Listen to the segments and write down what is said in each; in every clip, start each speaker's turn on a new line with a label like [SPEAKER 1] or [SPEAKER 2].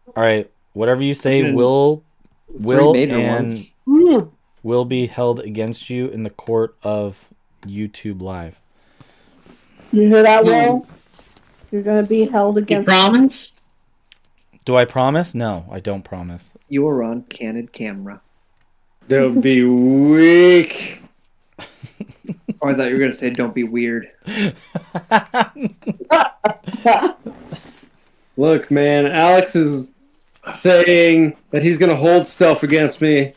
[SPEAKER 1] All right. Whatever you say
[SPEAKER 2] Been three
[SPEAKER 1] will
[SPEAKER 2] major
[SPEAKER 1] and
[SPEAKER 2] ones.
[SPEAKER 1] will be held against you in the court of YouTube Live.
[SPEAKER 3] You hear that,
[SPEAKER 4] Hmm.
[SPEAKER 3] Will? You're going to be held
[SPEAKER 4] You
[SPEAKER 3] against.
[SPEAKER 4] promise?
[SPEAKER 1] Do I promise? No, I don't promise.
[SPEAKER 2] You are on candid camera.
[SPEAKER 5] Don't be weak.
[SPEAKER 2] Oh, I thought you were gonna say don't be weird.
[SPEAKER 5] Look, man, Alex is saying that he's gonna hold stuff against me,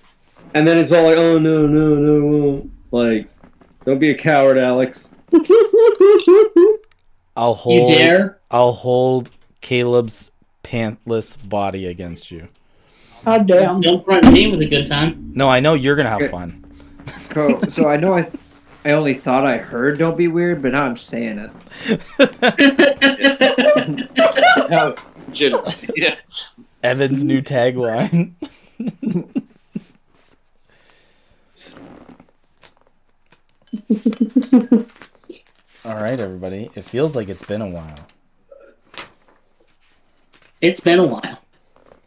[SPEAKER 5] and then it's all like, oh no, no, no, won't. Like, don't be a coward, Alex.
[SPEAKER 1] I'll
[SPEAKER 4] You
[SPEAKER 1] hold.
[SPEAKER 4] dare?
[SPEAKER 1] I'll hold Caleb's pantless body against you.
[SPEAKER 3] Oh, damn.
[SPEAKER 4] Don't front me with a good time.
[SPEAKER 1] No, I know you're gonna have fun.
[SPEAKER 2] So I know I only thought I heard don't be weird, but now I'm saying it.
[SPEAKER 6] No, it's legitimate. Yeah.
[SPEAKER 1] Evan's new tagline. All right, everybody. It feels like it's been a while.
[SPEAKER 4] It's been a while.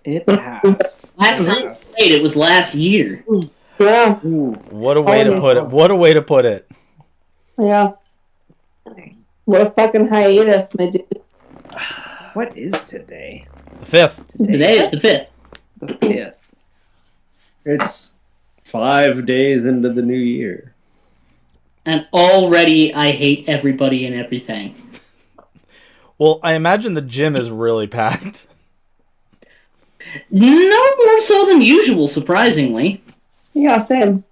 [SPEAKER 2] It has.
[SPEAKER 4] Last time I played, it was last year.
[SPEAKER 3] Yeah.
[SPEAKER 2] Ooh.
[SPEAKER 1] What a way to put it. What a way to put it.
[SPEAKER 3] Yeah. What a fucking hiatus, my dude.
[SPEAKER 2] What is today?
[SPEAKER 1] The 5th.
[SPEAKER 4] Today is the 5th.
[SPEAKER 2] The 5th.
[SPEAKER 5] It's 5 days into the new year.
[SPEAKER 4] And already I hate everybody and everything.
[SPEAKER 1] Well, I imagine the gym is really packed.
[SPEAKER 4] No more so than usual, surprisingly.
[SPEAKER 3] Yeah, same.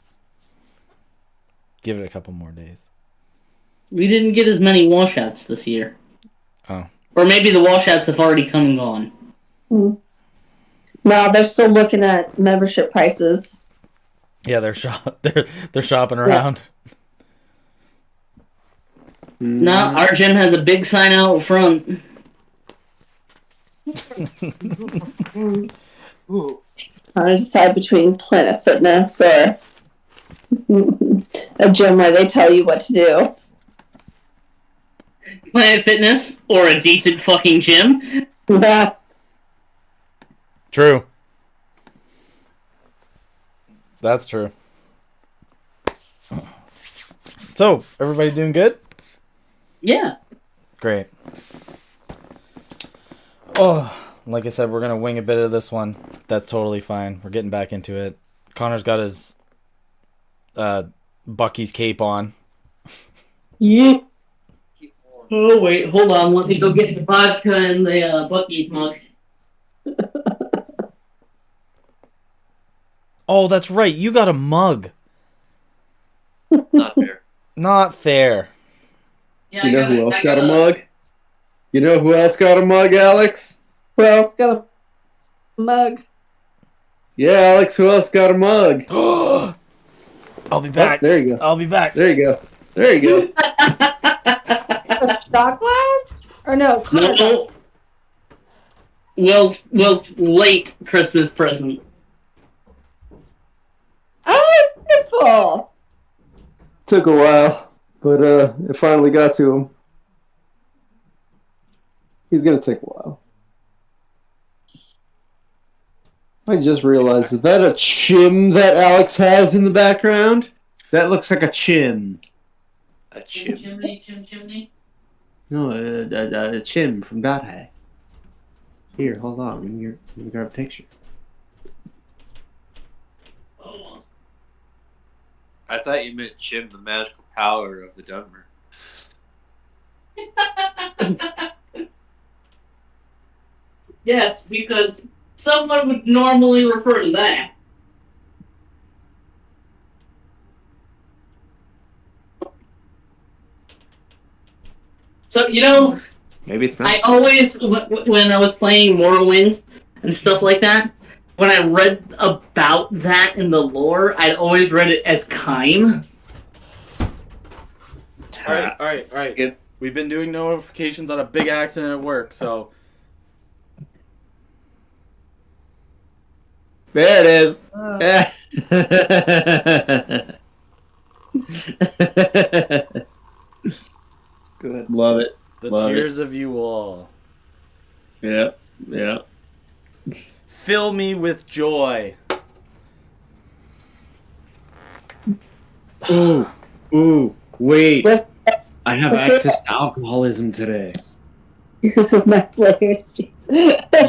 [SPEAKER 1] Give it a couple more days.
[SPEAKER 4] We didn't get as many washouts this year.
[SPEAKER 1] Oh.
[SPEAKER 4] Or maybe the washouts have already come and gone.
[SPEAKER 3] No, they're still looking at membership prices.
[SPEAKER 1] Yeah, they're shopping around.
[SPEAKER 4] No, our gym has a big sign out front.
[SPEAKER 3] Trying to decide between Planet Fitness or a gym where they tell you what to do.
[SPEAKER 4] Planet Fitness or a decent fucking gym.
[SPEAKER 3] Yeah.
[SPEAKER 1] True. That's true. So, everybody doing good?
[SPEAKER 4] Yeah.
[SPEAKER 1] Great. Oh, like I said, we're going to wing a bit of this one. That's totally fine. We're getting back into it. Connor's got his Bucky's cape on.
[SPEAKER 3] Yeah.
[SPEAKER 4] Oh, wait, hold on. Let me go get the vodka and the Bucky's mug.
[SPEAKER 1] Oh, that's right. You got a mug.
[SPEAKER 6] Not fair.
[SPEAKER 1] Not fair.
[SPEAKER 4] Yeah,
[SPEAKER 5] You know who else got a mug? You know who else got a mug, Alex?
[SPEAKER 3] Who else got a mug?
[SPEAKER 5] Yeah, Alex, who else got a mug?
[SPEAKER 1] I'll be back.
[SPEAKER 5] Oh, there you go.
[SPEAKER 1] I'll be back.
[SPEAKER 5] There you go. There you go.
[SPEAKER 3] A shot glass? Or no?
[SPEAKER 4] No. Will's late Christmas present.
[SPEAKER 3] Oh, wonderful.
[SPEAKER 5] Took a while, but it finally got to him. He's gonna take a while. I just realized, is that a chim that Alex has in the background? That looks like a chim.
[SPEAKER 6] A chip.
[SPEAKER 4] Chimney.
[SPEAKER 5] No, a chim from Dot Hack. Here, hold on. Let me grab a picture.
[SPEAKER 4] Oh.
[SPEAKER 6] I thought you meant Chim, the magical power of the Dunmer.
[SPEAKER 4] Yes, because someone would normally refer to that. So,
[SPEAKER 5] Maybe it's not.
[SPEAKER 4] I always, when I was playing Morrowind and stuff like that, when I read about that in the lore, I'd always read it as Kime.
[SPEAKER 1] All right.
[SPEAKER 6] Good.
[SPEAKER 1] We've been doing notifications on a big accident at work, so...
[SPEAKER 5] There it is.
[SPEAKER 2] Good.
[SPEAKER 5] Love it.
[SPEAKER 1] The
[SPEAKER 5] Love
[SPEAKER 1] tears of you all.
[SPEAKER 5] Yeah. Yeah.
[SPEAKER 1] fill me with joy.
[SPEAKER 5] Ooh, wait.
[SPEAKER 3] Where's
[SPEAKER 5] I have access to alcoholism today.
[SPEAKER 3] Here's some my players. Jeez.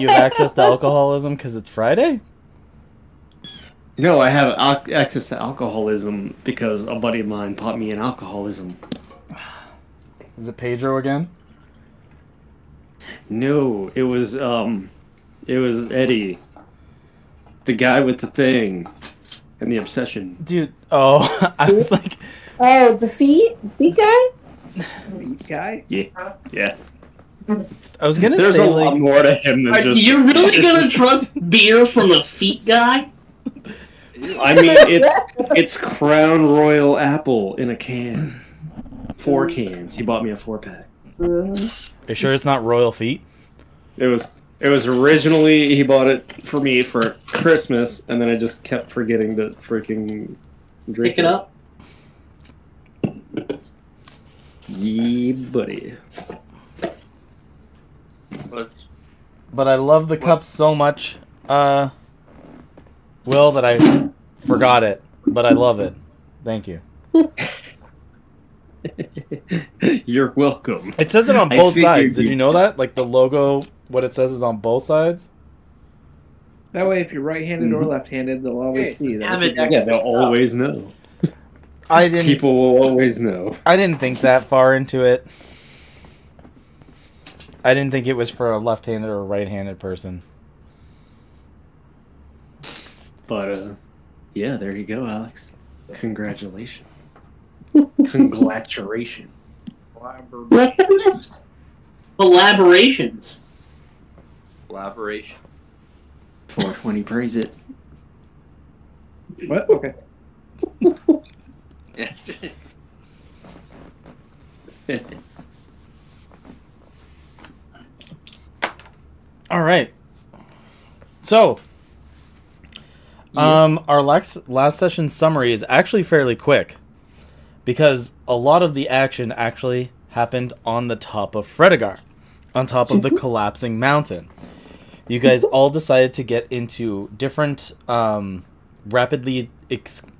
[SPEAKER 1] You have access to alcoholism because it's Friday?
[SPEAKER 5] No, I have access to alcoholism because a buddy of mine taught me in alcoholism.
[SPEAKER 1] Is it Pedro again?
[SPEAKER 5] No, it was Eddie. The guy with the thing and the obsession.
[SPEAKER 1] Dude, oh, I was like...
[SPEAKER 3] Oh, the feet guy.
[SPEAKER 2] Guy?
[SPEAKER 5] Yeah.
[SPEAKER 1] I was gonna
[SPEAKER 5] There's
[SPEAKER 1] say,
[SPEAKER 5] a lot
[SPEAKER 1] like...
[SPEAKER 5] more to him than
[SPEAKER 4] Are
[SPEAKER 5] just...
[SPEAKER 4] you really gonna trust beer from the feet guy?
[SPEAKER 5] I mean, it's Crown Royal Apple in a can. 4 cans. He bought me a 4-pack.
[SPEAKER 1] Are you sure it's not Royal Feet?
[SPEAKER 5] It was originally, he bought it for me for Christmas, and then I just kept forgetting to freaking drink
[SPEAKER 4] Pick it up.
[SPEAKER 5] Yeah, buddy.
[SPEAKER 1] But I love the cup so much, Will, that I forgot it. But I love it. Thank you.
[SPEAKER 5] You're welcome.
[SPEAKER 1] It says it on
[SPEAKER 5] I
[SPEAKER 1] both
[SPEAKER 5] figured
[SPEAKER 1] sides. Did
[SPEAKER 5] you-
[SPEAKER 1] you know that? Like the logo, what it says is on both sides.
[SPEAKER 2] That way, if you're right-handed or left-handed, they'll always see that.
[SPEAKER 6] Damn it,
[SPEAKER 5] Yeah, they'll always know.
[SPEAKER 1] I didn't.
[SPEAKER 5] People will always know.
[SPEAKER 1] I didn't think that far into it. I didn't think it was for a left-handed or a right-handed person.
[SPEAKER 5] But, yeah, there you go, Alex. Congratulations. Congratulations.
[SPEAKER 3] What is this?
[SPEAKER 4] Collaborations.
[SPEAKER 6] Collaboration.
[SPEAKER 5] 420 praise it.
[SPEAKER 2] What? Okay.
[SPEAKER 6] Yes.
[SPEAKER 1] All right. So, our last session summary is actually fairly quick because a lot of the action actually happened on the top of Fredegar, on top of the collapsing mountain. You guys all decided to get into different rapidly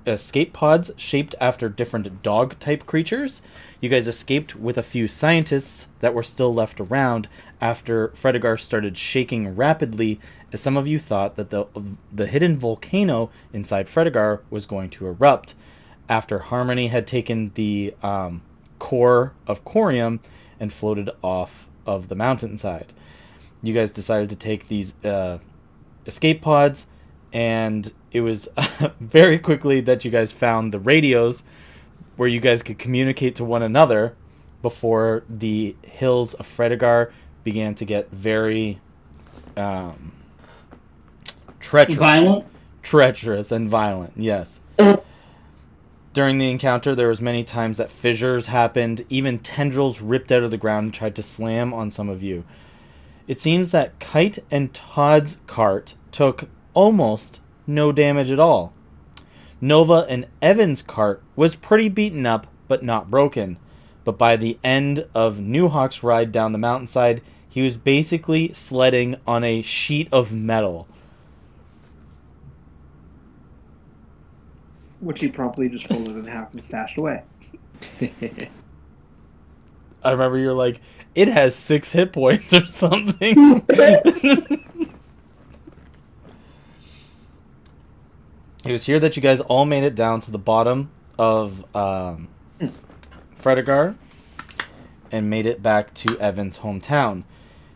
[SPEAKER 1] escape pods shaped after different dog-type creatures. You guys escaped with a few scientists that were still left around after Fredegar started shaking rapidly, as some of you thought that the hidden volcano inside Fredegar was going to erupt after Harmony had taken the core of Corium and floated off of the mountainside. You guys decided to take these escape pods, and it was very quickly that you guys found the radios where you guys could communicate to one another before the hills of Fredegar began to get very treacherous and violent. Yes. During the encounter, there was many times that fissures happened, even tendrils ripped out of the ground and tried to slam on some of you. It seems that Kite and Todd's cart took almost no damage at all. Nova and Evan's cart was pretty beaten up, but not broken. But by the end of Newhawk's ride down the mountainside, he was basically sledding on a sheet of metal.
[SPEAKER 2] Which he promptly just folded in half and stashed away.
[SPEAKER 1] I remember you're like, it has 6 hit points or something. It was here that you guys all made it down to the bottom of Fredegar and made it back to Evan's hometown.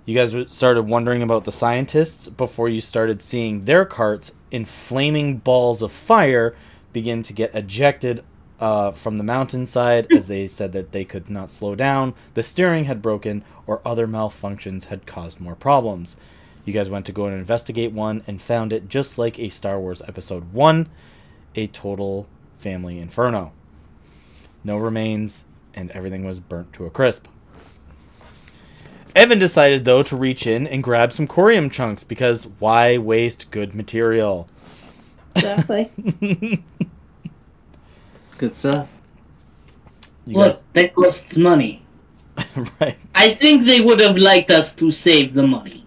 [SPEAKER 1] You guys started wondering about the scientists before you started seeing their carts in flaming balls of fire begin to get ejected from the mountainside as they said that they could not slow down, the steering had broken, or other malfunctions had caused more problems. You guys went to go and investigate one and found it just like a Star Wars Episode 1, a total family inferno. No remains, and everything was burnt to a crisp. Evan decided, though, to reach in and grab some corium chunks, because why waste good material?
[SPEAKER 3] Exactly.
[SPEAKER 5] Good stuff.
[SPEAKER 1] You
[SPEAKER 4] Look, that costs money.
[SPEAKER 1] right.
[SPEAKER 4] I think they would have liked us to save the money.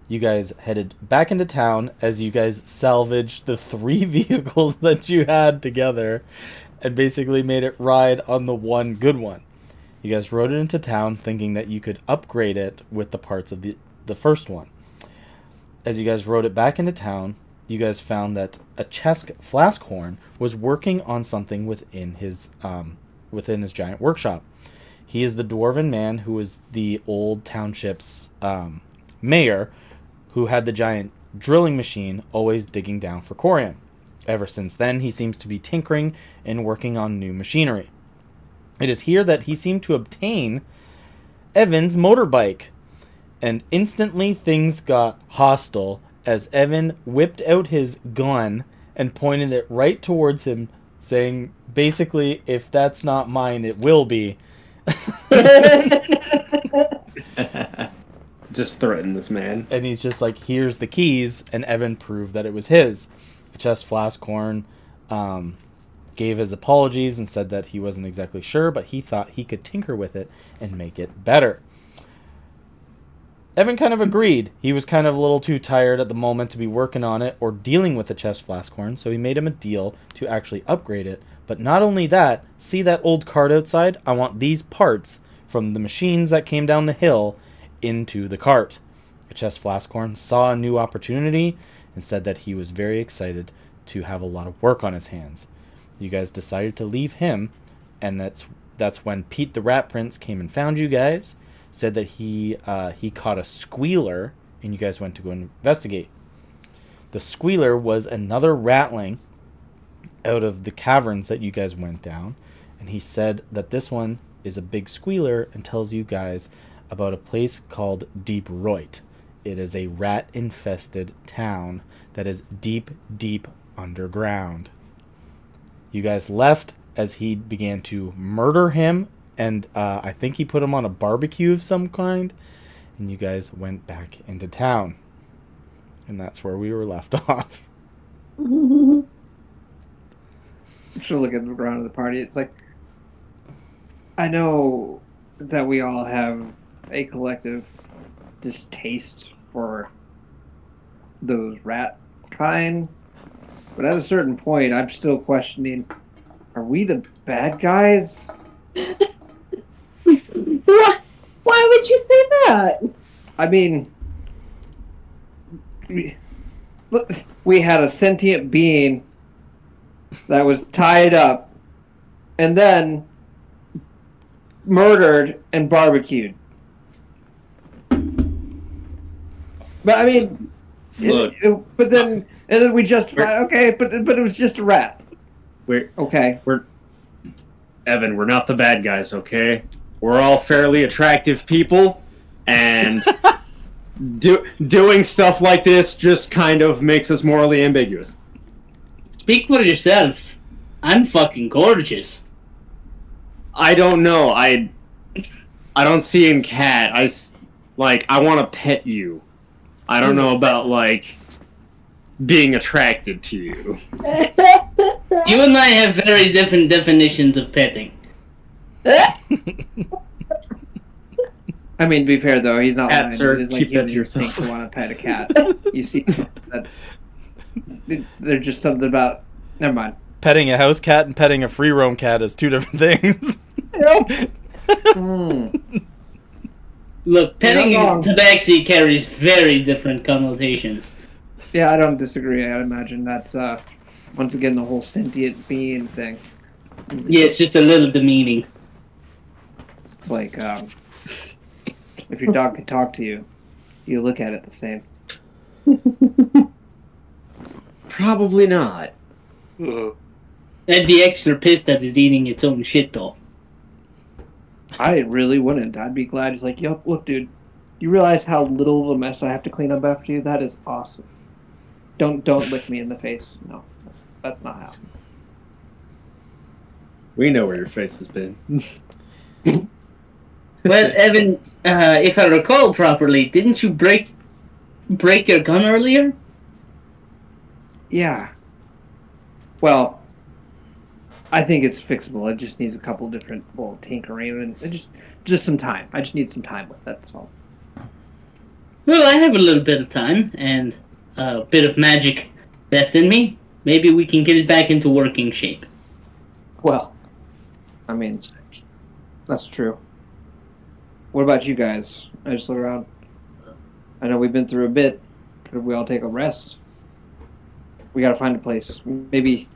[SPEAKER 1] you guys headed back into town as you guys salvaged the 3 vehicles that you had together and basically made it ride on the one good one. You guys rode it into town thinking that you could upgrade it with the parts of the first one. As you guys rode it back into town, you guys found that a chest flask horn was working on something within his giant workshop. He is the dwarven man who was the old township's mayor, who had the giant drilling machine always digging down for corian. Ever since then, he seems to be tinkering and working on new machinery. It is here that he seemed to obtain Evan's motorbike, and instantly things got hostile as Evan whipped out his gun and pointed it right towards him, saying, basically, if that's not mine, it will be.
[SPEAKER 5] Just threaten this man.
[SPEAKER 1] And he's just like, here's the keys, and Evan proved that it was his. Chest Flask Horn gave his apologies and said that he wasn't exactly sure, but he thought he could tinker with it and make it better. Evan kind of agreed. He was kind of a little too tired at the moment to be working on it or dealing with the Chest Flask Horn, so he made him a deal to actually upgrade it. But not only that, see that old cart outside? I want these parts from the machines that came down the hill into the cart. The Chest Flask Horn saw a new opportunity and said that he was very excited to have a lot of work on his hands. You guys decided to leave him, and that's when Pete the Rat Prince came and found you guys, said that he caught a squealer, and you guys went to go investigate. The squealer was another ratling out of the caverns that you guys went down, and he said that this one is a big squealer and tells you guys about a place called Deep Roit. It is a rat-infested town that is deep, deep underground. You guys left as he began to murder him, and I think he put him on a barbecue of some kind, and you guys went back into town. And that's where we were left off.
[SPEAKER 2] I'm still looking around at the party. It's like, I know that we all have a collective distaste for those rat kind, but at a certain point, I'm still questioning: are we the bad guys?
[SPEAKER 3] What? Why would you say that?
[SPEAKER 2] I mean, we had a sentient being that was tied up and then murdered and barbecued. But I mean,
[SPEAKER 5] Look.
[SPEAKER 2] but then we justified. Okay, but it was just a rat.
[SPEAKER 5] We're
[SPEAKER 2] Okay.
[SPEAKER 5] Evan. We're not the bad guys, okay? We're all fairly attractive people, and doing stuff like this just kind of makes us morally ambiguous.
[SPEAKER 4] Speak for yourself. I'm fucking gorgeous.
[SPEAKER 5] I don't know. I don't see in cat. I want to pet you. I don't know about being attracted to you.
[SPEAKER 4] You and I have very different definitions of petting.
[SPEAKER 2] I mean, to be fair though, he's not
[SPEAKER 5] Cat,
[SPEAKER 2] lying.
[SPEAKER 5] sir,
[SPEAKER 2] It is like
[SPEAKER 5] keep that
[SPEAKER 2] human
[SPEAKER 5] to yourself.
[SPEAKER 2] instinct to want to pet a cat. You see that? There's just something about. Never mind.
[SPEAKER 1] Petting a house cat and petting a free roam cat is 2 different things.
[SPEAKER 2] Mm.
[SPEAKER 4] Look, petting
[SPEAKER 2] You're not wrong.
[SPEAKER 4] tabaxi carries very different connotations.
[SPEAKER 2] Yeah, I don't disagree. I imagine that's once again the whole sentient being thing.
[SPEAKER 4] Yeah, it's just a little demeaning.
[SPEAKER 2] It's like if your dog could talk to you, you look at it the same.
[SPEAKER 5] Probably not.
[SPEAKER 4] I'd be extra pissed at it eating its own shit, though.
[SPEAKER 2] I really wouldn't. I'd be glad. He's like, "Yo, look, dude, you realize how little of a mess I have to clean up after you? That is awesome. Don't lick me in the face. No, that's not how."
[SPEAKER 5] We know where your face has been.
[SPEAKER 4] Well, Evan, if I recall properly, didn't you break your gun earlier?
[SPEAKER 2] Yeah. Well, I think it's fixable. It just needs a couple different tinkering and just some time. I just need some time with that. That's all.
[SPEAKER 4] Well, I have a little bit of time and a bit of magic left in me. Maybe we can get it back into working shape.
[SPEAKER 2] Well, I mean, that's true. What about you guys? I just look around. I know we've been through a bit. Could we all take a rest? We gotta find a place. Maybe,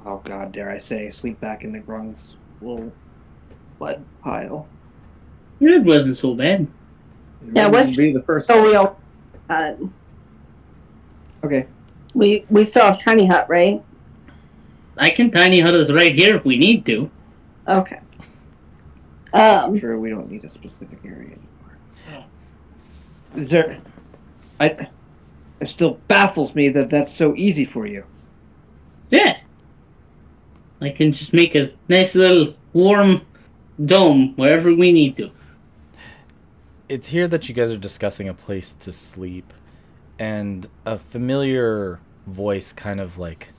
[SPEAKER 2] oh god, dare I say, sleep back in the Grung's little mud pile.
[SPEAKER 4] It wasn't so bad.
[SPEAKER 3] Yeah,
[SPEAKER 5] Wouldn't be the first.
[SPEAKER 3] So we all,
[SPEAKER 2] Okay.
[SPEAKER 3] we still have tiny hut, right?
[SPEAKER 4] I can tiny hut us right here if we need to.
[SPEAKER 3] Okay.
[SPEAKER 2] I'm sure we don't need a specific area anymore. Is there? It still baffles me that that's so easy for you.
[SPEAKER 4] Yeah. I can just make a nice little warm dome wherever we need to.
[SPEAKER 1] It's here that you guys are discussing a place to sleep, and a familiar voice kind of like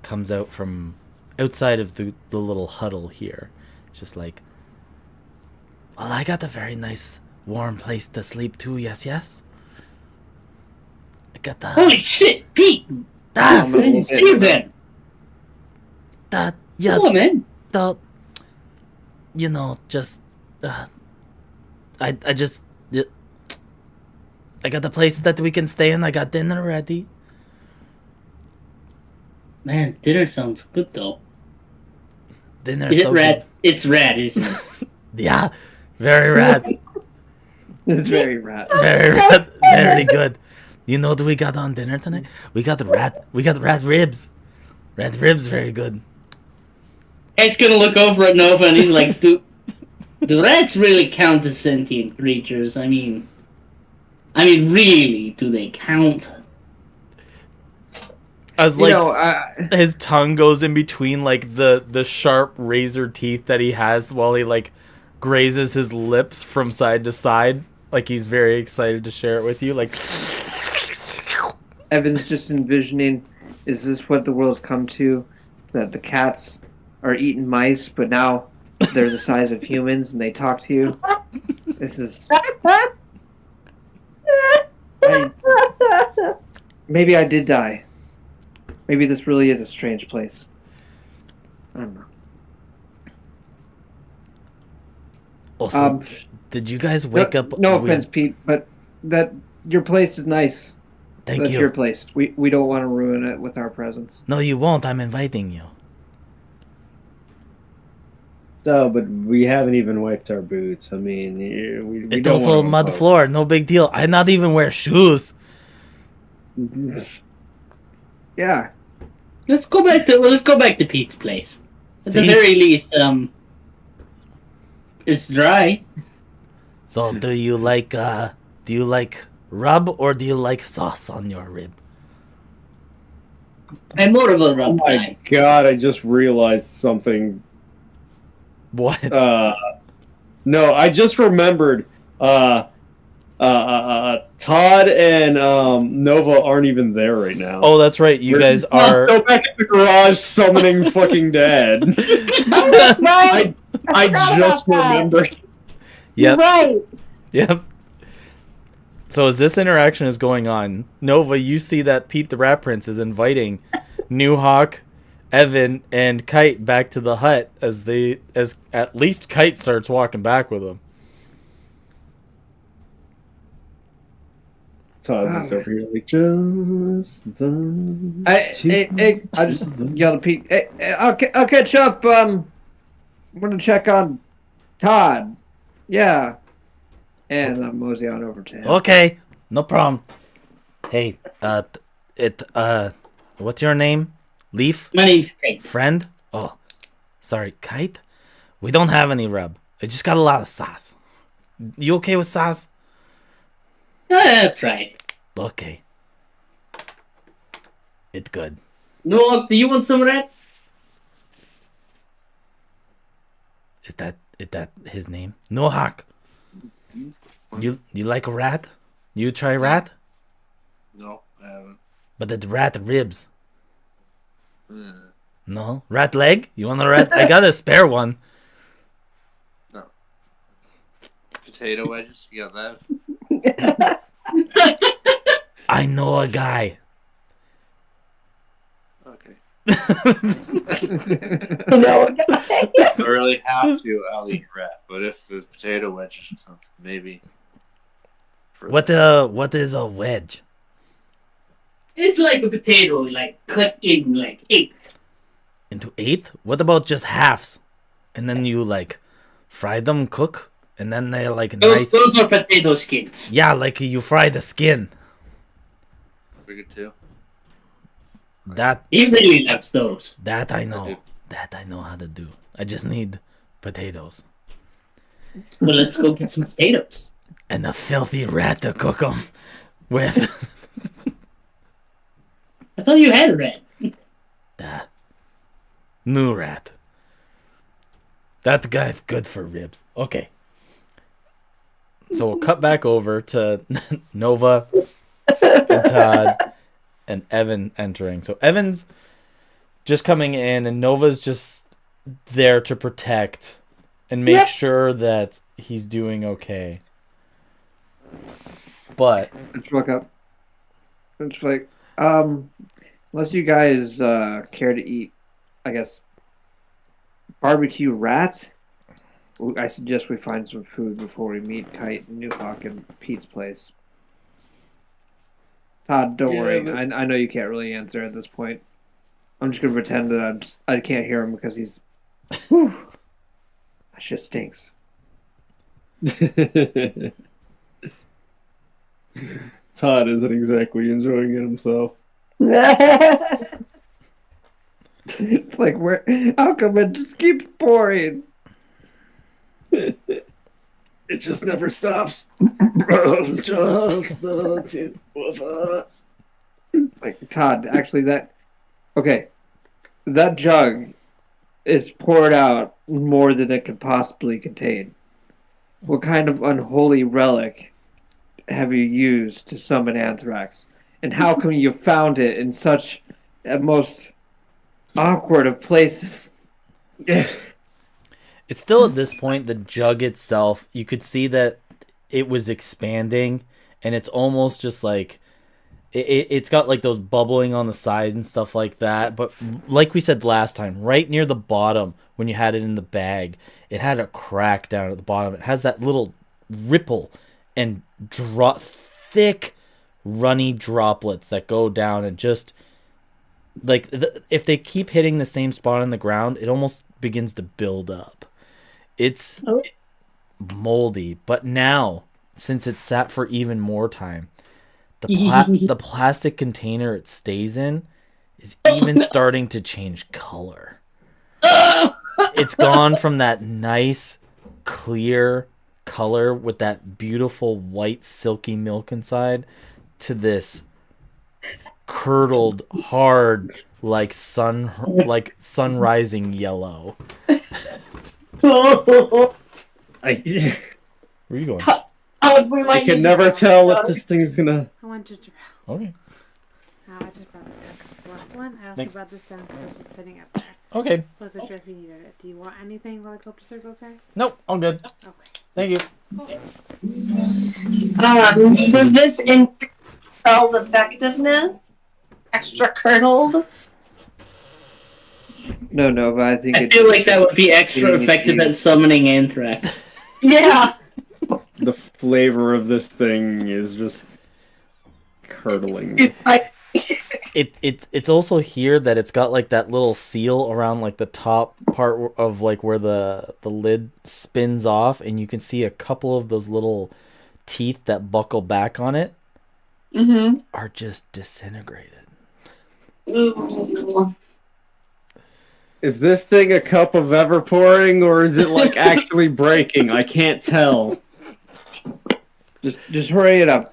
[SPEAKER 1] comes out from outside of the little huddle here. It's just like, well, I got a very nice warm place to sleep too, yes? I got the...
[SPEAKER 4] Holy shit, Pete!
[SPEAKER 1] Ah,
[SPEAKER 4] Steven!
[SPEAKER 1] yeah,
[SPEAKER 4] Come on, man.
[SPEAKER 1] the... You know, just... I just... I got a place that we can stay in. I got dinner ready.
[SPEAKER 4] Man, dinner sounds good though.
[SPEAKER 1] Dinner
[SPEAKER 4] Is it
[SPEAKER 1] so
[SPEAKER 4] rad? It's rad, isn't it?
[SPEAKER 1] good. Yeah, very rad.
[SPEAKER 2] It's very rat.
[SPEAKER 1] Very rad. Very good. You know what we got on dinner tonight? We got rat ribs. Rat ribs, very good.
[SPEAKER 4] Ed's gonna look over at Nova and he's like, do rats really count as sentient creatures? I mean, really, do they count?
[SPEAKER 1] As like
[SPEAKER 2] You know,
[SPEAKER 1] his tongue goes in between like the sharp razor teeth that he has while he like grazes his lips from side to side, like he's very excited to share it with you. Like,
[SPEAKER 2] Evan's just envisioning, is this what the world's come to? That the cats are eating mice, but now they're the size of humans and they talk to you? This is... Maybe I did die. Maybe this really is a strange place. I don't know.
[SPEAKER 1] also, did you guys wake up?
[SPEAKER 2] No offense, Pete, but that your place is nice.
[SPEAKER 1] Thank
[SPEAKER 2] That's
[SPEAKER 1] you.
[SPEAKER 2] your place. We don't want to ruin it with our presence.
[SPEAKER 1] No, you won't. I'm inviting you.
[SPEAKER 5] No, but we haven't even wiped our boots. I mean, we
[SPEAKER 1] It's
[SPEAKER 5] don't
[SPEAKER 1] also a
[SPEAKER 5] wanna
[SPEAKER 1] mud
[SPEAKER 5] impose.
[SPEAKER 1] floor. No big deal. I not even wear shoes.
[SPEAKER 2] Yeah.
[SPEAKER 4] Let's go back to Pete's place. At the
[SPEAKER 1] See?
[SPEAKER 4] very least, it's dry.
[SPEAKER 1] So, do you like rub or do you like sauce on your rib?
[SPEAKER 4] I'm more of a
[SPEAKER 5] Oh
[SPEAKER 4] rub
[SPEAKER 5] my
[SPEAKER 4] guy.
[SPEAKER 5] god! I just realized something.
[SPEAKER 1] What?
[SPEAKER 5] No, I just remembered. Todd and Nova aren't even there right now.
[SPEAKER 1] Oh, that's right. You guys are.
[SPEAKER 5] Go back in the garage summoning fucking dad.
[SPEAKER 3] Right.
[SPEAKER 5] I
[SPEAKER 3] forgot
[SPEAKER 5] just
[SPEAKER 3] about that.
[SPEAKER 5] remembered.
[SPEAKER 3] You're
[SPEAKER 1] Yep.
[SPEAKER 3] right.
[SPEAKER 1] Yep. So as this interaction is going on, Nova, you see that Pete the Rat Prince is inviting New Hawk, Evan, and Kite back to the hut as at least Kite starts walking back with him.
[SPEAKER 5] Todd's just over here like just the.
[SPEAKER 2] Hey, I just yelled at Pete. Hey, I'll catch up. I'm gonna check on Todd. Yeah. And I'm mosey on over to him.
[SPEAKER 1] Okay, no problem. Hey, what's your name? Leaf?
[SPEAKER 4] My name's Kate.
[SPEAKER 1] Friend? Oh, sorry, Kite? We don't have any rub. I just got a lot of sauce. You okay with sauce?
[SPEAKER 4] Try it.
[SPEAKER 1] Okay. It's good.
[SPEAKER 4] No, do you want some of that?
[SPEAKER 1] Is that his name? No Hawk. You like a rat? You try rat?
[SPEAKER 6] No, I haven't.
[SPEAKER 1] But it's rat ribs.
[SPEAKER 6] Mm,
[SPEAKER 1] No? Rat leg? You want a rat? I got a spare one.
[SPEAKER 6] potato wedges, you got that?
[SPEAKER 1] I know a guy.
[SPEAKER 6] Okay.
[SPEAKER 3] You know,
[SPEAKER 6] If I really have to, I'll eat rat. But if it's potato wedges or something, maybe.
[SPEAKER 1] What is a wedge?
[SPEAKER 4] It's like a potato, like cut in like eighths.
[SPEAKER 1] Into eighth? What about just halves? And then you like fry them, cook, and then they're like nice.
[SPEAKER 4] Those are potato skins.
[SPEAKER 1] Yeah, like you fry the skin.
[SPEAKER 6] Pretty good too.
[SPEAKER 1] That
[SPEAKER 4] He really loves those.
[SPEAKER 1] that I
[SPEAKER 6] do.
[SPEAKER 1] know. That I know how to do. I just need potatoes
[SPEAKER 4] Well, let's go get some potatoes.
[SPEAKER 1] and a filthy rat to cook them with.
[SPEAKER 4] I thought you had a rat.
[SPEAKER 1] That new rat. That guy's good for ribs. Okay. So we'll cut back over to Nova and Todd and Evan entering. So Evan's just coming in and Nova's just there to protect and make sure that he's doing okay. But
[SPEAKER 2] Let's look up. It's like, unless you guys care to eat, I guess, barbecue rat, I suggest we find some food before we meet Kite and Newhawk and Pete's place. Todd, don't worry. I know you can't really answer at this point. I'm just gonna pretend that I can't hear him because he's. Whew, that shit stinks.
[SPEAKER 5] Todd isn't exactly enjoying it himself.
[SPEAKER 2] It's like, how come it just keeps pouring?
[SPEAKER 5] It just never stops. Just the two of us.
[SPEAKER 2] It's like, Todd, actually, that jug is poured out more than it could possibly contain. What kind of unholy relic have you used to summon anthrax? And how come you found it in such a most awkward of places?
[SPEAKER 1] it's still at this point, the jug itself, you could see that it was expanding and it's almost just like it's got like those bubbling on the side and stuff like that. But like we said last time, right near the bottom when you had it in the bag, it had a crack down at the bottom. It has that little ripple and thick runny droplets that go down and just like if they keep hitting the same spot on the ground, it almost begins to build up. It's moldy, but now since it's sat for even more time, the plastic container it stays in is even starting to change color. It's gone from that nice clear color with that beautiful white silky milk inside to this curdled hard like sunrising yellow.
[SPEAKER 5] I
[SPEAKER 1] Where are you going?
[SPEAKER 5] I can never tell if this thing's gonna.
[SPEAKER 7] I want ginger ale.
[SPEAKER 1] Okay.
[SPEAKER 7] I just brought this down because the last one, I also
[SPEAKER 1] Thanks.
[SPEAKER 7] brought this down because I was just sitting up there.
[SPEAKER 1] Okay.
[SPEAKER 7] Wasn't sure if you needed it. Do you want anything while I go up to Circle K?
[SPEAKER 1] Nope, all good.
[SPEAKER 7] Okay.
[SPEAKER 1] Thank you.
[SPEAKER 3] So is this in Charles' effectiveness? Extra curdled?
[SPEAKER 2] No, but I think
[SPEAKER 4] I feel like that would be extra effective at summoning anthrax.
[SPEAKER 3] Yeah.
[SPEAKER 5] The flavor of this thing is just curdling.
[SPEAKER 1] It's also here that it's got like that little seal around like the top part of like where the lid spins off, and you can see a couple of those little teeth that buckle back on it are just disintegrated.
[SPEAKER 3] Ooh.
[SPEAKER 5] Is this thing a cup of ever pouring, or is it like actually breaking? I can't tell.
[SPEAKER 2] Just hurry it up,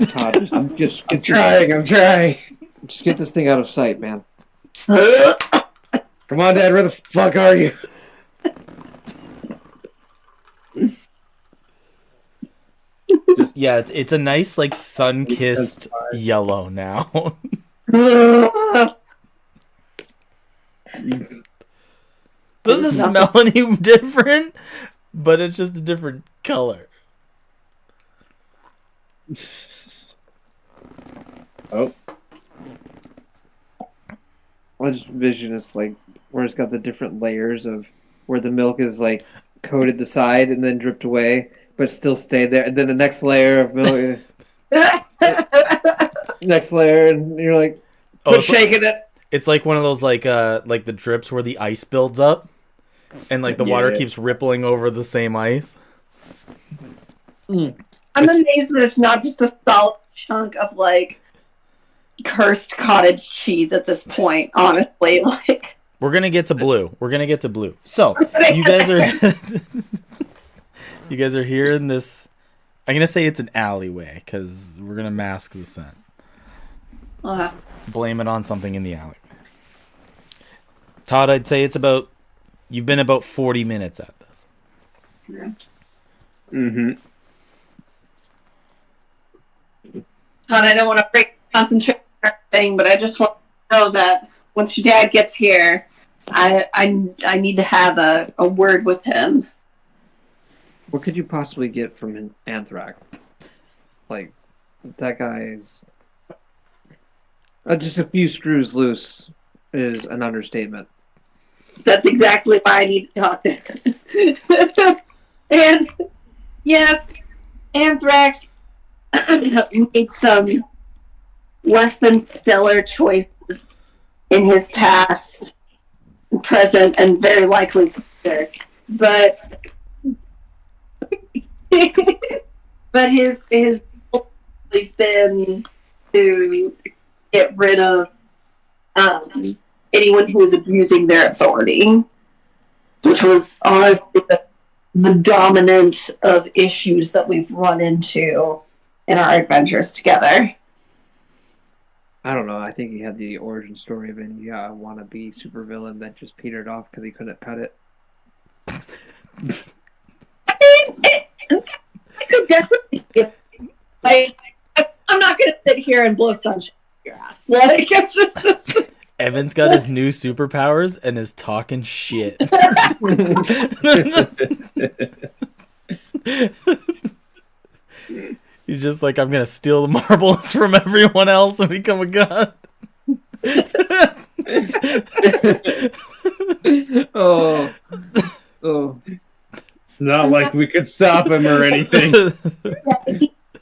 [SPEAKER 2] Todd. I'm
[SPEAKER 5] I'm trying.
[SPEAKER 2] Just get this thing out of sight, man.
[SPEAKER 5] Come on, Dad, where the fuck are you?
[SPEAKER 1] Yeah, it's a nice like sun-kissed yellow now. Doesn't smell any different, but it's just a different color.
[SPEAKER 5] Oh,
[SPEAKER 2] I just envision it's like where it's got the different layers of where the milk is like coated the side and then dripped away, but still stayed there, and then the next layer of milk, next layer, and you're like, quit
[SPEAKER 1] it's like,
[SPEAKER 2] shaking it.
[SPEAKER 1] it's like one of those like the drips where the ice builds up, and like the water
[SPEAKER 5] Yeah.
[SPEAKER 1] keeps rippling over the same ice.
[SPEAKER 3] I'm amazed that it's not just a solid chunk of like cursed cottage cheese at this point. Honestly, like
[SPEAKER 1] We're gonna get to blue. So you guys are you guys are here in this. I'm gonna say it's an alleyway because we're gonna mask the scent. Blame it on something in the alleyway. Todd, I'd say you've been about 40 minutes at this.
[SPEAKER 5] mm-hmm.
[SPEAKER 3] Todd, I don't want to break concentration or anything, but I just want to know that once your dad gets here, I need to have a word with him.
[SPEAKER 2] What could you possibly get from an anthrax? Like, that guy's just a few screws loose is an understatement.
[SPEAKER 3] That's exactly why I need to talk to him. And yes, Anthrax made some less than stellar choices in his past, present, and very likely future. But but his goal has been to get rid of anyone who is abusing their authority, which was honestly the dominant of issues that we've run into in our adventures together.
[SPEAKER 2] I don't know. I think he had the origin story of any wannabe supervillain that just petered off because he couldn't cut it.
[SPEAKER 3] I mean, I could definitely. I'm not going to sit here and blow sunshine up your ass. Like, it's just,
[SPEAKER 1] Evan's got his new superpowers and is talking shit. He's just like, I'm gonna steal the marbles from everyone else and become a god.
[SPEAKER 2] Oh.
[SPEAKER 5] It's not like we could stop him or anything.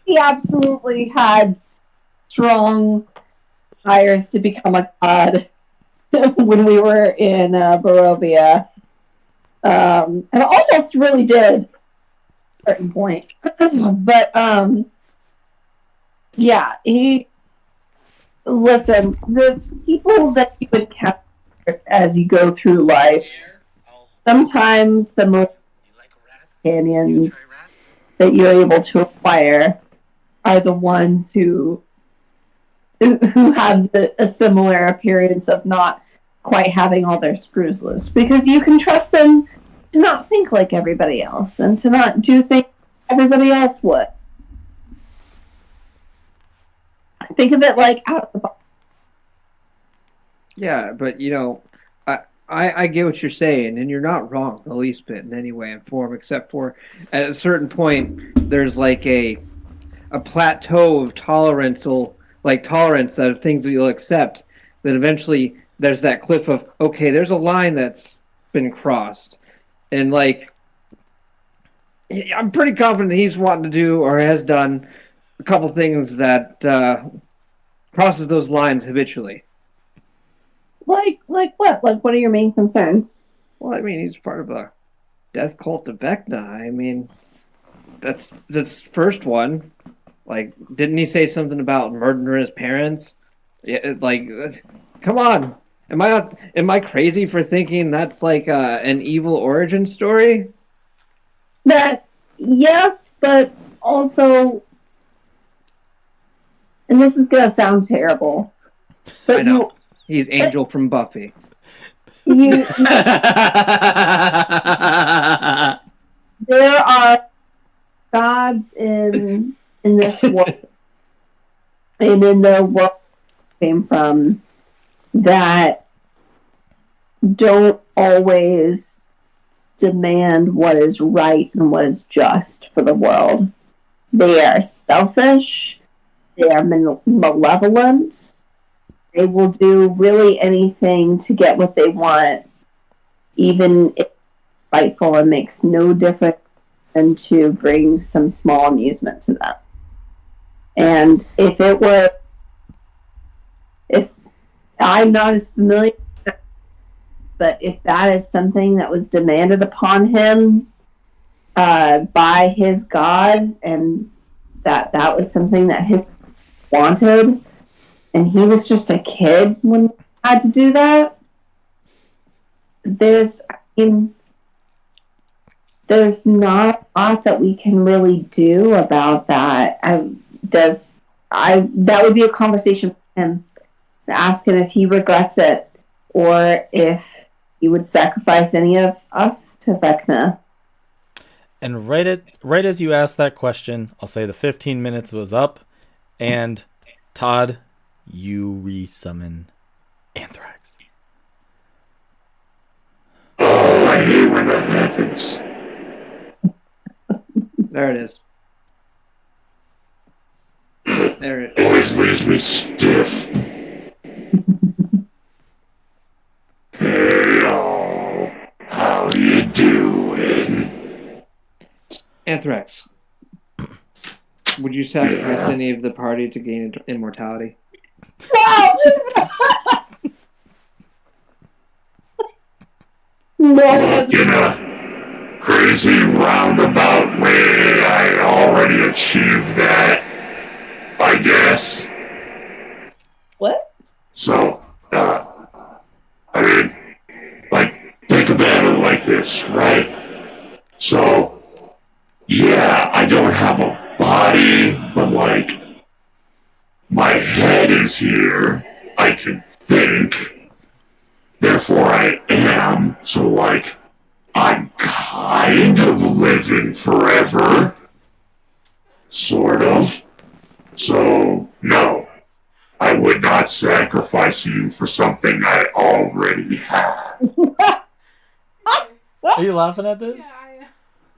[SPEAKER 3] he absolutely had strong desires to become a god when we were in Barovia. And almost really did at a certain point. But yeah, listen, the people that you encounter as you go through life, sometimes the most companions that you're able to acquire are the ones who have a similar appearance of not quite having all their screws loose, because you can trust them to not think like everybody else and to not do things everybody else would. Think of it like out of the box.
[SPEAKER 2] Yeah, but I get what you're saying, and you're not wrong the least bit in any way and form, except for at a certain point there's like a plateau of tolerance that of things that you'll accept. That eventually there's that cliff of, okay, there's a line that's been crossed, and like I'm pretty confident he's wanting to do or has done a couple things that crosses those lines habitually.
[SPEAKER 3] Like what? Like, what are your main concerns?
[SPEAKER 2] Well, I mean, he's part of a death cult of Vecna. I mean, that's first one. Like, didn't he say something about murdering his parents? Yeah, like, come on. Am I crazy for thinking that's like an evil origin story?
[SPEAKER 3] That, yes, but also, and this is gonna sound terrible, but
[SPEAKER 2] I know. He's Angel from Buffy.
[SPEAKER 3] there are gods in this world and in the world came from that don't always demand what is right and what is just for the world. They are selfish they are malevolent. They will do really anything to get what they want, even if it's spiteful and makes no difference than to bring some small amusement to them. And if I'm not as familiar, but if that is something that was demanded upon him by his god, and that was something that his wanted, and he was just a kid when he had to do that, there's not a lot that we can really do about that. That would be a conversation with him, ask him if he regrets it, or if he would sacrifice any of us to Vecna.
[SPEAKER 1] And right as you asked that question, I'll say the 15 minutes was up, and Todd, you resummon Anthrax.
[SPEAKER 8] Oh, I hate when that happens.
[SPEAKER 2] There it is. There it
[SPEAKER 8] Always leaves me stiff. Hey, y'all. How you doing?
[SPEAKER 2] Anthrax. Would you sacrifice any of the party to gain immortality?
[SPEAKER 3] No.
[SPEAKER 8] In a crazy roundabout way, I already achieved that, I guess.
[SPEAKER 3] What?
[SPEAKER 8] So, I mean, like, think about it like this, right? So, yeah, I don't have a body, but like, my head is here. I can think. Therefore I am. So like, I'm kind of living forever. Sort of. So, no. I would not sacrifice you for something I already have.
[SPEAKER 1] Are you laughing at this?
[SPEAKER 7] Yeah,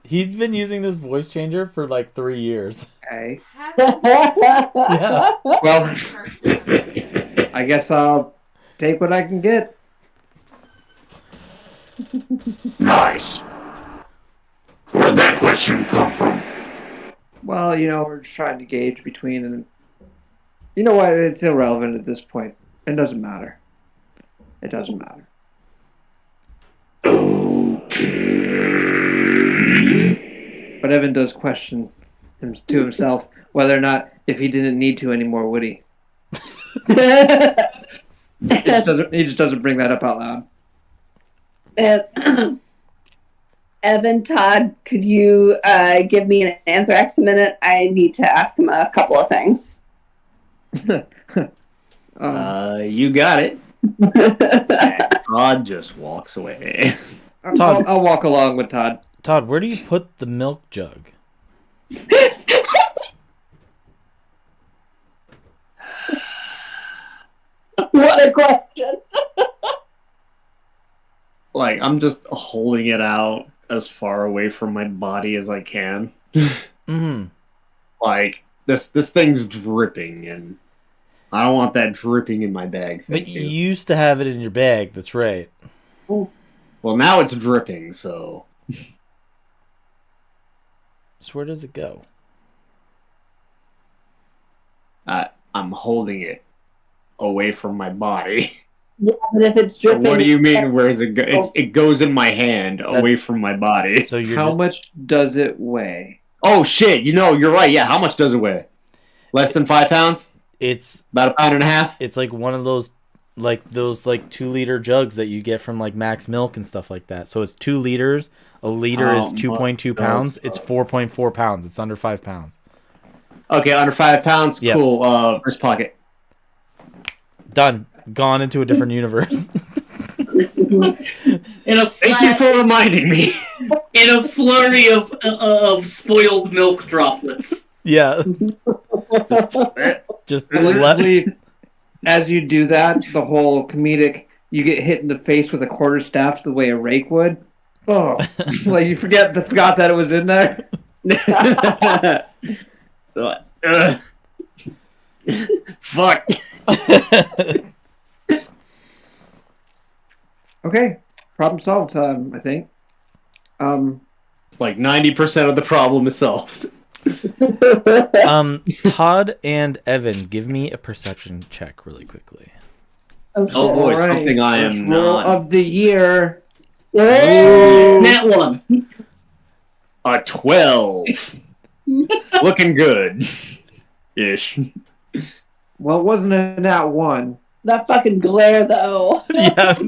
[SPEAKER 1] He's been using this voice changer for like 3 years.
[SPEAKER 2] Okay.
[SPEAKER 1] Yeah.
[SPEAKER 2] Well, I guess I'll take what I can get.
[SPEAKER 8] Nice. Where'd that question come from?
[SPEAKER 2] Well, we're just trying to gauge between, and you know what? It's irrelevant at this point. It doesn't matter. It doesn't matter.
[SPEAKER 8] Okay.
[SPEAKER 2] But Evan does question to himself whether or not, if he didn't need to anymore, would he? He just doesn't bring that up out loud.
[SPEAKER 3] Evan, Todd, could you give me an Anthrax a minute? I need to ask him a couple of things.
[SPEAKER 5] You got it. Todd just walks away.
[SPEAKER 2] I'll walk along with Todd.
[SPEAKER 1] Todd, where do you put the milk jug?
[SPEAKER 3] What a question.
[SPEAKER 5] Like, I'm just holding it out as far away from my body as I can.
[SPEAKER 1] Mm-hmm.
[SPEAKER 5] Like, this thing's dripping, and I don't want that dripping in my bag.
[SPEAKER 1] But you used to have it in your bag, that's right.
[SPEAKER 5] Well, now it's dripping, so...
[SPEAKER 1] So where does it go?
[SPEAKER 5] I'm holding it away from my body.
[SPEAKER 3] Yeah, but if it's
[SPEAKER 5] So
[SPEAKER 3] dripping...
[SPEAKER 5] what do you mean, where does it go? It goes in my hand, away from my body.
[SPEAKER 1] So you're
[SPEAKER 2] How much does it weigh?
[SPEAKER 5] Oh, shit, you're right, yeah, how much does it weigh? Less than 5 pounds?
[SPEAKER 1] It's
[SPEAKER 5] About 1.5 pounds?
[SPEAKER 1] it's like one of those 2-liter jugs that you get from like Max Milk and stuff like that. So it's 2 liters. A liter is 2.2 pounds. It's 4.4 pounds. It's under 5 pounds.
[SPEAKER 5] Okay, under 5 pounds.
[SPEAKER 1] Yep.
[SPEAKER 5] Cool. Wrist pocket.
[SPEAKER 1] Done. Gone into a different universe.
[SPEAKER 4] In a
[SPEAKER 5] Thank you for reminding me.
[SPEAKER 4] in a flurry of spoiled milk droplets.
[SPEAKER 1] Yeah. Just let
[SPEAKER 2] Literally, as you do that, the whole comedic, you get hit in the face with a quarterstaff the way a rake would. Oh, like you forgot that it was in there.
[SPEAKER 5] Fuck.
[SPEAKER 2] Okay, problem solved. I think.
[SPEAKER 5] Like 90% of the problem is solved.
[SPEAKER 1] Todd and Evan, give me a perception check really quickly.
[SPEAKER 3] Oh, shit.
[SPEAKER 5] Oh boy,
[SPEAKER 2] All right,
[SPEAKER 5] something I
[SPEAKER 2] first
[SPEAKER 5] am
[SPEAKER 2] roll
[SPEAKER 5] not.
[SPEAKER 2] of the year.
[SPEAKER 3] Yay!
[SPEAKER 4] That one.
[SPEAKER 5] A 12. Looking good. Ish.
[SPEAKER 2] Well, it wasn't a nat one,
[SPEAKER 3] That fucking glare, though.
[SPEAKER 1] Yeah.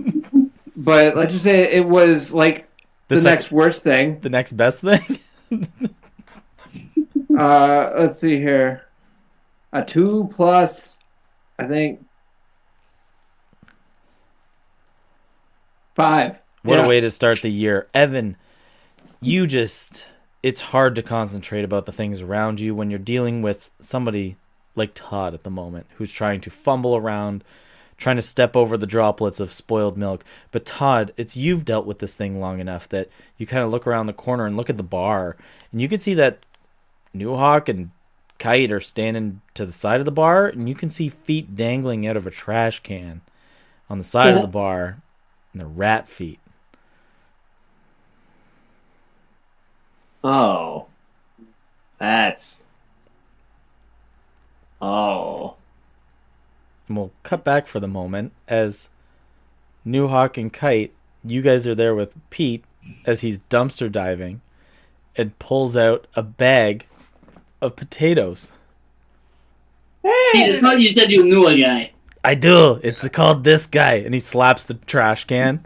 [SPEAKER 2] but let's just say it was like the
[SPEAKER 1] sec-
[SPEAKER 2] next worst thing.
[SPEAKER 1] The next best thing?
[SPEAKER 2] Let's see here. A 2 plus, I think, 5.
[SPEAKER 1] What
[SPEAKER 2] Yeah.
[SPEAKER 1] a way to start the year. Evan, it's hard to concentrate about the things around you when you're dealing with somebody like Todd at the moment, who's trying to fumble around, trying to step over the droplets of spoiled milk. But Todd, you've dealt with this thing long enough that you kind of look around the corner and look at the bar, and you can see that Newhawk and Kite are standing to the side of the bar, and you can see feet dangling out of a trash can on the side of the bar, and they're rat feet.
[SPEAKER 5] Oh. That's... Oh.
[SPEAKER 1] And we'll cut back for the moment as Newhawk and Kite, you guys are there with Pete as he's dumpster diving and pulls out a bag of potatoes.
[SPEAKER 4] Pete, I thought you said you knew a guy.
[SPEAKER 1] I do. It's called This Guy. And he slaps the trash can.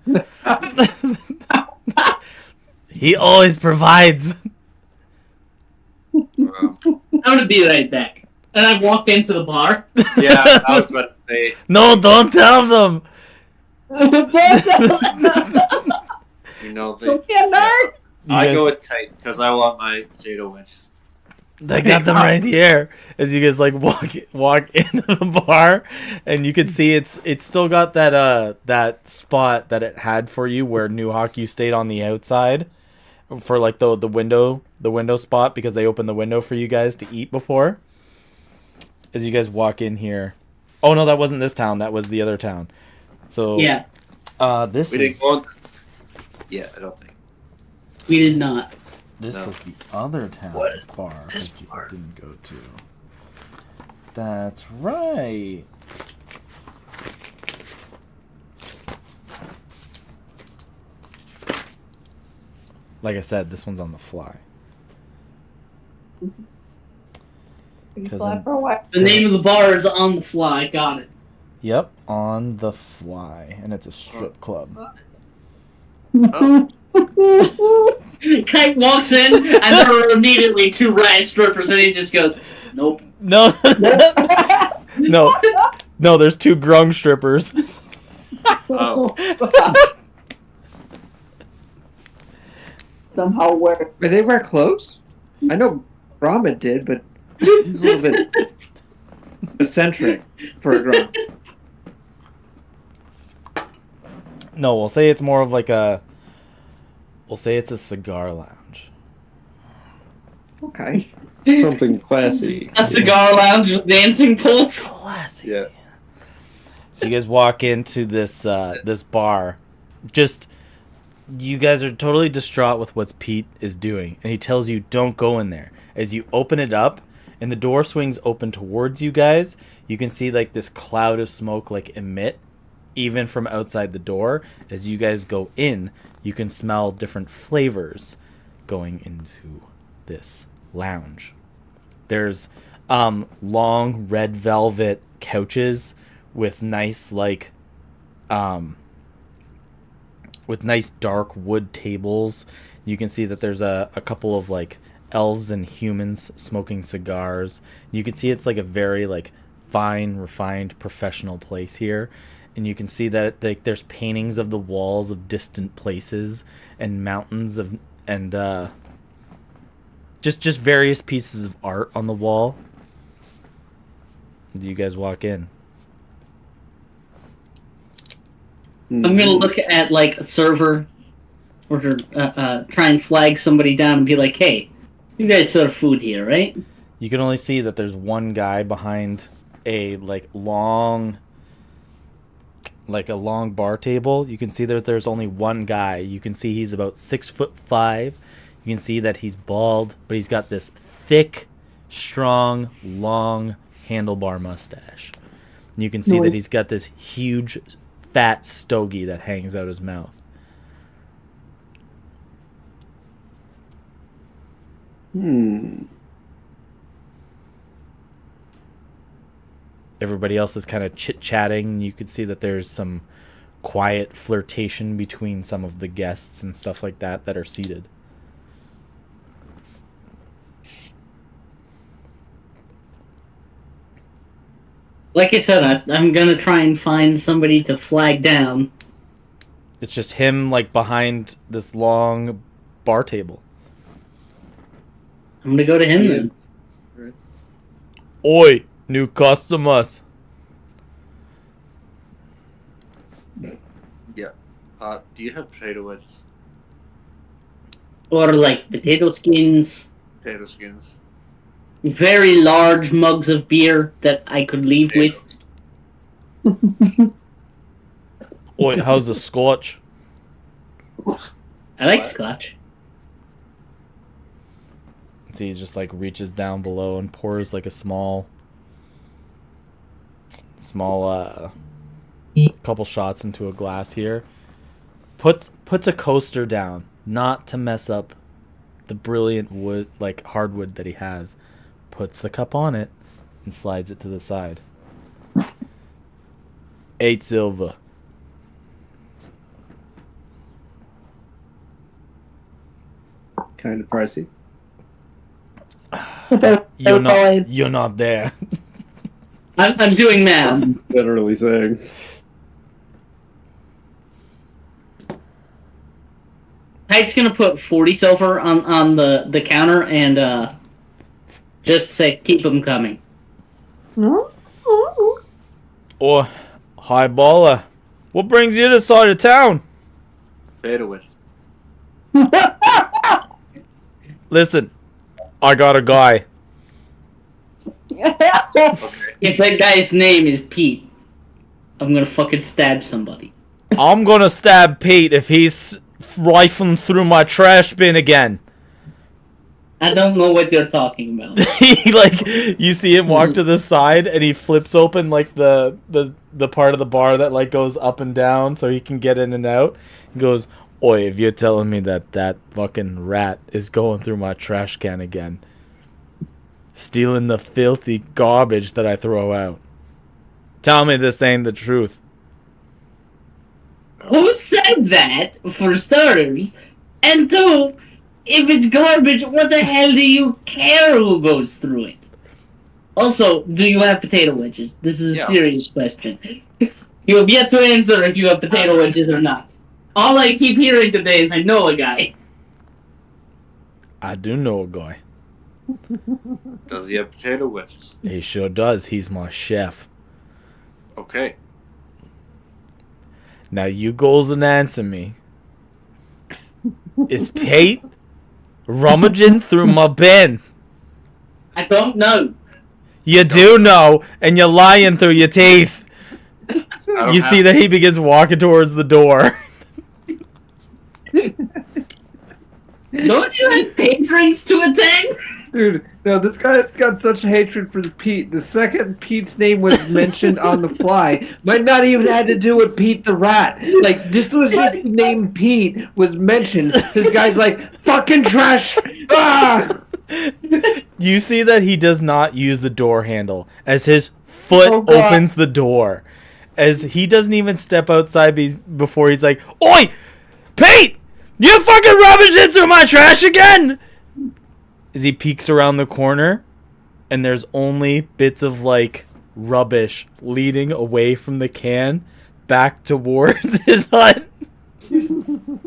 [SPEAKER 1] He always provides.
[SPEAKER 6] Wow.
[SPEAKER 4] I'm gonna be right back. And I walk into the bar.
[SPEAKER 6] Yeah, I was about to say.
[SPEAKER 1] No, don't tell them.
[SPEAKER 3] Don't tell them.
[SPEAKER 6] You know, they,
[SPEAKER 3] Don't be a nerd.
[SPEAKER 6] I go with Kite because I want my potato wedges.
[SPEAKER 1] I got them right here. As you guys like walk into the bar, and you can see it's still got that spot that it had for you where Newhawk you stayed on the outside for like the window spot because they opened the window for you guys to eat before. As you guys walk in here, oh no, that wasn't this town. That was the other town. So
[SPEAKER 4] Yeah,
[SPEAKER 1] this
[SPEAKER 6] We
[SPEAKER 1] is
[SPEAKER 6] didn't go on. Yeah, I don't think.
[SPEAKER 4] we did not.
[SPEAKER 1] this
[SPEAKER 6] No.
[SPEAKER 1] was the other town
[SPEAKER 6] What is
[SPEAKER 1] far
[SPEAKER 6] this
[SPEAKER 1] that you
[SPEAKER 6] part?
[SPEAKER 1] didn't go to. That's right. Like I said, this one's on the fly.
[SPEAKER 3] You
[SPEAKER 1] 'Cause
[SPEAKER 3] fly
[SPEAKER 1] I'm-
[SPEAKER 3] for a while.
[SPEAKER 4] The name of the bar is On the Fly. Got it.
[SPEAKER 1] Yep, on the fly, and it's a strip club.
[SPEAKER 6] Oh,
[SPEAKER 4] Kite walks in, and there are immediately two rat strippers, and he just goes, "Nope."
[SPEAKER 1] No, no, there's two grung strippers.
[SPEAKER 6] oh.
[SPEAKER 3] Somehow work.
[SPEAKER 2] Did they wear clothes? I know Gromit did, but it's a little bit eccentric for a Grom.
[SPEAKER 1] No, we'll say it's more of like we'll say it's a cigar lounge.
[SPEAKER 2] Okay.
[SPEAKER 5] Something classy.
[SPEAKER 4] A cigar lounge with dancing pools.
[SPEAKER 1] Classy.
[SPEAKER 6] Yeah.
[SPEAKER 1] So you guys walk into this this bar. Just you guys are totally distraught with what Pete is doing, and he tells you don't go in there. As you open it up and the door swings open towards you guys, you can see like this cloud of smoke like emit even from outside the door. As you guys go in, you can smell different flavors going into this lounge. There's long red velvet couches with nice like with nice dark wood tables. You can see that there's a couple of like elves and humans smoking cigars. You can see it's like a very like fine, refined, professional place here. And you can see that like there's paintings of the walls of distant places and mountains of and just various pieces of art on the wall. Do you guys walk in?
[SPEAKER 4] I'm gonna look at like a server, or try and flag somebody down and be like, "Hey, you guys serve food here, right?"
[SPEAKER 1] You can only see that there's one guy behind a long bar table. You can see that there's only one guy. You can see he's about 6'5". You can see that he's bald, but he's got this thick, strong, long handlebar mustache. And you can see that he's got this huge, fat stogie that hangs out his mouth. Everybody else is kind of chit-chatting. You can see that there's some quiet flirtation between some of the guests and stuff like that are seated.
[SPEAKER 4] Like I said, I'm gonna try and find somebody to flag down.
[SPEAKER 1] It's just him, like, behind this long bar table.
[SPEAKER 4] I'm gonna go to him then.
[SPEAKER 1] Oi, new customers.
[SPEAKER 6] Yeah. Do you have potato wedges?
[SPEAKER 4] Or like potato skins.
[SPEAKER 6] Potato skins.
[SPEAKER 4] Very large mugs of beer that I could leave with.
[SPEAKER 1] Oi, how's the scotch?
[SPEAKER 4] I like scotch.
[SPEAKER 1] See, he just like reaches down below and pours like a small couple shots into a glass here. Puts a coaster down, not to mess up the brilliant wood, like hardwood that he has. Puts the cup on it and slides it to the side. 8 silver.
[SPEAKER 2] Kind of pricey.
[SPEAKER 1] You're not there.
[SPEAKER 4] I'm doing math.
[SPEAKER 5] I'm literally saying.
[SPEAKER 4] Hyde's gonna put 40 silver on the counter and just say keep them coming.
[SPEAKER 1] Or, hi baller. What brings you to this side of town?
[SPEAKER 6] Potato wedges.
[SPEAKER 1] Listen, I got a guy.
[SPEAKER 4] If that guy's name is Pete, I'm gonna fucking stab somebody.
[SPEAKER 1] I'm gonna stab Pete if he's rifling through my trash bin again.
[SPEAKER 4] I don't know what you're talking about.
[SPEAKER 1] He you see him walk to the side and he flips open like the part of the bar that like goes up and down so he can get in and out. He goes, "Oi, if you're telling me that fucking rat is going through my trash can again, stealing the filthy garbage that I throw out, tell me this ain't the truth."
[SPEAKER 4] Who said that, for starters? And two, if it's garbage, what the hell do you care who goes through it? Also, do you have potato wedges? This is a serious question. You have yet to answer if you have potato wedges or not. All I keep hearing today is I know a guy.
[SPEAKER 1] I do know a guy.
[SPEAKER 6] Does he have potato wedges?
[SPEAKER 1] He sure does. He's my chef.
[SPEAKER 6] Okay.
[SPEAKER 1] Now you goes and answer me. Is Pete rummaging through my bin?
[SPEAKER 4] I don't know.
[SPEAKER 1] You do know, and you're lying through your teeth. You see that he begins walking towards the door.
[SPEAKER 4] Don't you have patrons to attend?
[SPEAKER 2] Dude, no, this guy's got such hatred for Pete. The second Pete's name was mentioned on the fly, might not even had to do with Pete the Rat. Like, this was just the name Pete was mentioned. This guy's like, fucking trash! Ah!
[SPEAKER 1] You see that he does not use the door handle as his foot opens the door. As he doesn't even step outside before he's like, "Oi! Pete! You fucking rummaging through my trash again?" As he peeks around the corner, and there's only bits of, like, rubbish leading away from the can back towards his hut.
[SPEAKER 2] Some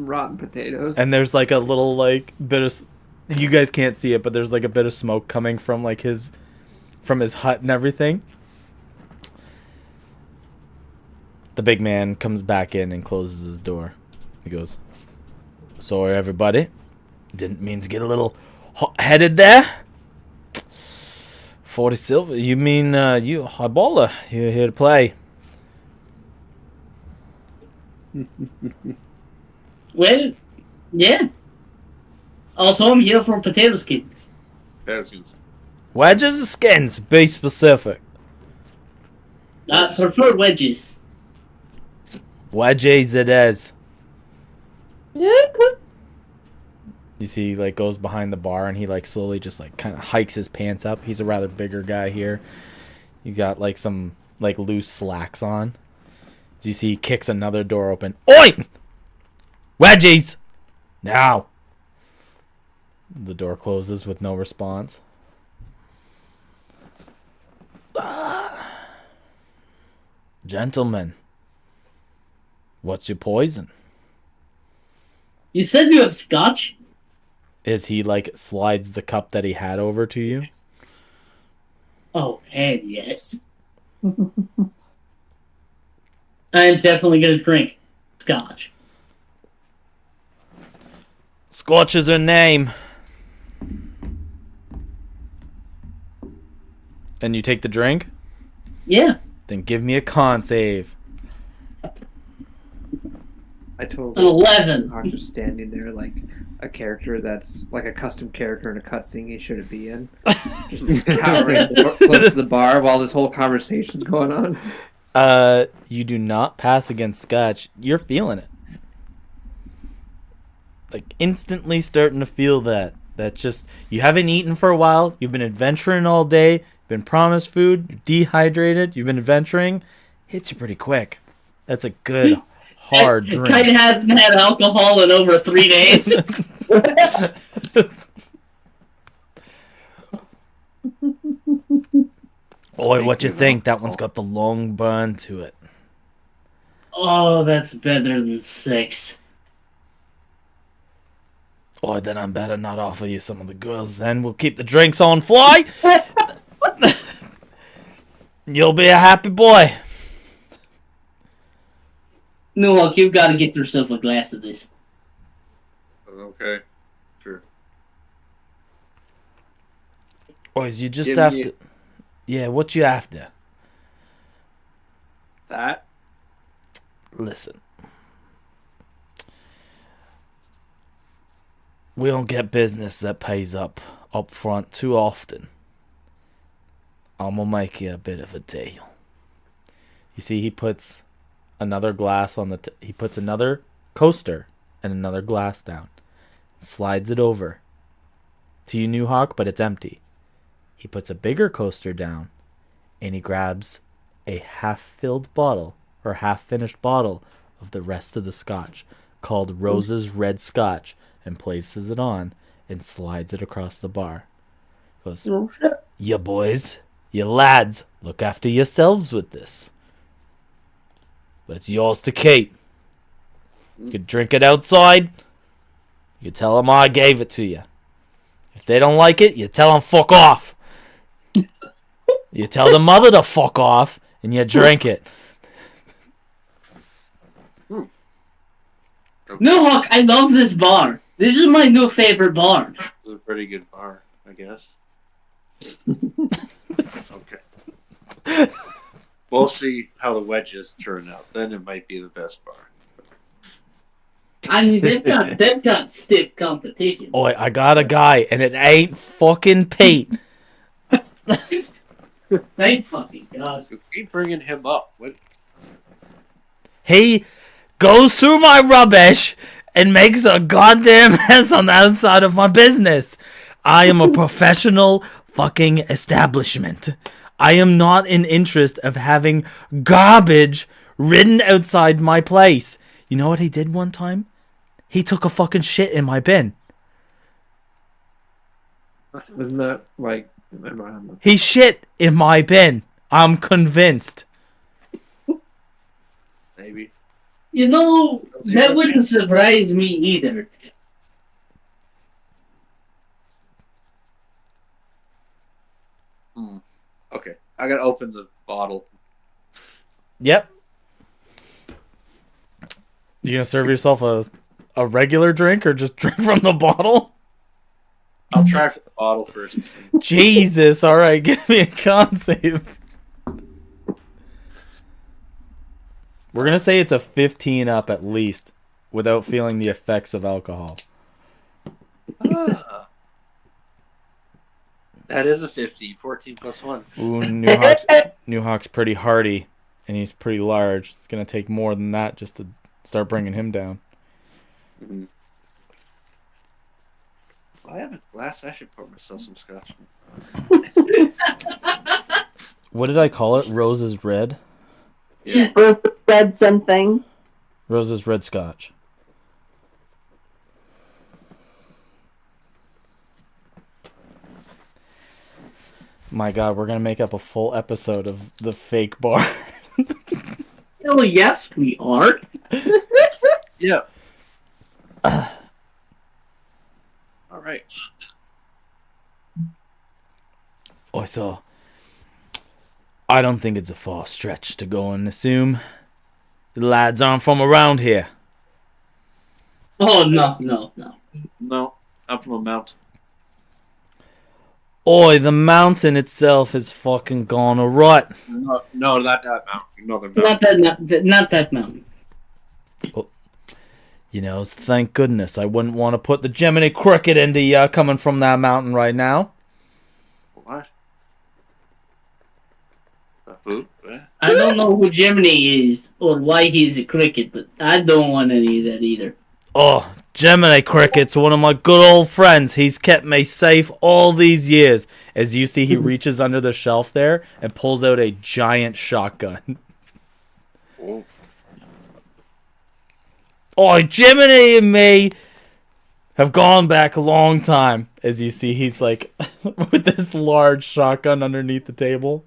[SPEAKER 2] rotten potatoes.
[SPEAKER 1] And there's, like, a little, like, bit of... You guys can't see it, but there's, like, a bit of smoke coming from, like, his hut and everything. The big man comes back in and closes his door. He goes, "Sorry, everybody. Didn't mean to get a little hot-headed there. 40 silver? You mean you highballer? You're here to play.
[SPEAKER 4] Well, yeah. Also, I'm here for potato skins.
[SPEAKER 1] Wedges or skins? Be specific.
[SPEAKER 4] I prefer wedges.
[SPEAKER 1] Wedges it is. You see, he like goes behind the bar and he like slowly just like kind of hikes his pants up. He's a rather bigger guy here. He got like some like loose slacks on. So you see, he kicks another door open. Oi! Wedgies! Now! The door closes with no response. Gentlemen, what's your poison?
[SPEAKER 4] You said you have scotch?
[SPEAKER 1] Is he like slides the cup that he had over to you?
[SPEAKER 4] Oh, and yes. I am definitely going to drink scotch.
[SPEAKER 1] Scotch is her name. And you take the drink?
[SPEAKER 4] Yeah.
[SPEAKER 1] Then give me a con save.
[SPEAKER 2] I
[SPEAKER 4] An
[SPEAKER 2] totally
[SPEAKER 4] 11.
[SPEAKER 2] Hawk's just standing there like a character that's like a custom character in a cutscene he shouldn't be in. Just cowering close to the bar while this whole conversation's going on.
[SPEAKER 1] You do not pass against Scotch. You're feeling it. Like instantly starting to feel that. That's just, you haven't eaten for a while. You've been adventuring all day. You've been promised food. You're dehydrated. You've been adventuring. Hits you pretty quick. That's a good hard drink.
[SPEAKER 4] Kind of hasn't had alcohol in over 3 days.
[SPEAKER 1] Boy, what you think? That one's got the long burn to it.
[SPEAKER 4] Oh, that's better than 6.
[SPEAKER 1] Oh, then I'm better not offer you some of the girls. Then we'll keep the drinks on fly. You'll be a happy boy.
[SPEAKER 4] No, look, you've got to get yourself a glass of this.
[SPEAKER 6] Okay. Sure.
[SPEAKER 1] Boys, you just
[SPEAKER 6] Give
[SPEAKER 1] have
[SPEAKER 6] me-
[SPEAKER 1] to... Yeah, what you after?
[SPEAKER 6] That?
[SPEAKER 1] Listen. We don't get business that pays up front too often. I'm gonna make you a bit of a deal. You see, he puts another glass on the... he puts another coaster and another glass down. Slides it over to you, New Hawk, but it's empty. He puts a bigger coaster down and he grabs a half-filled bottle or half-finished bottle of the rest of the scotch called Rose's Red Scotch and places it on and slides it across the bar. Goes,
[SPEAKER 3] Oh, shit.
[SPEAKER 1] you boys, you lads, look after yourselves with this. But it's yours to keep. You could drink it outside. You tell them I gave it to you. If they don't like it, you tell them fuck off. You tell the mother to fuck off, and you drink it.
[SPEAKER 4] No, Hawk, I love this bar. This is my new favorite bar.
[SPEAKER 6] This is a pretty good bar, I guess. Okay. We'll see how the wedges turn out. Then it might be the best bar.
[SPEAKER 4] I mean, they've got stiff competition.
[SPEAKER 1] Oi, I got a guy, and it ain't fucking Pete.
[SPEAKER 4] Thank fucking God.
[SPEAKER 6] You keep bringing him up. What?
[SPEAKER 1] He goes through my rubbish and makes a goddamn mess on the outside of my business. I am a professional fucking establishment. I am not in interest of having garbage ridden outside my place. You know what he did one time? He took a fucking shit in my bin.
[SPEAKER 2] Isn't that like?
[SPEAKER 1] He shit in my bin. I'm convinced.
[SPEAKER 6] Maybe.
[SPEAKER 4] You know, that wouldn't surprise me either.
[SPEAKER 6] Okay. I gotta open the bottle.
[SPEAKER 1] Yep. You gonna serve yourself a regular drink or just drink from the bottle?
[SPEAKER 6] I'll try for the bottle first.
[SPEAKER 1] Jesus, alright, give me a con save. We're gonna say it's a 15 up at least, without feeling the effects of alcohol.
[SPEAKER 6] That is a 50. 14 plus 1.
[SPEAKER 1] Ooh, New Hawk's pretty hardy, and he's pretty large. It's gonna take more than that just to start bringing him down.
[SPEAKER 6] Mm-hmm. I have a glass. I should pour myself some scotch.
[SPEAKER 1] What did I call it? Rose's Red?
[SPEAKER 6] Yeah.
[SPEAKER 3] Rose red something.
[SPEAKER 1] Rose's Red Scotch. My God, we're gonna make up a full episode of the fake bar.
[SPEAKER 4] Hell yes, we are.
[SPEAKER 6] Yeah. All right.
[SPEAKER 1] Oh, so I don't think it's a far stretch to go and assume the lads aren't from around here.
[SPEAKER 4] Oh, no.
[SPEAKER 6] No, I'm from a mountain.
[SPEAKER 1] Oi, the mountain itself is fucking gone a rut.
[SPEAKER 6] No, not that mountain. Another mountain.
[SPEAKER 4] Not that mountain.
[SPEAKER 1] You know, thank goodness I wouldn't want to put the Gemini Cricket into you coming from that mountain right now.
[SPEAKER 6] What? Who?
[SPEAKER 4] I don't know who Gemini is or why he's a cricket, but I don't want any of that either.
[SPEAKER 1] Oh, Gemini Cricket's one of my good old friends. He's kept me safe all these years. As you see, he reaches under the shelf there and pulls out a giant shotgun.
[SPEAKER 6] Oh.
[SPEAKER 1] Oh, Gemini and me have gone back a long time. As you see, he's like with this large shotgun underneath the table.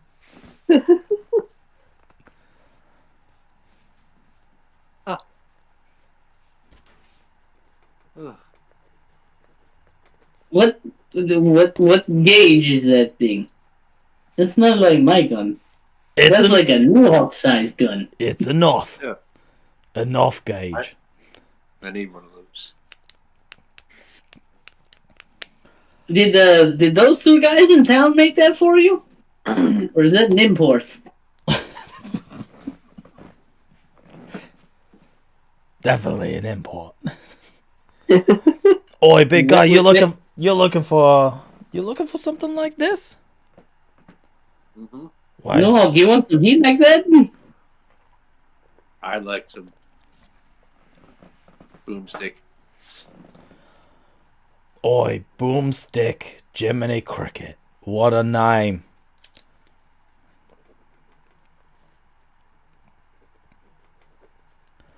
[SPEAKER 4] What gauge is that thing? That's not like my gun. That's like a New Hawk sized gun.
[SPEAKER 1] It's enough.
[SPEAKER 6] Yeah.
[SPEAKER 1] Enough gauge.
[SPEAKER 6] I need one of those.
[SPEAKER 4] Did those two guys in town make that for you? Or is that an import?
[SPEAKER 1] Definitely an import. Oi, big guy, you're looking for something like this?
[SPEAKER 6] Mm-hmm.
[SPEAKER 1] Why?
[SPEAKER 4] No, you want some heat like that?
[SPEAKER 6] I'd like some boomstick.
[SPEAKER 1] Oi, Boomstick, Gemini Cricket. What a name.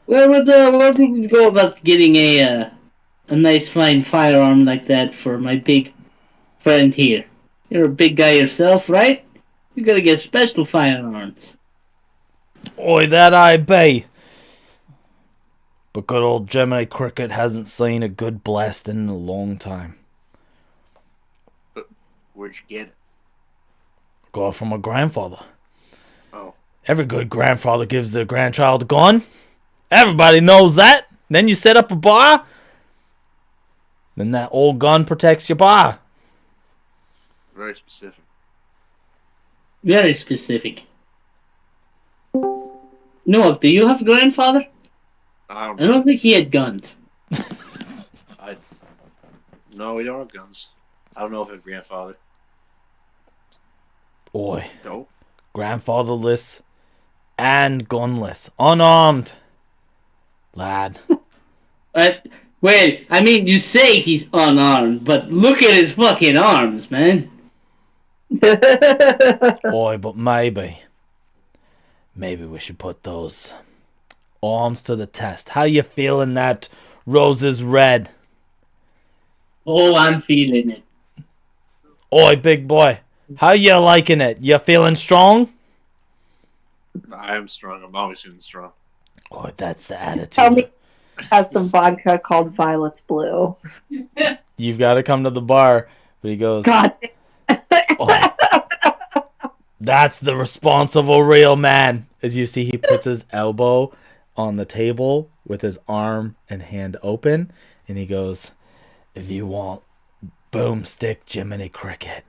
[SPEAKER 4] Where would we go about getting a nice fine firearm like that for my big friend here? You're a big guy yourself, right? You gotta get special firearms.
[SPEAKER 1] Oi, that I be. But good old Gemini Cricket hasn't seen a good blasting in a long time.
[SPEAKER 6] Where'd you get it?
[SPEAKER 1] Got it from my grandfather.
[SPEAKER 6] Oh.
[SPEAKER 1] Every good grandfather gives their grandchild a gun. Everybody knows that. Then you set up a bar. Then that old gun protects your bar.
[SPEAKER 6] Very specific.
[SPEAKER 4] Very specific. Noah, do you have a grandfather? I don't think he had guns.
[SPEAKER 6] No, we don't have guns. I don't know if I have grandfather.
[SPEAKER 1] Oi.
[SPEAKER 6] No.
[SPEAKER 1] Grandfatherless and gunless. Unarmed. Lad.
[SPEAKER 4] Wait, I mean, you say he's unarmed, but look at his fucking arms, man.
[SPEAKER 1] Oi, but maybe we should put those arms to the test. How you feeling that Rose's Red?
[SPEAKER 4] Oh, I'm feeling it.
[SPEAKER 1] Oi, big boy. How you liking it? You feeling strong?
[SPEAKER 6] I am strong. I'm always feeling strong.
[SPEAKER 1] Oh, that's the attitude.
[SPEAKER 3] Tell me has some vodka called Violet's Blue.
[SPEAKER 1] You've got to come to the bar. But he goes,
[SPEAKER 3] God.
[SPEAKER 1] oh, that's the responsible real man. As you see, he puts his elbow on the table with his arm and hand open. And he goes, if you want Boomstick Jiminy Cricket.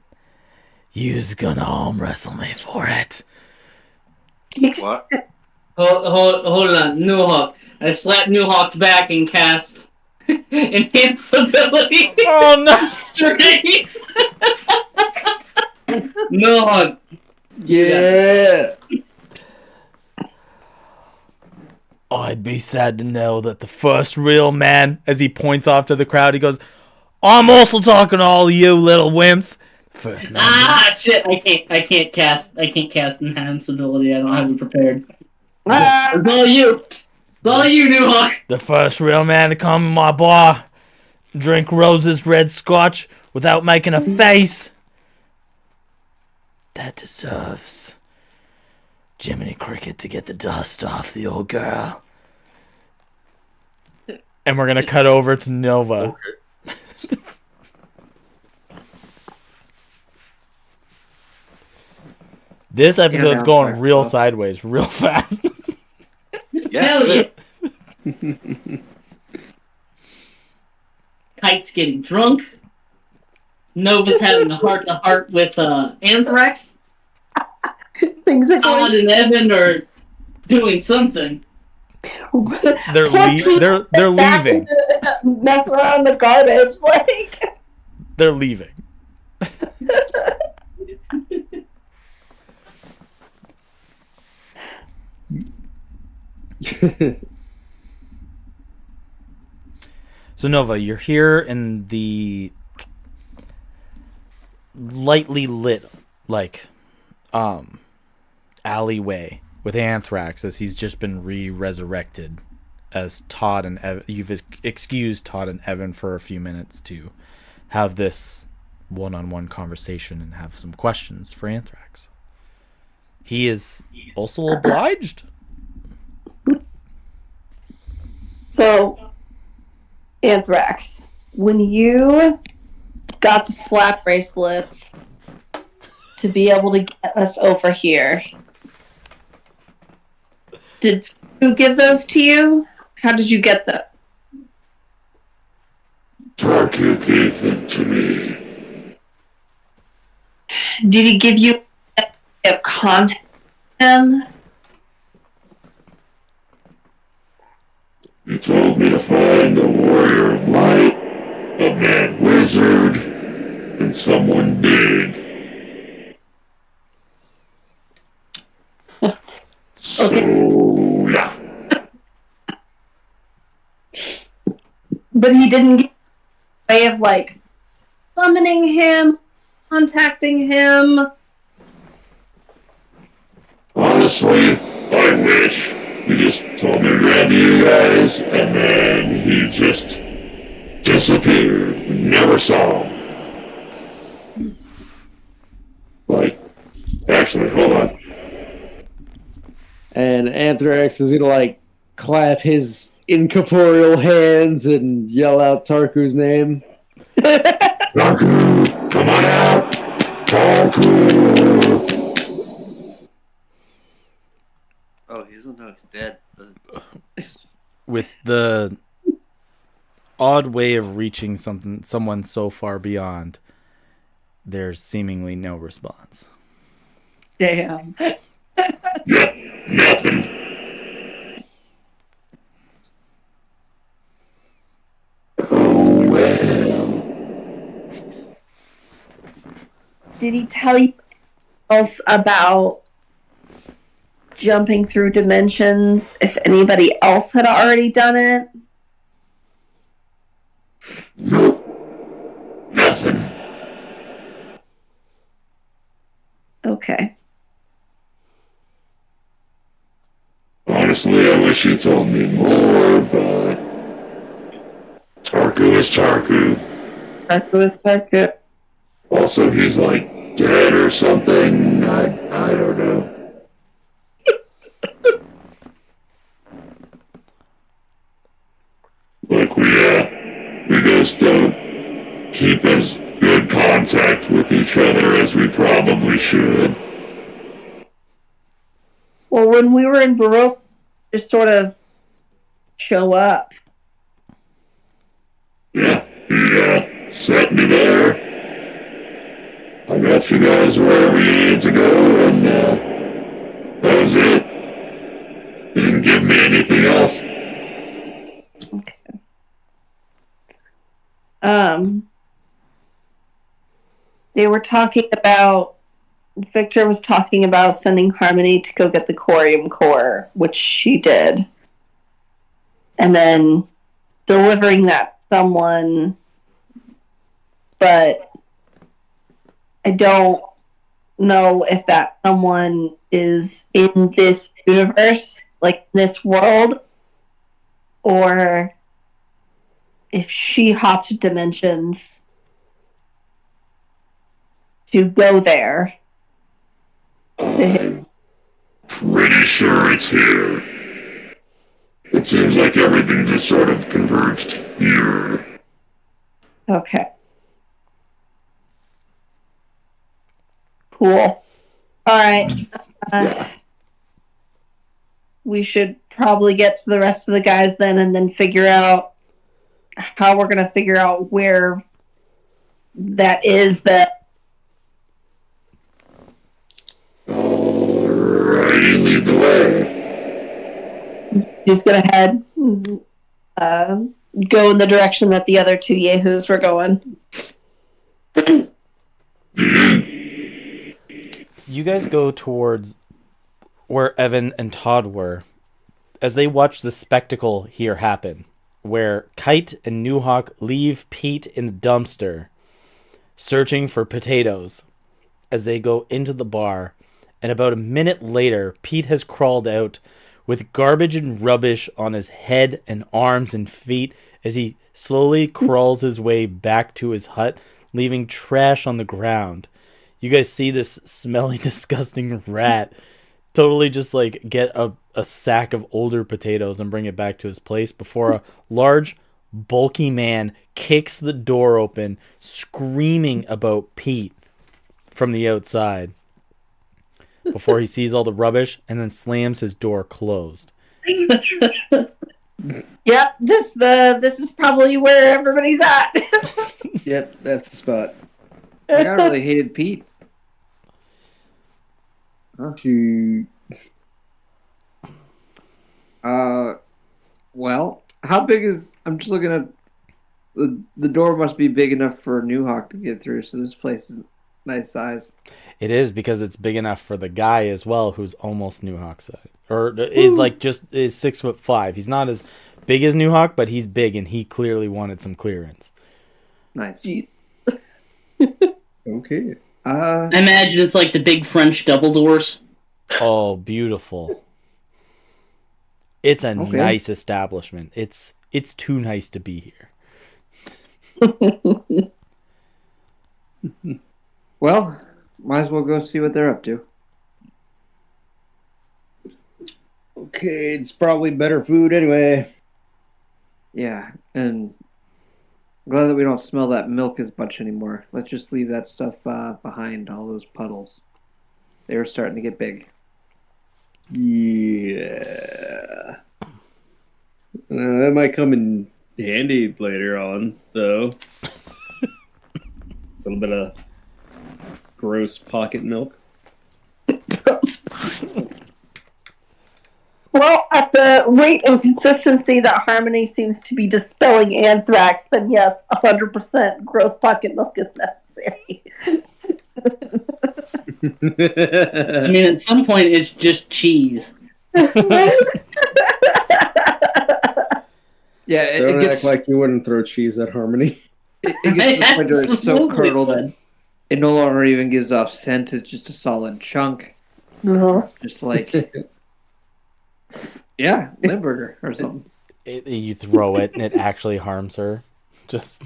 [SPEAKER 1] You's gonna arm wrestle me for it.
[SPEAKER 6] What?
[SPEAKER 4] Hold on, Newhawk. I slap Newhawk's back and cast Enhance Ability.
[SPEAKER 1] Oh no!
[SPEAKER 4] Strength. Newhawk.
[SPEAKER 5] Yeah.
[SPEAKER 1] I'd be sad to know that the first real man, as he points off to the crowd, he goes, I'm also talking to all you little wimps. First man.
[SPEAKER 4] Shit! I can't cast Enhance Ability. I don't have it prepared.
[SPEAKER 3] Ah,
[SPEAKER 4] It's all you. It's all you, Newhawk.
[SPEAKER 1] The first real man to come in my bar, drink Rose's red scotch without making a face. That deserves Jiminy Cricket to get the dust off the old girl. And we're gonna cut over to Nova.
[SPEAKER 6] Okay.
[SPEAKER 1] This episode's
[SPEAKER 2] Yeah,
[SPEAKER 1] going
[SPEAKER 2] man.
[SPEAKER 1] real sideways, real fast.
[SPEAKER 4] Hell yeah. Kite's getting drunk. Nova's having a heart-to-heart with Anthrax.
[SPEAKER 3] things are
[SPEAKER 4] Todd
[SPEAKER 3] going.
[SPEAKER 4] and Evan are doing something.
[SPEAKER 1] They're leaving.
[SPEAKER 3] Mess around in the garbage, like.
[SPEAKER 1] They're leaving. So Nova, you're here in the lightly lit, like, alleyway with Anthrax as he's just been re-resurrected as Todd and Evan. You've excused Todd and Evan for a few minutes to have this one-on-one conversation and have some questions for Anthrax. He is also obliged.
[SPEAKER 3] So, Anthrax, when you got the slap bracelets to be able to get us over here, did who give those to you? How did you get them?
[SPEAKER 8] Tarku gave them to me.
[SPEAKER 3] Did he give you a contact them?
[SPEAKER 8] He told me to find a warrior of light, a mad wizard, and someone big. So, yeah.
[SPEAKER 3] But he didn't give a way of, like, summoning him, contacting him.
[SPEAKER 8] Honestly, I wish. He just told me to grab you guys, and then he just disappeared. We never saw him. Like, actually, hold on.
[SPEAKER 5] And Anthrax is gonna like clap his incorporeal hands and yell out Tarku's name.
[SPEAKER 8] Tarku, come on out! Tarku!
[SPEAKER 6] Oh, he doesn't know he's dead.
[SPEAKER 1] With the odd way of reaching someone so far beyond, there's seemingly no response.
[SPEAKER 3] Damn.
[SPEAKER 8] Yep, nothing. Oh, well.
[SPEAKER 3] Did he tell you else about jumping through dimensions if anybody else had already done it?
[SPEAKER 8] Nope. Nothing.
[SPEAKER 3] Okay.
[SPEAKER 8] Honestly, I wish you told me more, but Tarku is Tarku.
[SPEAKER 3] That was perfect.
[SPEAKER 8] Also, he's like dead or something. I don't know. Look, we just don't keep as good contact with each other as we probably should.
[SPEAKER 3] Well, when we were in Baroque, just sort of show up.
[SPEAKER 8] Yeah, he sent me there. I got you guys wherever you needed to go, and that was it. You didn't give me anything else.
[SPEAKER 3] They were talking about, Victor was talking about sending Harmony to go get the corium core, which she did. And then delivering that to someone, but I don't know if that someone is in this universe, like this world, or if she hopped dimensions to go there.
[SPEAKER 8] I'm pretty sure it's here. It seems like everything just sort of converged here.
[SPEAKER 3] Okay. Cool. Alright. We should probably get to the rest of the guys then, and then figure out how we're going to figure out where that is that.
[SPEAKER 8] Alrighty, lead the way.
[SPEAKER 3] He's going to head, go in the direction that the other two yahoos were going.
[SPEAKER 1] You guys go towards where Evan and Todd were as they watch the spectacle here happen, where Kite and Newhawk leave Pete in the dumpster searching for potatoes as they go into the bar, and about a minute later, Pete has crawled out with garbage and rubbish on his head and arms and feet as he slowly crawls his way back to his hut, leaving trash on the ground. You guys see this smelly, disgusting rat totally just like get a sack of older potatoes and bring it back to his place before a large, bulky man kicks the door open, screaming about Pete from the outside before he sees all the rubbish and then slams his door closed.
[SPEAKER 3] Yep, this is probably where everybody's at.
[SPEAKER 5] Yep, that's the spot.
[SPEAKER 2] Like, I really hated Pete.
[SPEAKER 5] Shoot.
[SPEAKER 2] Well, how big is... I'm just looking at... The door must be big enough for Newhawk to get through, so this place is nice size.
[SPEAKER 1] It is, because it's big enough for the guy as well, who's almost Newhawk size. Or is like just is 6'5". He's not as big as Newhawk, but he's big, and he clearly wanted some clearance.
[SPEAKER 2] Nice.
[SPEAKER 5] Okay.
[SPEAKER 4] I imagine it's like the big French double doors.
[SPEAKER 1] Oh, beautiful. It's a nice establishment. It's too nice to be here.
[SPEAKER 2] Well, might as well go see what they're up to.
[SPEAKER 5] Okay, it's probably better food anyway.
[SPEAKER 2] Yeah, and I'm glad that we don't smell that milk as much anymore. Let's just leave that stuff behind, all those puddles. They were starting to get big.
[SPEAKER 5] Yeah. That might come in handy later on, though. A little bit of gross pocket milk.
[SPEAKER 3] Well, at the rate and consistency that Harmony seems to be dispelling anthrax, then yes, 100% gross pocket milk is necessary.
[SPEAKER 4] I mean, at some point, it's just cheese.
[SPEAKER 2] Yeah,
[SPEAKER 5] Don't
[SPEAKER 2] it gets
[SPEAKER 5] act like you wouldn't throw cheese at Harmony.
[SPEAKER 2] it gets to the point where it's so
[SPEAKER 4] Absolutely
[SPEAKER 2] curdled
[SPEAKER 4] would.
[SPEAKER 2] it no longer even gives off scent. It's just a solid chunk, just like Limburger or something.
[SPEAKER 1] You throw it, and it actually harms her. Just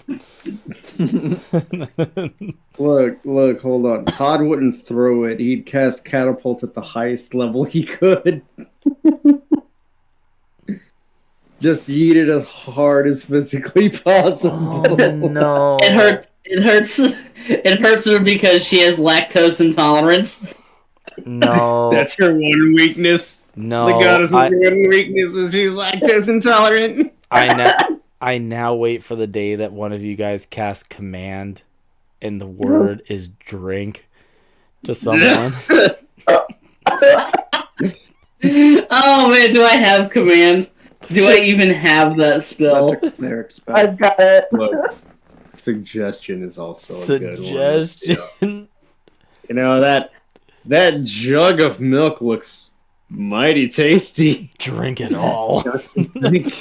[SPEAKER 5] Look, hold on. Todd wouldn't throw it. He'd cast catapult at the highest level he could. Just eat it as hard as physically possible.
[SPEAKER 1] oh no!
[SPEAKER 4] It hurts. It hurts her because she has lactose intolerance.
[SPEAKER 1] No,
[SPEAKER 5] That's her one weakness.
[SPEAKER 1] no.
[SPEAKER 5] The goddess's one weakness is she's lactose intolerant.
[SPEAKER 1] I now wait for the day that one of you guys casts command and the word is drink to someone.
[SPEAKER 4] Oh man, do I have command? Do I even have that spell?
[SPEAKER 2] That's a cleric spell.
[SPEAKER 3] I've got it.
[SPEAKER 5] Look, suggestion is also a good one.
[SPEAKER 1] Suggestion.
[SPEAKER 5] You know, that jug of milk looks mighty tasty.
[SPEAKER 1] Drink it all.
[SPEAKER 5] Seems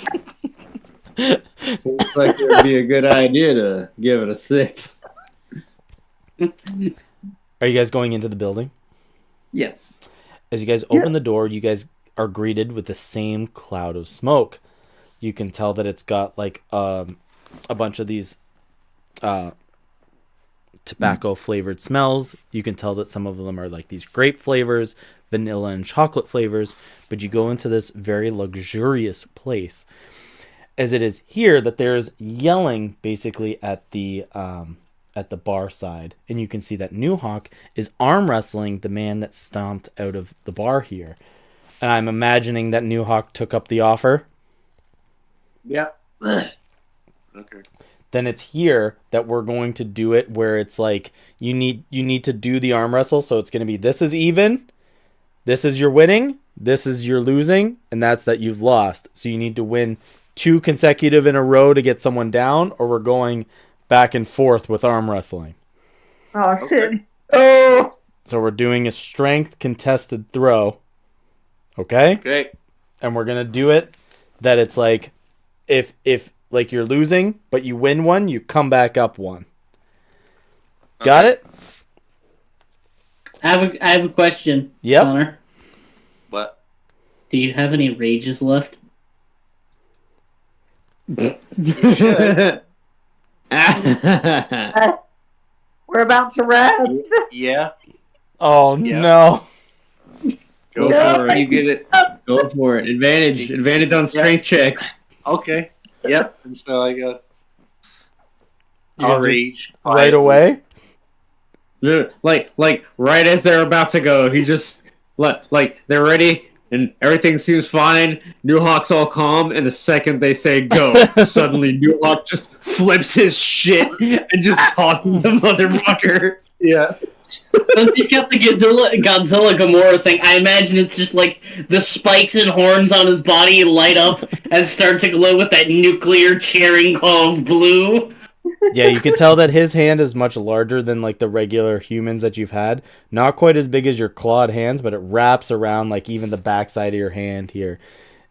[SPEAKER 5] like it would be a good idea to give it a sip.
[SPEAKER 1] Are you guys going into the building?
[SPEAKER 2] Yes.
[SPEAKER 1] As you guys open the door, you guys are greeted with the same cloud of smoke. You can tell that it's got like a bunch of these tobacco flavored smells. You can tell that some of them are like these grape flavors, vanilla and chocolate flavors, but you go into this very luxurious place. As it is here that there's yelling basically at the bar side, and you can see that Newhawk is arm wrestling the man that stomped out of the bar here. And I'm imagining that Newhawk took up the offer.
[SPEAKER 6] Yeah. Okay.
[SPEAKER 1] Then it's here that we're going to do it where it's like you need to do the arm wrestle, so it's going to be this is even, this is your winning, this is your losing, and that's that you've lost. So you need to win 2 consecutive in a row to get someone down, or we're going back and forth with arm wrestling.
[SPEAKER 3] Oh, shit. Oh.
[SPEAKER 1] So we're doing a strength contested throw. Okay?
[SPEAKER 6] Okay.
[SPEAKER 1] And we're going to do it that it's like if like you're losing, but you win one, you come back up one. Got it?
[SPEAKER 4] I have a question.
[SPEAKER 1] Yep.
[SPEAKER 4] Connor.
[SPEAKER 6] What?
[SPEAKER 4] Do you have any rages left?
[SPEAKER 6] You should.
[SPEAKER 3] We're about to rest.
[SPEAKER 6] Yeah.
[SPEAKER 1] Oh,
[SPEAKER 6] Yep.
[SPEAKER 1] no.
[SPEAKER 5] Go
[SPEAKER 3] No.
[SPEAKER 5] for it.
[SPEAKER 2] You get it.
[SPEAKER 5] Go for it. Advantage on strength checks.
[SPEAKER 6] Okay. Yep. And so I go.
[SPEAKER 1] You
[SPEAKER 6] I'll
[SPEAKER 1] gonna do-
[SPEAKER 6] rage
[SPEAKER 1] Right
[SPEAKER 6] quietly.
[SPEAKER 1] away?
[SPEAKER 5] Like right as they're about to go, he just like they're ready and everything seems fine. Newhawk's all calm, and the second they say go, suddenly Newhawk just flips his shit and just tosses the motherfucker.
[SPEAKER 6] Yeah.
[SPEAKER 4] But he's got the Godzilla Gamora thing. I imagine it's just like the spikes and horns on his body light up and start to glow with that nuclear cheering call of blue.
[SPEAKER 1] Yeah, you can tell that his hand is much larger than like the regular humans that you've had. Not quite as big as your clawed hands, but it wraps around like even the backside of your hand here.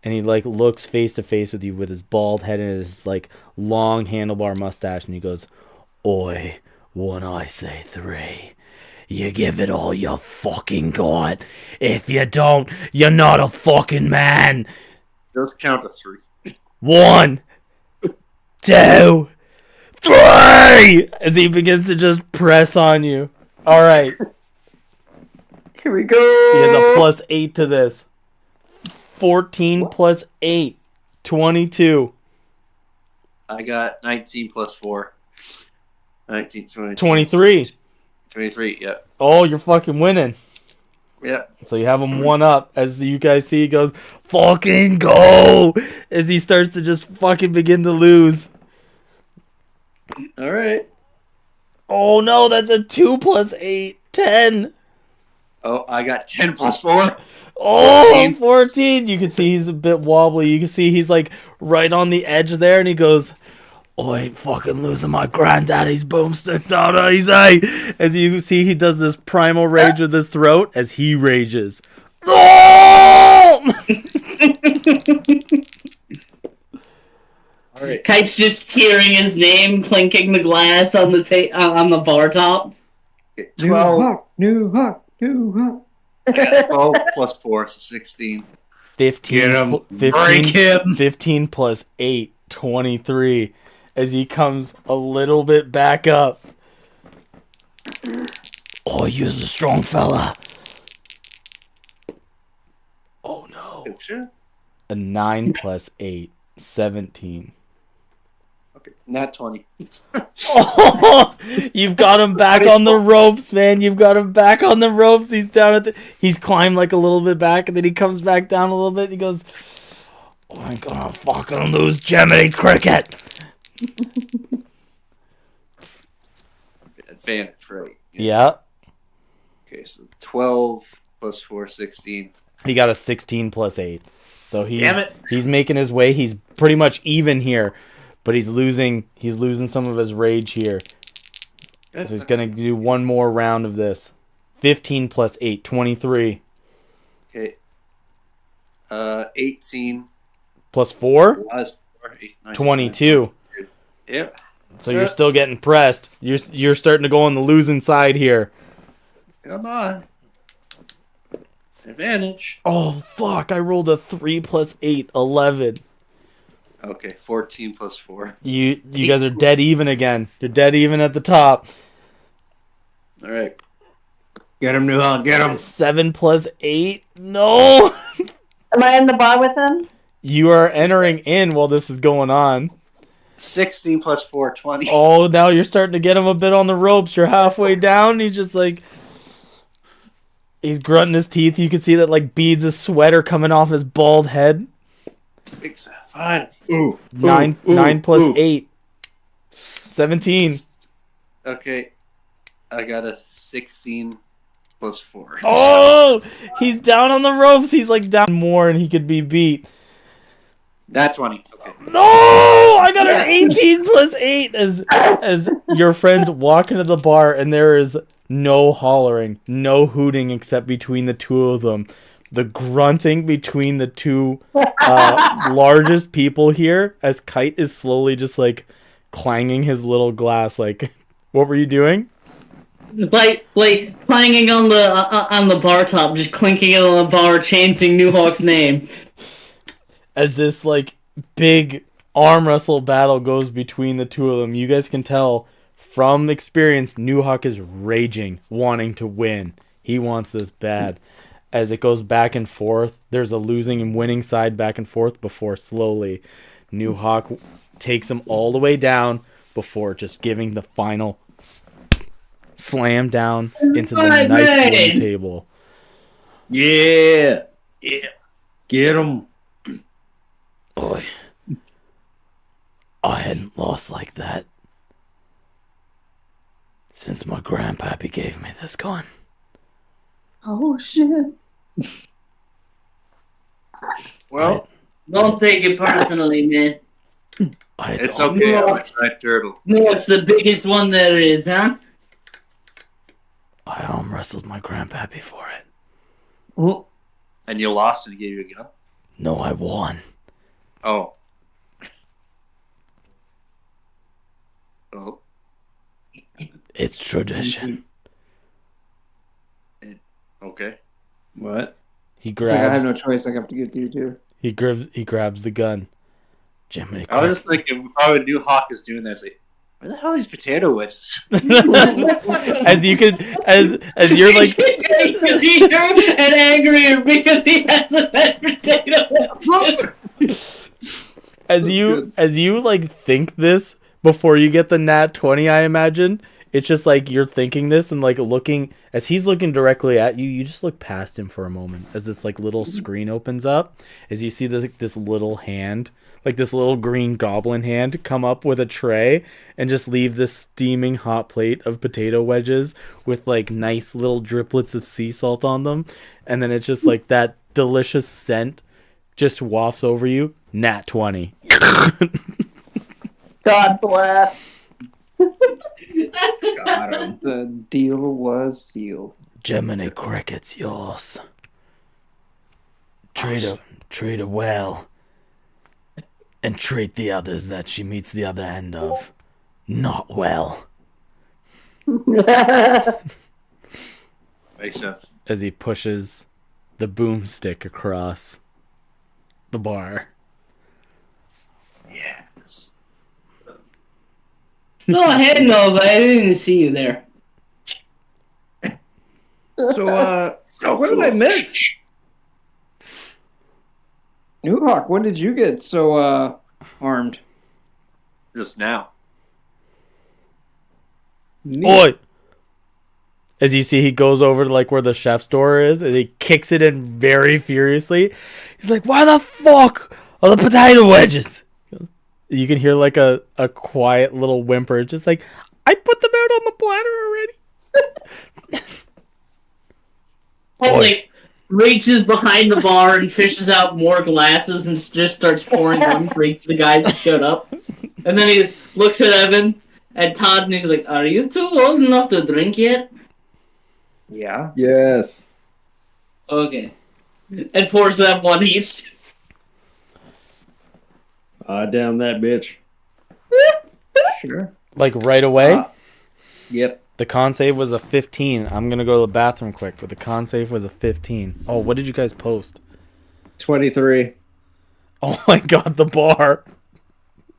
[SPEAKER 1] And he like looks face to face with you with his bald head and his like long handlebar mustache, and he goes, "Oi, when I say 3, you give it all you fucking got. If you don't, you're not a fucking man.
[SPEAKER 6] Just count to 3.
[SPEAKER 1] 1, 2, 3!" As he begins to just press on you. All right.
[SPEAKER 3] Here we go.
[SPEAKER 1] He has a plus 8 to this. 14 plus 8. 22.
[SPEAKER 6] I got 19 plus 4. 19, 20,
[SPEAKER 1] 23.
[SPEAKER 6] 23, yep.
[SPEAKER 1] Oh, you're fucking winning.
[SPEAKER 6] Yep.
[SPEAKER 1] So you have him one up. As you guys see, he goes, "Fucking go!" As he starts to just fucking begin to lose.
[SPEAKER 6] Alright.
[SPEAKER 1] Oh no, that's a 2 plus 8. 10.
[SPEAKER 6] Oh, I got 10 plus 4.
[SPEAKER 1] Oh, 14. You can see he's a bit wobbly. You can see he's like right on the edge there, and he goes, "I ain't fucking losing my granddaddy's boomstick that easy." As you see, he does this primal rage with his throat as he rages. Oh!
[SPEAKER 6] Alright.
[SPEAKER 4] Kite's just cheering his name, clinking the glass on the on the bar top.
[SPEAKER 6] 12.
[SPEAKER 2] New hawk.
[SPEAKER 6] I got 12 plus 4, so 16.
[SPEAKER 1] 15,
[SPEAKER 5] Get him.
[SPEAKER 1] pl-
[SPEAKER 5] Break
[SPEAKER 1] 15,
[SPEAKER 5] him.
[SPEAKER 1] 15 plus 8, 23. As he comes a little bit back up. "Oh, you're a strong fella." Oh no.
[SPEAKER 6] Sure.
[SPEAKER 1] A 9 plus 8, 17.
[SPEAKER 6] Okay. Not 20.
[SPEAKER 1] Oh, you've got him back on the ropes, man. You've got him back on the ropes. He's down at he's climbed like a little bit back, and then he comes back down a little bit, and he goes, I'm gonna fucking lose Jiminy Cricket.
[SPEAKER 6] Advantage, right?
[SPEAKER 1] Yeah.
[SPEAKER 6] Okay, so 12 plus 4, 16.
[SPEAKER 1] He got a 16 plus 8. So
[SPEAKER 6] Damn it.
[SPEAKER 1] he's making his way. He's pretty much even here, but he's losing some of his rage here. So he's going to do one more round of this. 15 plus 8, 23.
[SPEAKER 6] Okay. 18
[SPEAKER 1] Plus 4,
[SPEAKER 6] plus 4, 8, 19,
[SPEAKER 1] 22.
[SPEAKER 6] Yep.
[SPEAKER 1] So you're still getting pressed. You're starting to go on the losing side here.
[SPEAKER 6] Come on. Advantage.
[SPEAKER 1] Oh, fuck. I rolled a 3 plus 8, 11.
[SPEAKER 6] Okay, 14 plus 4.
[SPEAKER 1] You guys are dead even again. You're dead even at the top.
[SPEAKER 6] All right.
[SPEAKER 5] Get him, Newhawk. Get him.
[SPEAKER 1] 7 plus 8. No.
[SPEAKER 3] Am I in the bar with him?
[SPEAKER 1] You are entering in while this is going on.
[SPEAKER 6] 16 plus 4, 20.
[SPEAKER 1] Oh, now you're starting to get him a bit on the ropes. You're halfway down. He's just like... He's grunting his teeth. You can see that like beads of sweat are coming off his bald head.
[SPEAKER 6] Fine.
[SPEAKER 5] Ooh.
[SPEAKER 1] 9 plus 8. 17.
[SPEAKER 6] Okay. I got a 16 plus 4.
[SPEAKER 1] Oh! He's down on the ropes. He's like down more and he could be beat.
[SPEAKER 6] That 20. Okay.
[SPEAKER 1] No! I got an 18 plus 8 as your friends walk into the bar and there is no hollering, no hooting except between the two of them. The grunting between the two largest people here as Kite is slowly just like clanging his little glass. Like, what were you doing?
[SPEAKER 4] Like clanging on the bar top, just clinking it on the bar, chanting Newhawk's name.
[SPEAKER 1] As this like big arm wrestle battle goes between the two of them, you guys can tell from experience Newhawk is raging, wanting to win. He wants this bad. As it goes back and forth, there's a losing and winning side back and forth before slowly Newhawk takes him all the way down before just giving the final slam down into the nice wooden table.
[SPEAKER 5] Yeah. Yeah. Get him.
[SPEAKER 1] Boy, I hadn't lost like that since my grandpappy gave me this gun.
[SPEAKER 3] Oh shit.
[SPEAKER 6] Well,
[SPEAKER 4] Don't take it personally, man.
[SPEAKER 6] it's okay. I'm a giant turtle.
[SPEAKER 4] Newhawk's the biggest one there is, huh?
[SPEAKER 1] I arm wrestled my grandpappy for it.
[SPEAKER 6] And you lost and he gave you a gun?
[SPEAKER 1] No, I won.
[SPEAKER 6] Oh. Oh.
[SPEAKER 1] It's tradition.
[SPEAKER 6] Okay.
[SPEAKER 5] What?
[SPEAKER 1] He
[SPEAKER 2] It's like I have
[SPEAKER 1] grabs.
[SPEAKER 2] no choice. I have to get you too.
[SPEAKER 1] He grabs the gun. Jiminy
[SPEAKER 6] I was just thinking, how a new hawk is doing this. Like, where the hell are these potato wedges?
[SPEAKER 1] as you could, as you're like,
[SPEAKER 4] He's eager and angrier because he has a bad potato.
[SPEAKER 1] as you like think this before you get the nat 20, I imagine. It's just like you're thinking this and like looking as he's looking directly at you. You just look past him for a moment as this like little screen opens up. As you see this little hand, like this little green goblin hand, come up with a tray and just leave this steaming hot plate of potato wedges with like nice little driplets of sea salt on them, and then it's just like that delicious scent just wafts over you. Nat 20.
[SPEAKER 3] God bless.
[SPEAKER 5] Got him.
[SPEAKER 2] The deal was sealed.
[SPEAKER 1] Gemini Cricket's yours. Treat her well. And treat the others that she meets the other end of not well.
[SPEAKER 6] Makes sense.
[SPEAKER 1] As he pushes the boomstick across the bar.
[SPEAKER 6] Yes.
[SPEAKER 4] Go ahead, Nova. I didn't see you there.
[SPEAKER 2] So, what did I miss? Newhawk, when did you get so armed?
[SPEAKER 6] Just now.
[SPEAKER 1] Oi! As you see, he goes over to like where the chef's door is, and he kicks it in very furiously. He's like, "Why the fuck Oh, the potato wedges. You can hear like a quiet little whimper. It's just like, I put them out on the platter already.
[SPEAKER 4] Like reaches behind the bar and fishes out more glasses and just starts pouring one for each of the guys who showed up. And then he looks at Evan and Todd and he's like, "Are you two old enough to drink yet?"
[SPEAKER 2] Yeah.
[SPEAKER 5] Yes.
[SPEAKER 4] Okay. And pours them one each.
[SPEAKER 5] Down that bitch.
[SPEAKER 2] Sure.
[SPEAKER 1] Like right away.
[SPEAKER 5] Yep.
[SPEAKER 1] The con save was a 15. I'm gonna go to the bathroom quick, but the con save was a 15. Oh, what did you guys post?
[SPEAKER 5] 23.
[SPEAKER 1] Oh my god, the bar.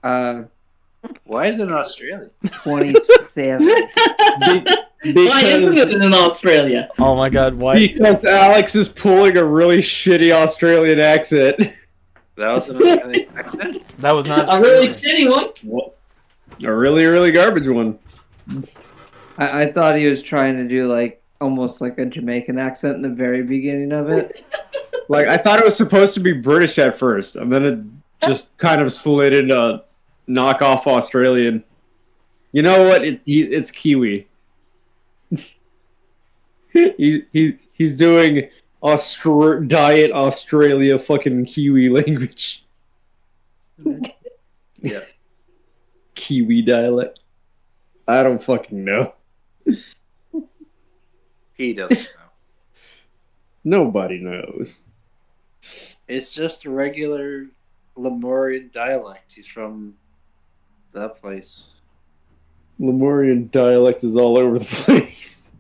[SPEAKER 6] Why is it in Australia?
[SPEAKER 2] 27.
[SPEAKER 4] Why isn't it in Australia?
[SPEAKER 1] Oh my god, why?
[SPEAKER 5] Because Alex is pulling a really shitty Australian accent.
[SPEAKER 6] That was an Australian accent?
[SPEAKER 1] That was not
[SPEAKER 4] A really shitty one.
[SPEAKER 5] What? A really, really garbage one.
[SPEAKER 2] I thought he was trying to do like almost like a Jamaican accent in the very beginning of it.
[SPEAKER 5] Like, I thought it was supposed to be British at first, and then it just kind of slid into knockoff Australian. You know what? It's Kiwi. He's doing diet Australia fucking Kiwi language.
[SPEAKER 6] Yeah.
[SPEAKER 5] Kiwi dialect. I don't fucking know.
[SPEAKER 6] He doesn't know.
[SPEAKER 5] Nobody knows.
[SPEAKER 6] It's just a regular Lemurian dialect. He's from that place.
[SPEAKER 5] Lemurian dialect is all over the place.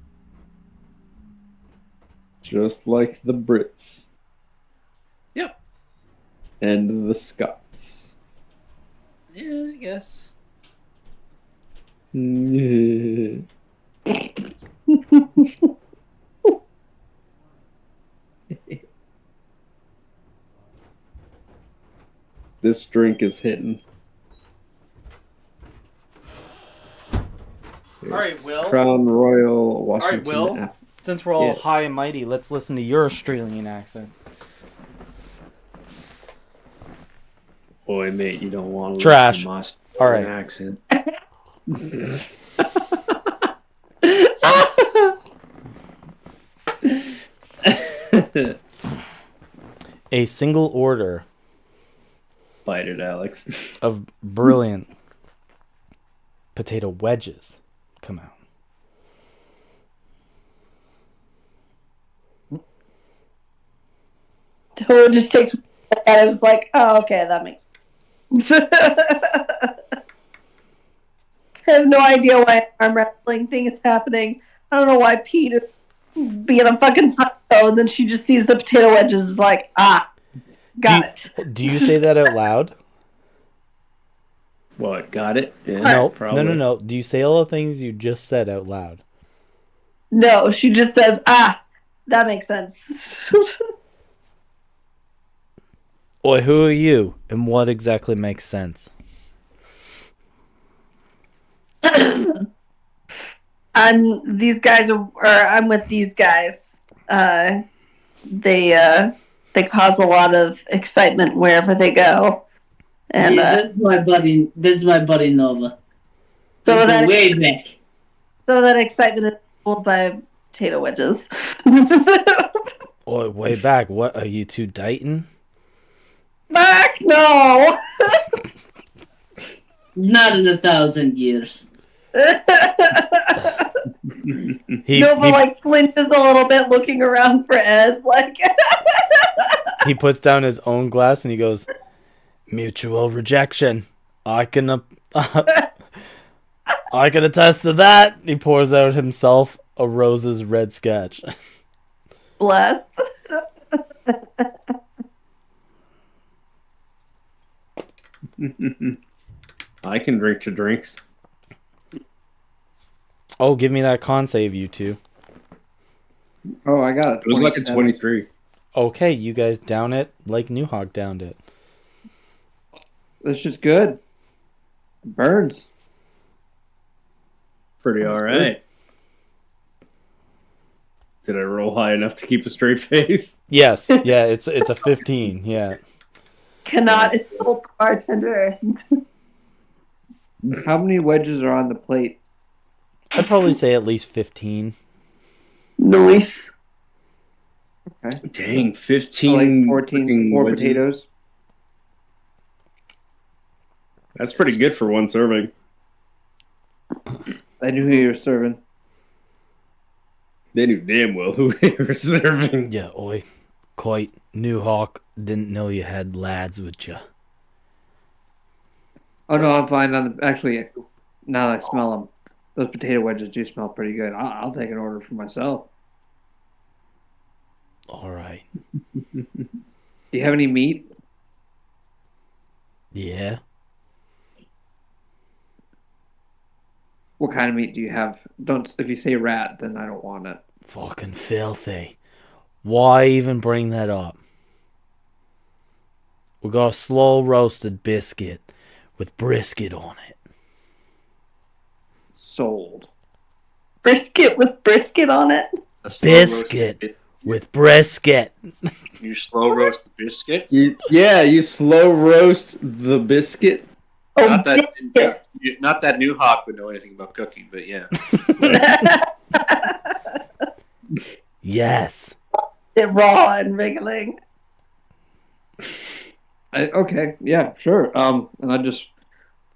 [SPEAKER 5] Just like the Brits.
[SPEAKER 6] Yep.
[SPEAKER 5] And the Scots.
[SPEAKER 6] Yeah, I guess.
[SPEAKER 5] This drink is hitting.
[SPEAKER 1] Alright,
[SPEAKER 5] It's
[SPEAKER 1] Will.
[SPEAKER 5] Crown Royal Washington.
[SPEAKER 1] Will.
[SPEAKER 5] Apple.
[SPEAKER 1] Since we're all
[SPEAKER 5] Yes.
[SPEAKER 1] high and mighty, let's listen to your Australian accent.
[SPEAKER 5] Boy, mate, you don't want to
[SPEAKER 1] Trash.
[SPEAKER 5] listen to my
[SPEAKER 1] All right.
[SPEAKER 5] accent.
[SPEAKER 1] A single order
[SPEAKER 5] Bite it, Alex.
[SPEAKER 1] of brilliant potato wedges come out.
[SPEAKER 3] Who just takes and is like, oh, okay, that makes sense. I have no idea why an arm wrestling thing is happening. I don't know why Pete is being a fucking psycho, and then she just sees the potato wedges is like, got it.
[SPEAKER 1] Do you say that out loud?
[SPEAKER 5] What, got it? Yeah,
[SPEAKER 1] No,
[SPEAKER 5] probably.
[SPEAKER 1] no. Do you say all the things you just said out loud?
[SPEAKER 3] No, she just says, that makes sense.
[SPEAKER 1] Oi, who are you? And what exactly makes sense?
[SPEAKER 3] I'm with these guys. They cause a lot of excitement wherever they go. And
[SPEAKER 4] Yeah, that's my buddy. That's my buddy Nova.
[SPEAKER 3] some of that
[SPEAKER 4] Way back.
[SPEAKER 3] excitement is fueled by potato wedges.
[SPEAKER 1] Oi, way back. What are you two dating?
[SPEAKER 3] Back, no.
[SPEAKER 4] Not in 1,000 years.
[SPEAKER 3] Nova like flinches a little bit, looking around for Ez. Like
[SPEAKER 1] he puts down his own glass and he goes, "Mutual rejection. I can attest to that." He pours out himself a Rose's red sketch.
[SPEAKER 3] bless.
[SPEAKER 5] I can drink your drinks.
[SPEAKER 1] Oh, give me that con save, you two.
[SPEAKER 2] Oh, I got it.
[SPEAKER 5] It was like a 23.
[SPEAKER 1] Okay, you guys down it like Newhawk downed it.
[SPEAKER 2] That's just good. Burns.
[SPEAKER 5] Pretty alright. Did I roll high enough to keep a straight face?
[SPEAKER 1] Yes, yeah, it's a 15, yeah.
[SPEAKER 3] cannot insult the bartender.
[SPEAKER 2] How many wedges are on the plate?
[SPEAKER 1] I'd probably say at least 15.
[SPEAKER 3] Nice.
[SPEAKER 2] Okay.
[SPEAKER 5] Dang,
[SPEAKER 2] So
[SPEAKER 5] 15
[SPEAKER 2] like 14,
[SPEAKER 5] freaking
[SPEAKER 2] 4
[SPEAKER 5] wedges.
[SPEAKER 2] potatoes.
[SPEAKER 5] That's pretty good for one serving.
[SPEAKER 2] I knew who you were serving.
[SPEAKER 5] They knew damn well who they were serving.
[SPEAKER 1] Yeah, oi. Quite. New Hawk, didn't know you had lads with you.
[SPEAKER 2] Oh no, I'm fine. Actually, now that I smell them, those potato wedges do smell pretty good. I'll take an order for myself.
[SPEAKER 1] All right.
[SPEAKER 2] Do you have any meat?
[SPEAKER 1] Yeah.
[SPEAKER 2] What kind of meat do you have? Don't. If you say rat, then I don't want it.
[SPEAKER 1] Fucking filthy. Why even bring that up? We got a slow roasted biscuit with brisket on it.
[SPEAKER 2] Sold.
[SPEAKER 3] Brisket with brisket on it.
[SPEAKER 6] A slow roasted
[SPEAKER 1] Biscuit with brisket.
[SPEAKER 6] You slow roast the biscuit.
[SPEAKER 5] You slow roast the biscuit.
[SPEAKER 3] Oh,
[SPEAKER 6] Not that New Hawk would know anything about cooking, but yeah.
[SPEAKER 1] Yes.
[SPEAKER 3] it raw and wriggling.
[SPEAKER 2] Okay, yeah, sure. And I just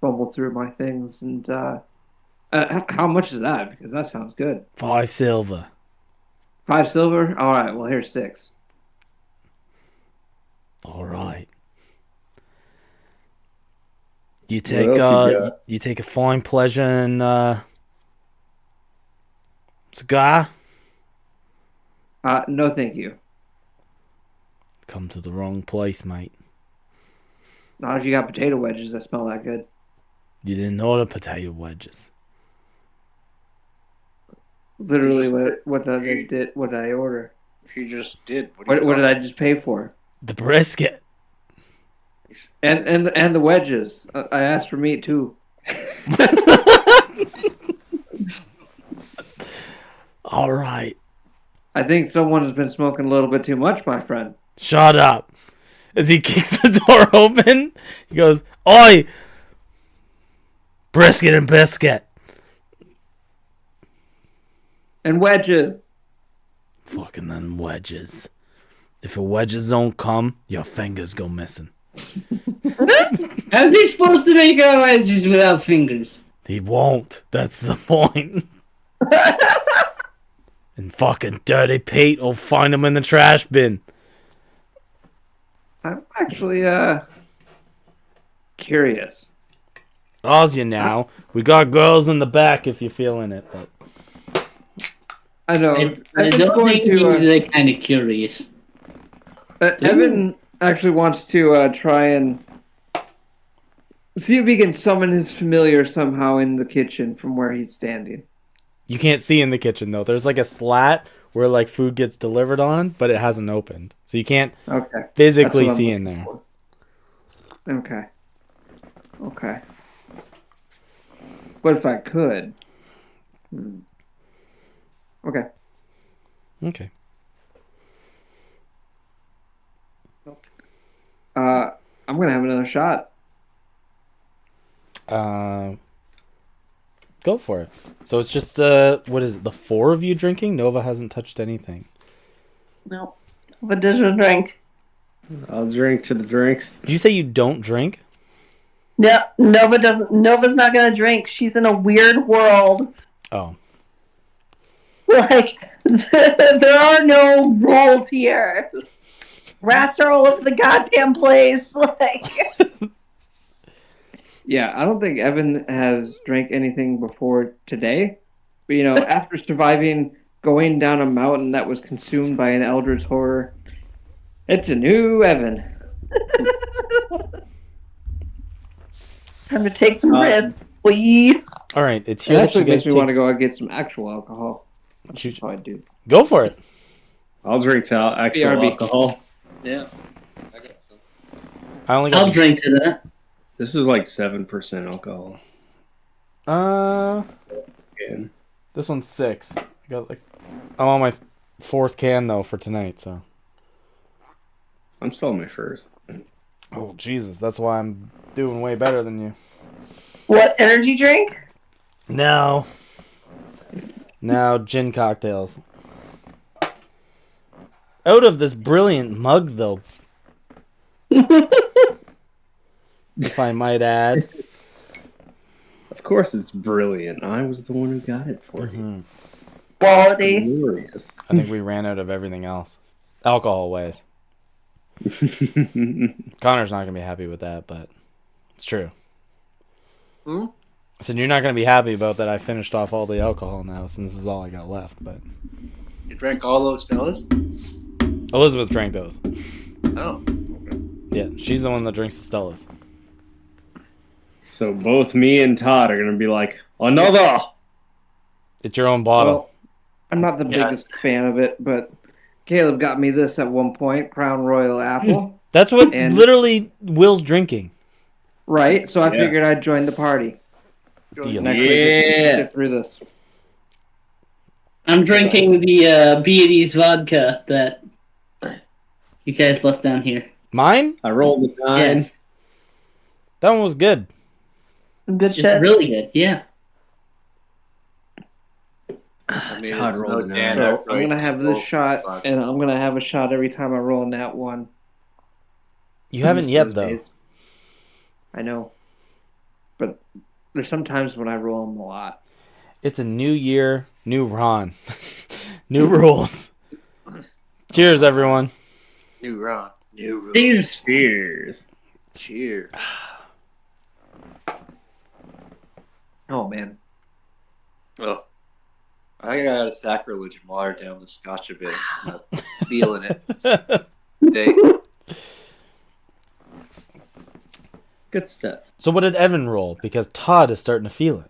[SPEAKER 2] fumble through my things and how much is that? Because that sounds good.
[SPEAKER 1] 5 silver.
[SPEAKER 2] 5 silver. All right. Well, here's 6.
[SPEAKER 1] All right. You take you take a fine pleasure in cigar?
[SPEAKER 2] No, thank you.
[SPEAKER 1] Come to the wrong place, mate.
[SPEAKER 2] Not if you got potato wedges that smell that good.
[SPEAKER 1] You didn't order potato wedges.
[SPEAKER 2] Literally, what did I order?
[SPEAKER 6] You just did.
[SPEAKER 2] What did I just pay for?
[SPEAKER 1] The brisket.
[SPEAKER 2] And the wedges. I asked for meat too.
[SPEAKER 1] All right.
[SPEAKER 2] I think someone has been smoking a little bit too much, my friend.
[SPEAKER 1] Shut up. As he kicks the door open, he goes, "Oi! Brisket and biscuit."
[SPEAKER 2] And wedges.
[SPEAKER 1] Fucking them wedges. If the wedges don't come, your fingers go missing.
[SPEAKER 4] How's he supposed to make our wedges without fingers?
[SPEAKER 1] He won't. That's the point. And fucking Dirty Pete will find him in the trash bin.
[SPEAKER 2] I'm actually curious.
[SPEAKER 1] Ozzy now. We got girls in the back if you're feeling it, but
[SPEAKER 2] I know.
[SPEAKER 4] I
[SPEAKER 2] Evan's
[SPEAKER 4] don't
[SPEAKER 2] going
[SPEAKER 4] think
[SPEAKER 2] to.
[SPEAKER 4] he's that kind of curious.
[SPEAKER 2] Evan actually wants to try and see if he can summon his familiar somehow in the kitchen from where he's standing.
[SPEAKER 1] you can't see in the kitchen though. There's like a slat where like food gets delivered on, but it hasn't opened. So you can't
[SPEAKER 2] Okay.
[SPEAKER 1] physically
[SPEAKER 2] That's what I'm
[SPEAKER 1] see in
[SPEAKER 2] looking
[SPEAKER 1] there.
[SPEAKER 2] for. Okay. Okay. But if I could. Okay.
[SPEAKER 1] Okay.
[SPEAKER 2] I'm gonna have another shot.
[SPEAKER 1] Go for it. So it's just what is it? The 4 of you drinking? Nova hasn't touched anything.
[SPEAKER 3] No. But does a drink.
[SPEAKER 5] I'll drink to the drinks.
[SPEAKER 1] Did you say you don't drink?
[SPEAKER 3] No, Nova doesn't. Nova's not gonna drink. She's in a weird world.
[SPEAKER 1] Oh.
[SPEAKER 3] Like there are no rules here. Rats are all over the goddamn place. Like
[SPEAKER 2] Yeah, I don't think Evan has drank anything before today. But you know, after surviving going down a mountain that was consumed by an eldritch horror, it's a new Evan.
[SPEAKER 3] time to take some risks. We
[SPEAKER 1] All right, it's
[SPEAKER 2] It
[SPEAKER 1] here. That
[SPEAKER 2] actually
[SPEAKER 1] you guys
[SPEAKER 2] makes me
[SPEAKER 1] take...
[SPEAKER 2] want to go and get some actual alcohol. That's
[SPEAKER 1] Shoot.
[SPEAKER 2] what I do.
[SPEAKER 1] Go for it.
[SPEAKER 5] I'll drink to actual
[SPEAKER 2] BRB.
[SPEAKER 5] alcohol.
[SPEAKER 6] Yeah. I got some.
[SPEAKER 1] I only got
[SPEAKER 4] I'll drink to that.
[SPEAKER 5] This is like 7% alcohol. Again.
[SPEAKER 1] This one's 6. I got like I'm on my 4th can though for tonight, so
[SPEAKER 5] I'm still on my first.
[SPEAKER 1] Oh, Jesus. That's why I'm doing way better than you.
[SPEAKER 3] What energy drink?
[SPEAKER 1] No. Now, gin cocktails. Out of this brilliant mug, though, if I might add.
[SPEAKER 5] Of course, it's brilliant. I was the one who got it for you.
[SPEAKER 1] Mhm.
[SPEAKER 3] Quality.
[SPEAKER 5] Glorious.
[SPEAKER 1] I think we ran out of everything else. Alcohol ways. Connor's not going to be happy with that, but it's true.
[SPEAKER 6] Hmm?
[SPEAKER 1] I said, you're not going to be happy about that. I finished off all the alcohol now, since this is all I got left. But
[SPEAKER 6] You drank all those Stellas?
[SPEAKER 1] Elizabeth drank those.
[SPEAKER 6] Oh. Okay.
[SPEAKER 1] Yeah, she's the one that drinks the Stellas.
[SPEAKER 5] So both me and Todd are gonna be like, another!
[SPEAKER 1] It's your own bottle.
[SPEAKER 2] Well, I'm not the
[SPEAKER 6] Yeah.
[SPEAKER 2] biggest fan of it, but Caleb got me this at one point, Crown Royal Apple.
[SPEAKER 1] That's what
[SPEAKER 2] and-
[SPEAKER 1] literally Will's drinking.
[SPEAKER 2] Right, so I
[SPEAKER 5] Yeah.
[SPEAKER 2] figured I'd join the party.
[SPEAKER 1] Deal.
[SPEAKER 2] And actually get through this.
[SPEAKER 4] I'm drinking the Beatty's vodka that you guys left down here.
[SPEAKER 1] Mine?
[SPEAKER 5] I rolled a 9.
[SPEAKER 4] Yes,
[SPEAKER 1] That one was good.
[SPEAKER 3] Good
[SPEAKER 4] it's
[SPEAKER 3] shit.
[SPEAKER 4] really good. Yeah.
[SPEAKER 6] I mean,
[SPEAKER 5] Todd
[SPEAKER 6] it's
[SPEAKER 5] rolled a
[SPEAKER 6] no
[SPEAKER 5] 9.
[SPEAKER 6] Dan
[SPEAKER 2] So
[SPEAKER 6] Aykroyd
[SPEAKER 2] I'm gonna have this
[SPEAKER 6] still
[SPEAKER 2] shot,
[SPEAKER 6] fun.
[SPEAKER 2] and I'm gonna have a shot every time I roll in that one.
[SPEAKER 1] You haven't
[SPEAKER 2] These
[SPEAKER 1] yet,
[SPEAKER 2] those
[SPEAKER 1] though.
[SPEAKER 2] days. I know, but there's some times when I roll them a lot.
[SPEAKER 1] It's a new year, new Ron. New rules. Cheers, everyone.
[SPEAKER 6] New Ron. New Ron.
[SPEAKER 4] Cheers.
[SPEAKER 5] Cheers.
[SPEAKER 6] Cheers.
[SPEAKER 2] Oh man,
[SPEAKER 6] Oh. I think I got a sacrilege and water down the scotch a bit. It's not feeling it. Hey,
[SPEAKER 5] Good stuff.
[SPEAKER 1] So what did Evan roll? Because Todd is starting to feel it.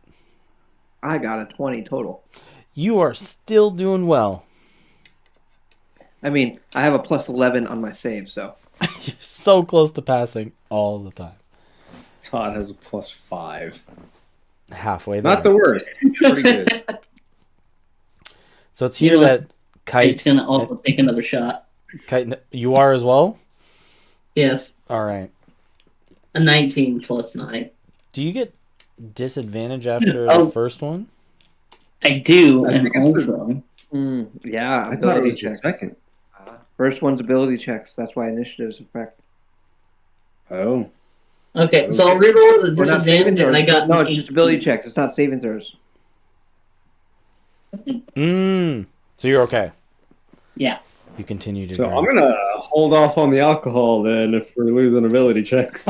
[SPEAKER 2] I got a 20 total.
[SPEAKER 1] You are still doing well.
[SPEAKER 2] I mean, I have a plus 11 on my save, so
[SPEAKER 1] You're so close to passing all the time.
[SPEAKER 5] Todd has a +5.
[SPEAKER 1] Halfway there.
[SPEAKER 5] Not the worst. Pretty good.
[SPEAKER 1] So it's here
[SPEAKER 4] You know,
[SPEAKER 1] that
[SPEAKER 4] Kate's
[SPEAKER 1] Kite,
[SPEAKER 4] gonna also take another shot.
[SPEAKER 1] Kite. You are as well?
[SPEAKER 4] Yes,
[SPEAKER 1] All right.
[SPEAKER 4] a 19 plus 9.
[SPEAKER 1] Do you get disadvantage after
[SPEAKER 4] Oh.
[SPEAKER 1] the first one?
[SPEAKER 4] I do,
[SPEAKER 5] I
[SPEAKER 4] and
[SPEAKER 5] think it's the-
[SPEAKER 4] also
[SPEAKER 2] yeah.
[SPEAKER 5] I thought it was
[SPEAKER 2] ability
[SPEAKER 5] the
[SPEAKER 2] checks.
[SPEAKER 5] second.
[SPEAKER 2] First one's ability checks. That's why initiatives affect.
[SPEAKER 5] Oh.
[SPEAKER 4] okay. So I'll reroll the
[SPEAKER 2] We're not saving
[SPEAKER 4] disadvantage, and I
[SPEAKER 2] throws.
[SPEAKER 4] got
[SPEAKER 2] No,
[SPEAKER 4] an
[SPEAKER 2] it's just
[SPEAKER 4] 18.
[SPEAKER 2] ability checks. It's not saving throws.
[SPEAKER 1] So you're okay.
[SPEAKER 4] Yeah.
[SPEAKER 1] You continue to
[SPEAKER 5] So
[SPEAKER 1] drink.
[SPEAKER 5] I'm gonna hold off on the alcohol then if we're losing ability checks.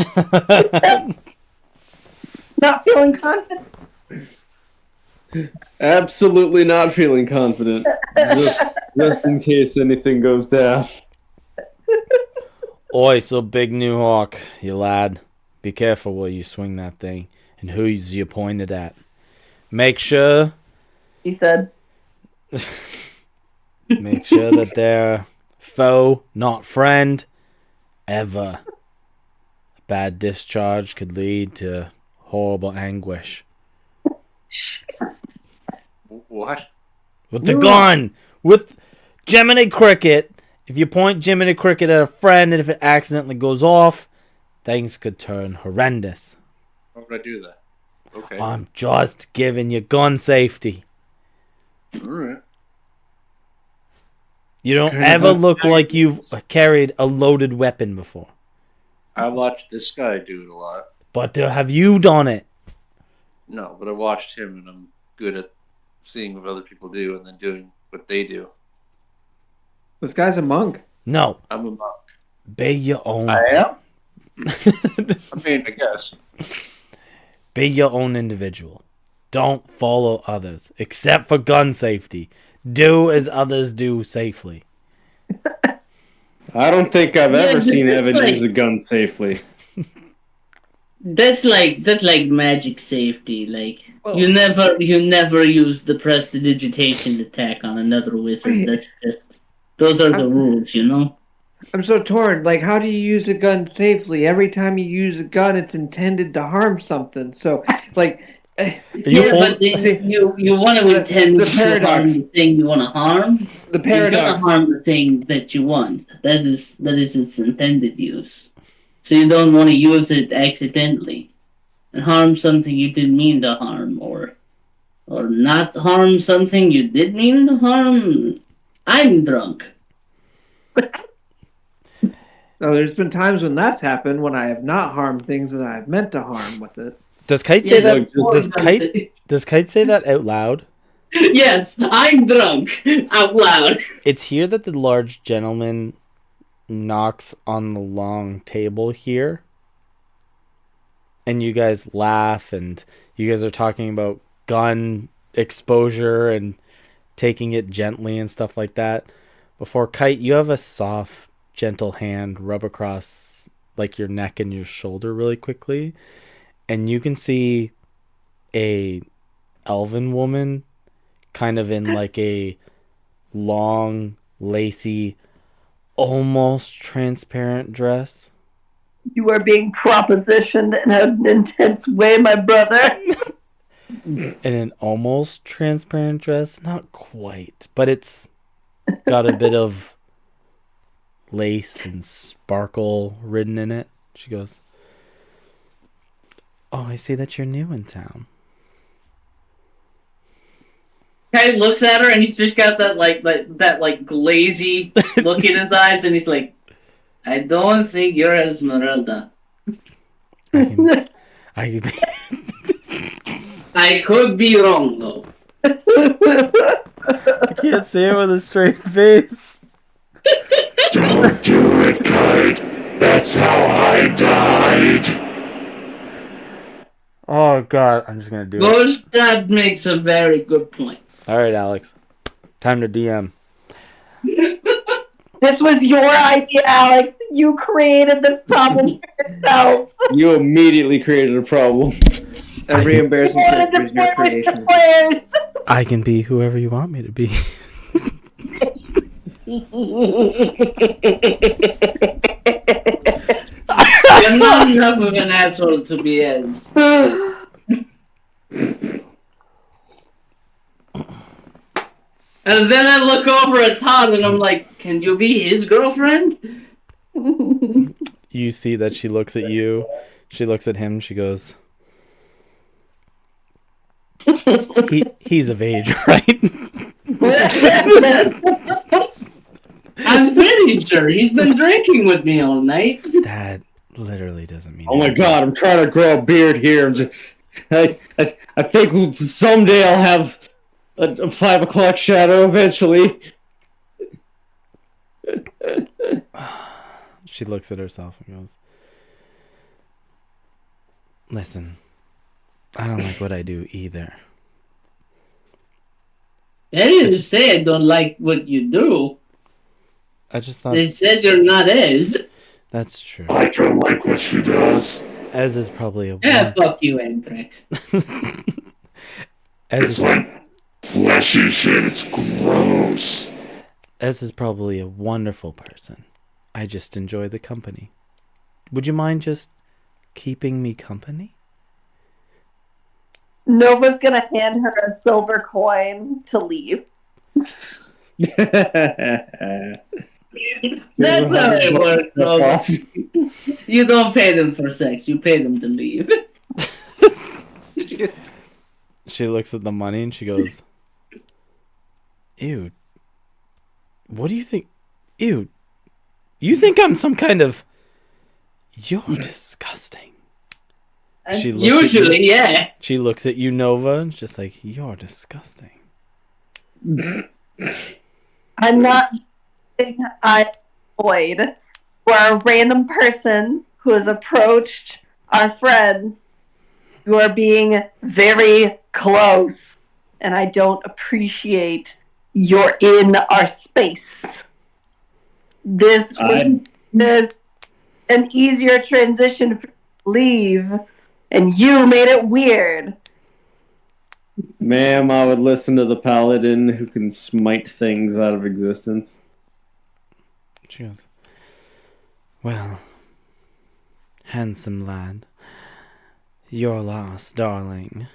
[SPEAKER 3] Not feeling confident.
[SPEAKER 5] Absolutely not feeling confident. Just in case anything goes down.
[SPEAKER 1] Oi, so big new hawk, you lad. Be careful where you swing that thing and who's you pointed at. Make sure
[SPEAKER 3] He said.
[SPEAKER 1] that they're foe, not friend. Ever. A bad discharge could lead to horrible anguish.
[SPEAKER 6] what?
[SPEAKER 1] With the gun! With Jiminy Cricket! If you point Jiminy Cricket at a friend and if it accidentally goes off, things could turn horrendous.
[SPEAKER 6] Why would I do that? Okay.
[SPEAKER 1] I'm just giving you gun safety.
[SPEAKER 6] Alright.
[SPEAKER 1] You don't
[SPEAKER 5] Kind
[SPEAKER 1] ever
[SPEAKER 5] of.
[SPEAKER 1] look like you've carried a loaded weapon before.
[SPEAKER 6] I watched this guy do it a lot.
[SPEAKER 1] But have you done it?
[SPEAKER 6] No, but I watched him and I'm good at seeing what other people do and then doing what they do.
[SPEAKER 2] This guy's a monk.
[SPEAKER 1] No.
[SPEAKER 6] I'm a monk.
[SPEAKER 1] Be your own.
[SPEAKER 6] I am? I mean, I guess.
[SPEAKER 1] Be your own individual. Don't follow others, except for gun safety. Do as others do safely.
[SPEAKER 5] I don't think I've ever seen
[SPEAKER 4] it's
[SPEAKER 5] Evan
[SPEAKER 4] like-
[SPEAKER 5] use a gun safely.
[SPEAKER 4] That's like magic safety. Like
[SPEAKER 2] Well-
[SPEAKER 4] you never use the prestidigitation attack on another wizard. That's just those are the rules, you know.
[SPEAKER 2] I'm so torn. Like, how do you use a gun safely? Every time you use a gun, it's intended to harm something. So, like,
[SPEAKER 1] You hold-
[SPEAKER 4] but you want to intend
[SPEAKER 2] the
[SPEAKER 4] to harm
[SPEAKER 2] paradox.
[SPEAKER 4] the thing you want to harm.
[SPEAKER 2] the
[SPEAKER 4] You're gonna
[SPEAKER 2] paradox.
[SPEAKER 4] harm the thing that you want. That is its intended use. So you don't want to use it accidentally and harm something you didn't mean to harm, or not harm something you did mean to harm. I'm drunk.
[SPEAKER 2] Now, there's been times when that's happened when I have not harmed things that I've meant to harm with it.
[SPEAKER 1] Does Kite say
[SPEAKER 4] Yeah,
[SPEAKER 1] that? Does Kite say that out loud?
[SPEAKER 4] Yes, I'm drunk out loud.
[SPEAKER 1] It's here that the large gentleman knocks on the long table here, and you guys laugh, and you guys are talking about gun exposure and taking it gently and stuff like that. Before Kite, you have a soft, gentle hand rub across like your neck and your shoulder really quickly, and you can see a elven woman kind of in like a long, lacy, almost transparent dress.
[SPEAKER 3] You are being propositioned in an intense way, my brother.
[SPEAKER 1] In an almost transparent dress. Not quite, but it's got a bit of lace and sparkle written in it. She goes, "Oh, I see that you're new in town."
[SPEAKER 4] Guy looks at her and he's just got that that glazy look in his eyes, and he's like, "I don't think you're Esmeralda.
[SPEAKER 1] I
[SPEAKER 4] I could be wrong though."
[SPEAKER 1] I can't say it with a straight face.
[SPEAKER 8] Don't do it, Kite. That's how I died.
[SPEAKER 1] Oh God, I'm just gonna do it.
[SPEAKER 4] Gosh, that makes a very good point.
[SPEAKER 1] All right, Alex, time to DM.
[SPEAKER 3] This was your idea, Alex. You created this problem for yourself.
[SPEAKER 5] You immediately created a problem.
[SPEAKER 2] Every
[SPEAKER 3] You
[SPEAKER 2] embarrassing
[SPEAKER 3] wanted
[SPEAKER 2] character is
[SPEAKER 3] to
[SPEAKER 2] your
[SPEAKER 3] play with the
[SPEAKER 2] creation.
[SPEAKER 3] players.
[SPEAKER 1] I can be whoever you want me to be.
[SPEAKER 4] You're not enough of an asshole to be Ez. And then I look over at Todd and I'm like, "Can you be his girlfriend?"
[SPEAKER 1] You see that she looks at you. She looks at him. She goes, he's of age, right?
[SPEAKER 4] I'm pretty sure he's been drinking with me all night.
[SPEAKER 1] That literally doesn't mean
[SPEAKER 5] Oh my
[SPEAKER 1] anything.
[SPEAKER 5] God, I'm trying to grow a beard here. I think someday I'll have a 5 o'clock shadow eventually.
[SPEAKER 1] She looks at herself and goes, "Listen, I don't like what I do either."
[SPEAKER 4] I didn't say I don't like what you do.
[SPEAKER 1] I just thought
[SPEAKER 4] They said you're not Ez.
[SPEAKER 1] that's true.
[SPEAKER 8] I don't like what she does.
[SPEAKER 1] Ez is probably a
[SPEAKER 4] Yeah, fuck you, Anthrax.
[SPEAKER 1] Ez
[SPEAKER 8] It's
[SPEAKER 1] is,
[SPEAKER 8] like fleshy shit. It's gross.
[SPEAKER 1] Ez is probably a wonderful person. I just enjoy the company. Would you mind just keeping me company?
[SPEAKER 3] Nova's gonna hand her a silver coin to leave.
[SPEAKER 4] That's how it works, bro. You don't pay them for sex, you pay them to leave.
[SPEAKER 1] She looks at the money and she goes, "Ew. What do you think? Ew. You think I'm some kind of... You're disgusting." She looks at
[SPEAKER 4] Usually,
[SPEAKER 1] you.
[SPEAKER 4] yeah.
[SPEAKER 1] She looks at you, Nova, and just like, "You're disgusting."
[SPEAKER 3] I'm not. I avoid where a random person who has approached our friends who are being very close, and I don't appreciate you're in our space. This was an easier transition for you to leave, and you made it weird.
[SPEAKER 5] Ma'am, I would listen to the paladin who can smite things out of existence.
[SPEAKER 1] She goes, "Well, handsome lad, your loss, darling,"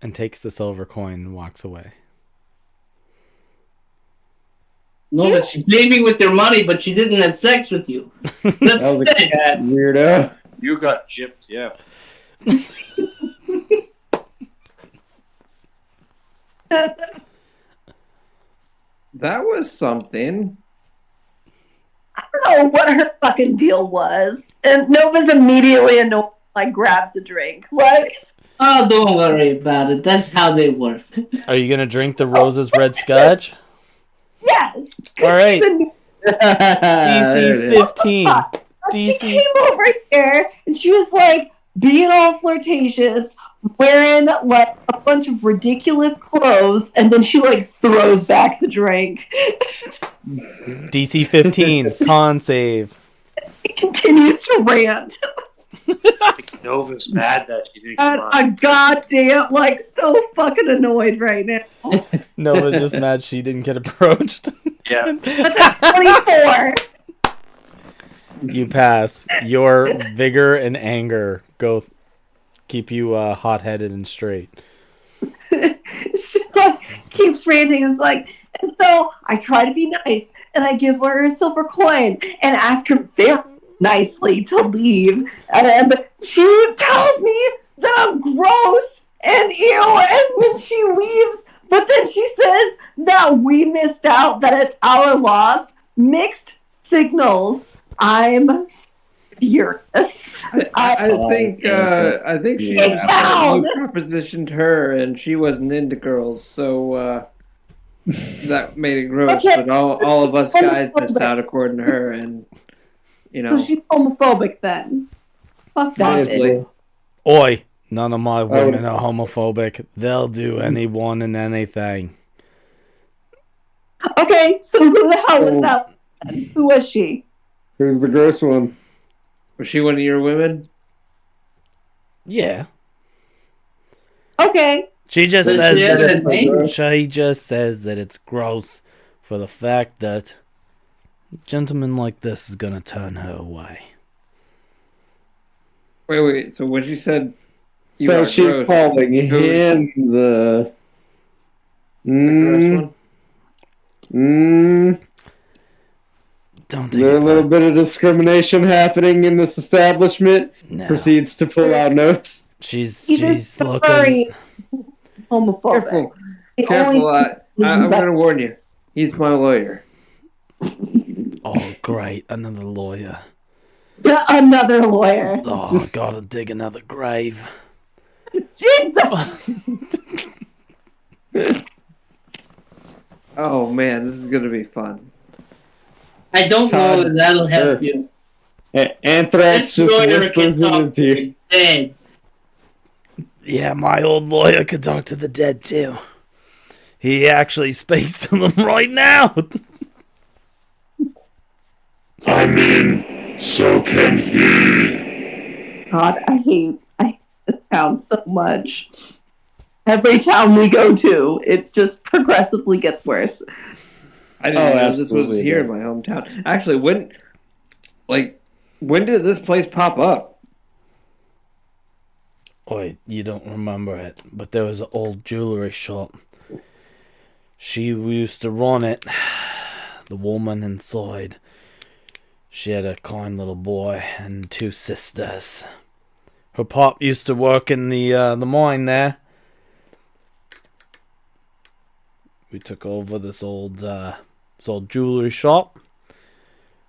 [SPEAKER 1] and takes the silver coin and walks away.
[SPEAKER 4] No, but she paid me with your money, but she didn't have sex with you. That's
[SPEAKER 5] That was a
[SPEAKER 4] it.
[SPEAKER 5] cat, weirdo.
[SPEAKER 6] You got gypped, yeah.
[SPEAKER 2] That was something.
[SPEAKER 3] I don't know what her fucking deal was. And Nova's immediately annoyed, like, grabs a drink. Like,
[SPEAKER 4] Oh, don't worry about it. That's how they work.
[SPEAKER 1] Are you gonna drink the Rose's red scotch?
[SPEAKER 3] yes.
[SPEAKER 1] All right.
[SPEAKER 5] There it
[SPEAKER 1] DC
[SPEAKER 5] is.
[SPEAKER 1] 15.
[SPEAKER 3] She
[SPEAKER 1] DC.
[SPEAKER 3] came over here and she was like being all flirtatious, wearing like a bunch of ridiculous clothes, and then she like throws back the drink.
[SPEAKER 1] DC 15. Con save.
[SPEAKER 3] It continues to rant.
[SPEAKER 6] Nova's mad that she didn't come
[SPEAKER 3] And
[SPEAKER 6] on.
[SPEAKER 3] a goddamn, like, so fucking annoyed right now.
[SPEAKER 1] Nova's just mad she didn't get approached.
[SPEAKER 6] Yeah.
[SPEAKER 3] That's a 24.
[SPEAKER 1] You pass. Your vigor and anger go keep you hot-headed and straight.
[SPEAKER 3] She like keeps ranting. It's like, and so I try to be nice, and I give her a silver coin and ask her very nicely to leave. And she tells me that I'm gross and ew, and then she leaves. But then she says that we missed out, that it's our loss. Mixed signals. I'm furious.
[SPEAKER 2] I think she
[SPEAKER 3] Get
[SPEAKER 2] was
[SPEAKER 3] down!
[SPEAKER 2] you propositioned her, and she wasn't into girls, so that made it gross.
[SPEAKER 3] Okay.
[SPEAKER 2] But all of us guys missed out, according to her, and you know.
[SPEAKER 3] So she's homophobic then. Fuck that
[SPEAKER 2] Honestly.
[SPEAKER 3] shit.
[SPEAKER 1] Oi, none of my women are homophobic. They'll do anyone and anything.
[SPEAKER 3] Okay, so who the hell was that? Who was she?
[SPEAKER 5] Who's the gross one?
[SPEAKER 2] Was she one of your women?
[SPEAKER 1] Yeah.
[SPEAKER 3] Okay.
[SPEAKER 1] She just
[SPEAKER 4] Does
[SPEAKER 1] says
[SPEAKER 4] she have
[SPEAKER 1] that
[SPEAKER 4] a name?
[SPEAKER 1] she just says that it's gross for the fact that a gentleman like this is gonna turn her away.
[SPEAKER 2] Wait. So when she said, you
[SPEAKER 5] So
[SPEAKER 2] are
[SPEAKER 5] she's
[SPEAKER 2] gross,
[SPEAKER 5] calling him the.
[SPEAKER 2] the gross one?
[SPEAKER 1] Don't take
[SPEAKER 5] There's a
[SPEAKER 1] it
[SPEAKER 5] little
[SPEAKER 1] back.
[SPEAKER 5] bit of discrimination happening in this establishment.
[SPEAKER 1] No.
[SPEAKER 5] Proceeds to pull out notes.
[SPEAKER 1] She's
[SPEAKER 3] Either
[SPEAKER 1] looking.
[SPEAKER 3] very homophobic.
[SPEAKER 2] Careful,
[SPEAKER 3] The
[SPEAKER 2] careful.
[SPEAKER 3] only
[SPEAKER 2] I'm going to warn you. He's my lawyer.
[SPEAKER 1] Oh, great! Another lawyer.
[SPEAKER 3] another lawyer.
[SPEAKER 1] Oh, gotta dig another grave.
[SPEAKER 3] Jesus.
[SPEAKER 2] Oh man, this is going to be fun.
[SPEAKER 4] I don't know if that'll help
[SPEAKER 5] Sure.
[SPEAKER 4] you.
[SPEAKER 5] Anthrax
[SPEAKER 4] This
[SPEAKER 5] just
[SPEAKER 4] lawyer
[SPEAKER 5] whispers
[SPEAKER 4] can
[SPEAKER 5] in
[SPEAKER 4] talk
[SPEAKER 5] his
[SPEAKER 4] to
[SPEAKER 5] ear.
[SPEAKER 4] the dead.
[SPEAKER 1] Yeah, my old lawyer could talk to the dead too. He actually speaks to them right now.
[SPEAKER 8] I mean, so can he.
[SPEAKER 3] God, I hate this town so much. Every town we go to, it just progressively gets worse.
[SPEAKER 2] I didn't know this was
[SPEAKER 5] absolutely,
[SPEAKER 2] here in
[SPEAKER 5] yes.
[SPEAKER 2] my hometown. Actually, when did this place pop up?
[SPEAKER 1] Oi, you don't remember it, but there was an old jewelry shop. She used to run it. The woman inside. She had a kind little boy and 2 sisters. Her pop used to work in the mine there. We took over this old jewelry shop.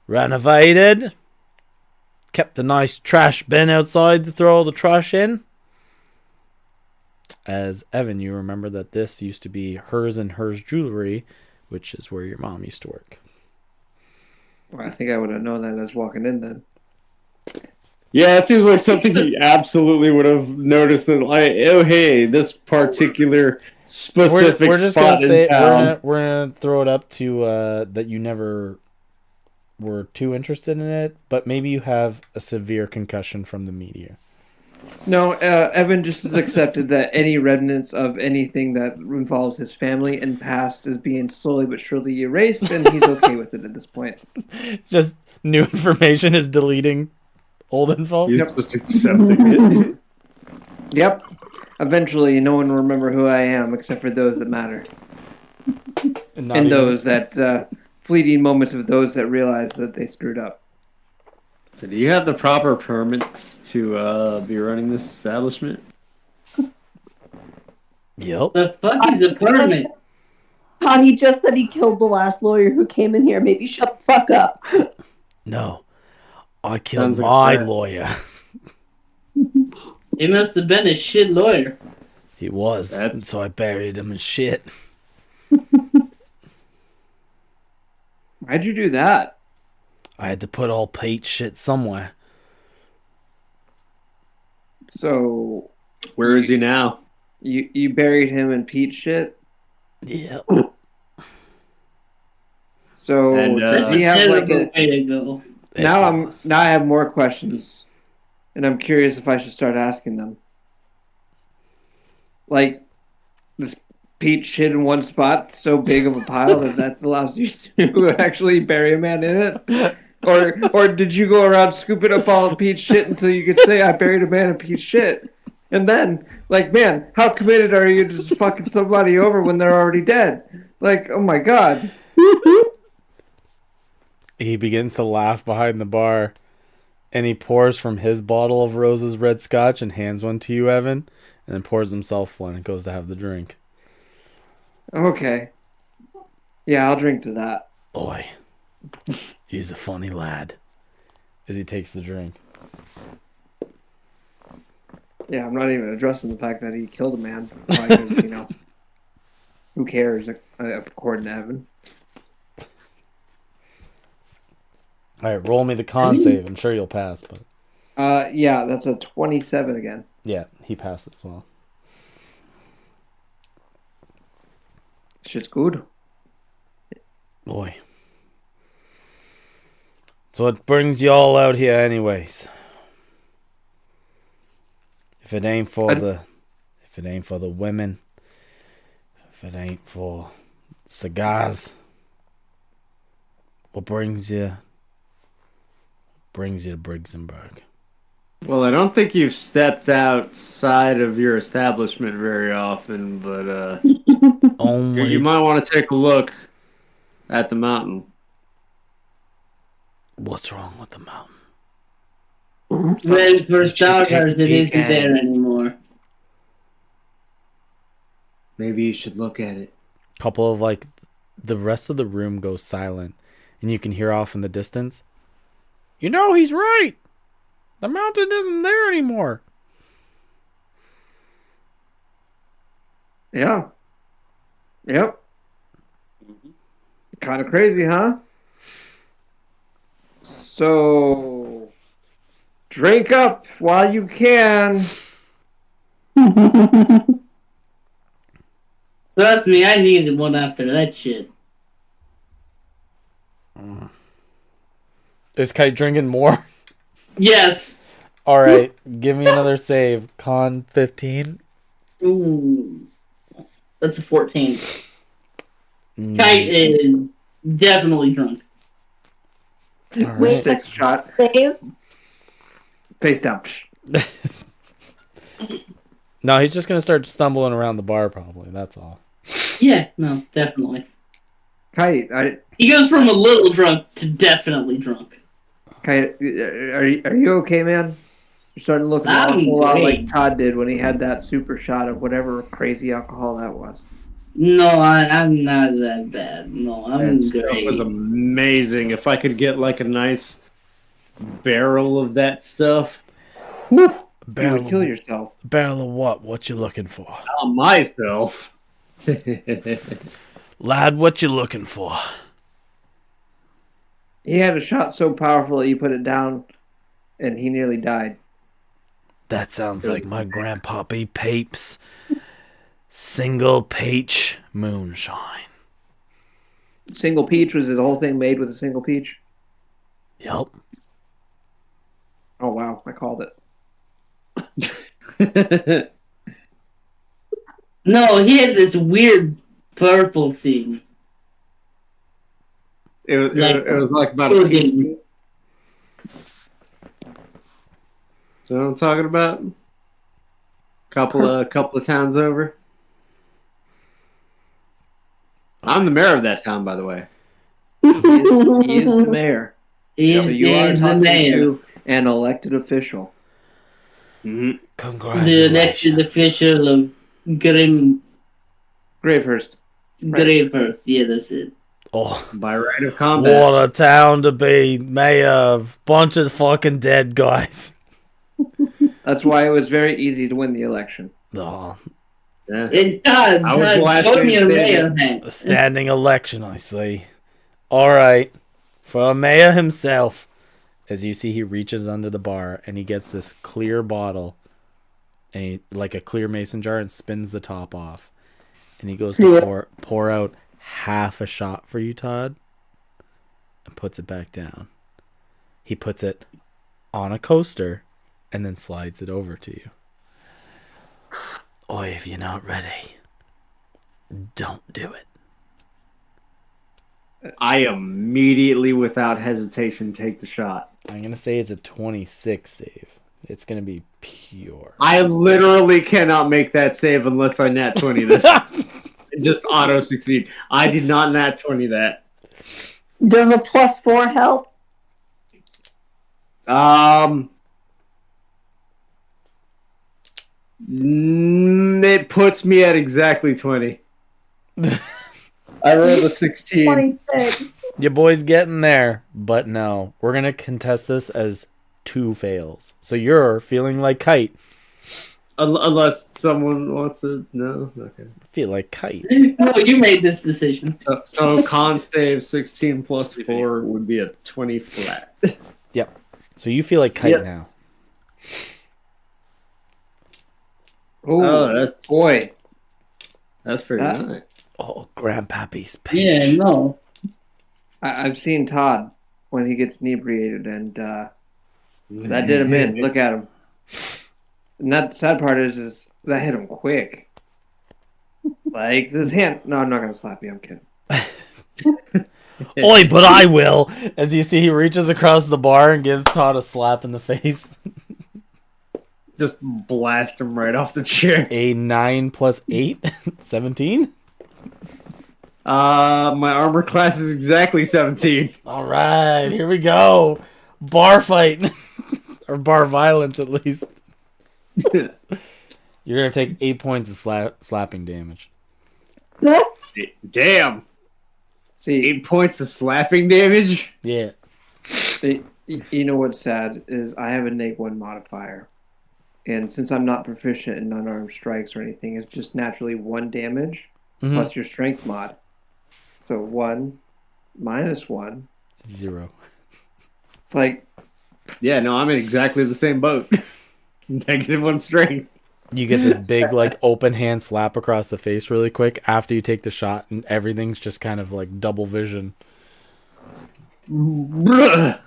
[SPEAKER 1] Renovated. Kept a nice trash bin outside to throw all the trash in. As Evan, you remember that this used to be Hers and Hers Jewelry, which is where your mom used to work.
[SPEAKER 2] Well, I think I would have known that as walking in then.
[SPEAKER 5] Yeah, it seems like something he absolutely would have noticed. That, like, oh hey, this particular specific
[SPEAKER 1] We're just
[SPEAKER 5] spot
[SPEAKER 1] gonna say
[SPEAKER 5] in town.
[SPEAKER 1] we're gonna throw it up to that you never were too interested in it, but maybe you have a severe concussion from the meteor.
[SPEAKER 2] No, Evan just has accepted that any remnants of anything that involves his family and past is being slowly but surely erased, and he's okay with it at this point.
[SPEAKER 1] Just new information is deleting old info.
[SPEAKER 5] He's just accepting it.
[SPEAKER 2] Yep. Eventually, no one will remember who I am except for those that matter.
[SPEAKER 1] Not
[SPEAKER 2] And
[SPEAKER 1] even-
[SPEAKER 2] those that fleeting moments of those that realize that they screwed up.
[SPEAKER 5] So do you have the proper permits to be running this establishment?
[SPEAKER 1] Yep.
[SPEAKER 4] The fuck is a permit?
[SPEAKER 3] Connie just said he killed the last lawyer who came in here. Maybe shut the fuck up.
[SPEAKER 1] No. I killed
[SPEAKER 5] Sounds like a
[SPEAKER 1] my
[SPEAKER 5] threat.
[SPEAKER 1] lawyer.
[SPEAKER 4] He must have been a shit lawyer.
[SPEAKER 1] He was.
[SPEAKER 5] That's-
[SPEAKER 1] And so I buried him in shit.
[SPEAKER 2] Why'd you do that?
[SPEAKER 1] I had to put all Pete's shit somewhere.
[SPEAKER 2] So
[SPEAKER 5] Where is he now?
[SPEAKER 2] you buried him in Pete's shit.
[SPEAKER 1] Yep.
[SPEAKER 2] So
[SPEAKER 5] And,
[SPEAKER 2] does
[SPEAKER 4] That's
[SPEAKER 2] he
[SPEAKER 4] a
[SPEAKER 2] have like
[SPEAKER 4] terrible
[SPEAKER 2] a?
[SPEAKER 4] way to go.
[SPEAKER 1] It was.
[SPEAKER 2] Now I have more questions, and I'm curious if I should start asking them. Like, this Pete shit in one spot so big of a pile that allows you to actually bury a man in it, or did you go around scooping up all of Pete's shit until you could say I buried a man in Pete's shit? And then, like, man, how committed are you to just fucking somebody over when they're already dead? Like, oh my god.
[SPEAKER 1] He begins to laugh behind the bar, and he pours from his bottle of Rose's red scotch and hands one to you, Evan, and then pours himself one and goes to have the drink.
[SPEAKER 2] Okay. Yeah, I'll drink to that.
[SPEAKER 1] Oi. He's a funny lad. As he takes the drink.
[SPEAKER 2] Yeah, I'm not even addressing the fact that he killed a man. Probably 'cause, you know, who cares? According to Evan.
[SPEAKER 1] Alright, roll me the con save. I'm sure you'll pass, but
[SPEAKER 2] Yeah, that's a 27 again.
[SPEAKER 1] yeah, he passed as well.
[SPEAKER 2] Shit's good.
[SPEAKER 1] Boy. So what brings you all out here anyways? If it ain't for the women, if it ain't for cigars, what brings you to Brigsenberg?
[SPEAKER 5] Well, I don't think you've stepped outside of your establishment very often, but
[SPEAKER 1] Only
[SPEAKER 5] you might want to take a look at the mountain.
[SPEAKER 1] what's wrong with the mountain?
[SPEAKER 4] Well, for
[SPEAKER 6] You should
[SPEAKER 4] starters,
[SPEAKER 6] take a
[SPEAKER 4] it
[SPEAKER 6] peek
[SPEAKER 4] isn't
[SPEAKER 6] at
[SPEAKER 4] there
[SPEAKER 6] it.
[SPEAKER 4] anymore.
[SPEAKER 5] Maybe you should look at it.
[SPEAKER 1] Couple of like the rest of the room goes silent, and you can hear off in the distance. You know, he's right. The mountain isn't there anymore.
[SPEAKER 2] Yeah. Yep. Kind of crazy, huh? So, drink up while you can.
[SPEAKER 4] Trust me, I needed one after that shit.
[SPEAKER 1] Is Kite drinking more?
[SPEAKER 4] Yes.
[SPEAKER 1] All right, give me another save. Con 15.
[SPEAKER 4] Ooh. That's a 14.
[SPEAKER 1] Mm.
[SPEAKER 4] Kite is definitely drunk.
[SPEAKER 1] All
[SPEAKER 3] Wait,
[SPEAKER 1] right.
[SPEAKER 2] Takes a shot.
[SPEAKER 3] Save?
[SPEAKER 2] Face down.
[SPEAKER 1] No, he's just gonna start stumbling around the bar. Probably that's all.
[SPEAKER 4] Yeah, no, definitely.
[SPEAKER 2] Kite,
[SPEAKER 4] He goes from a little drunk to definitely drunk.
[SPEAKER 2] Kite, are you okay, man? You're starting to look an
[SPEAKER 4] I'm
[SPEAKER 2] awful lot like
[SPEAKER 4] great.
[SPEAKER 2] Todd did when he had that super shot of whatever crazy alcohol that was.
[SPEAKER 4] No, I'm not that bad. No, I'm
[SPEAKER 5] That stuff
[SPEAKER 4] great.
[SPEAKER 5] was amazing. If I could get like a nice barrel of that stuff.
[SPEAKER 2] You
[SPEAKER 1] Barrel
[SPEAKER 2] would kill
[SPEAKER 1] of,
[SPEAKER 2] yourself.
[SPEAKER 1] barrel of what? What you looking for,
[SPEAKER 5] Not myself.
[SPEAKER 1] lad? What you looking for?
[SPEAKER 2] He had a shot so powerful that you put it down, and he nearly died.
[SPEAKER 1] That sounds like my grandpappy Papes. Single peach moonshine.
[SPEAKER 2] Single peach was the whole thing made with a single peach.
[SPEAKER 1] Yup.
[SPEAKER 2] Oh wow, I called it.
[SPEAKER 4] No, he had this weird purple thing.
[SPEAKER 5] It was like about a
[SPEAKER 4] Organ.
[SPEAKER 5] teaspoon. You know what I'm talking about? Couple of towns over. I'm the mayor of that town, by the way.
[SPEAKER 2] He is the mayor.
[SPEAKER 4] He
[SPEAKER 2] So
[SPEAKER 4] is,
[SPEAKER 2] you are
[SPEAKER 4] the
[SPEAKER 2] talking
[SPEAKER 4] mayor.
[SPEAKER 2] to an elected official.
[SPEAKER 5] Mhm.
[SPEAKER 4] The
[SPEAKER 1] Congratulations.
[SPEAKER 4] elected official of
[SPEAKER 2] Gravehurst.
[SPEAKER 4] Gravehurst. Yeah, that's it.
[SPEAKER 1] Oh,
[SPEAKER 5] By right of combat.
[SPEAKER 1] what a town to be mayor of. Bunch of fucking dead guys.
[SPEAKER 2] That's why it was very easy to win the election.
[SPEAKER 1] Oh,
[SPEAKER 5] Yeah.
[SPEAKER 4] And Todd,
[SPEAKER 5] I was
[SPEAKER 4] Todd,
[SPEAKER 5] last
[SPEAKER 4] show
[SPEAKER 5] man
[SPEAKER 4] me your
[SPEAKER 5] standing.
[SPEAKER 4] mayor hat.
[SPEAKER 1] a standing election, I see. Alright. For mayor himself. As you see, he reaches under the bar and he gets this clear bottle. And he, like a clear mason jar, and spins the top off. And he goes to pour out half a shot for you, Todd. And puts it back down. He puts it on a coaster and then slides it over to you. Oi, if you're not ready, don't do it.
[SPEAKER 5] I immediately, without hesitation, take the shot.
[SPEAKER 1] I'm going to say it's a 26 save. It's going to be pure.
[SPEAKER 5] I literally cannot make that save unless I nat 20 this. Just auto succeed. I did not nat 20 that.
[SPEAKER 3] Does a +4 help?
[SPEAKER 5] It puts me at exactly 20. I rolled a 16.
[SPEAKER 3] 26.
[SPEAKER 1] Your boy's getting there, but no. We're going to contest this as 2 fails. So you're feeling like Kite.
[SPEAKER 5] Unless someone wants to. No? Okay.
[SPEAKER 1] Feel like Kite.
[SPEAKER 4] No, you made this decision.
[SPEAKER 5] So con save 16 plus 4 would be a 20 flat.
[SPEAKER 1] Yep. So you feel like Kite
[SPEAKER 5] Yep.
[SPEAKER 1] now.
[SPEAKER 2] Ooh,
[SPEAKER 5] Oh, that's
[SPEAKER 2] boy.
[SPEAKER 5] That's pretty
[SPEAKER 2] That-
[SPEAKER 5] nice.
[SPEAKER 1] Oh, Grandpappy's page.
[SPEAKER 4] Yeah, no.
[SPEAKER 2] I've seen Todd when he gets inebriated, and that did him in. Look at him. And that the sad part is that hit him quick. Like this hand. No, I'm not gonna slap you. I'm kidding.
[SPEAKER 1] Oi, but I will. As you see, he reaches across the bar and gives Todd a slap in the face.
[SPEAKER 5] Just blast him right off the chair.
[SPEAKER 1] A 9 plus 8? 17?
[SPEAKER 5] My armor class is exactly 17.
[SPEAKER 1] Alright, here we go. Bar fight. Or bar violence, at least. You're going to take 8 points of slapping damage.
[SPEAKER 5] Damn.
[SPEAKER 2] See,
[SPEAKER 5] 8 points of slapping damage?
[SPEAKER 1] Yeah.
[SPEAKER 2] you know what's sad is I have a -1 modifier, and since I'm not proficient in unarmed strikes or anything, it's just naturally 1 damage
[SPEAKER 1] Mhm.
[SPEAKER 2] plus your strength mod. So 1 minus 1.
[SPEAKER 1] 0.
[SPEAKER 2] It's like
[SPEAKER 5] Yeah, no, I'm in exactly the same boat. -1 strength.
[SPEAKER 1] You get this big, like, open hand slap across the face really quick after you take the shot, and everything's just kind of like double vision.
[SPEAKER 5] Bruh.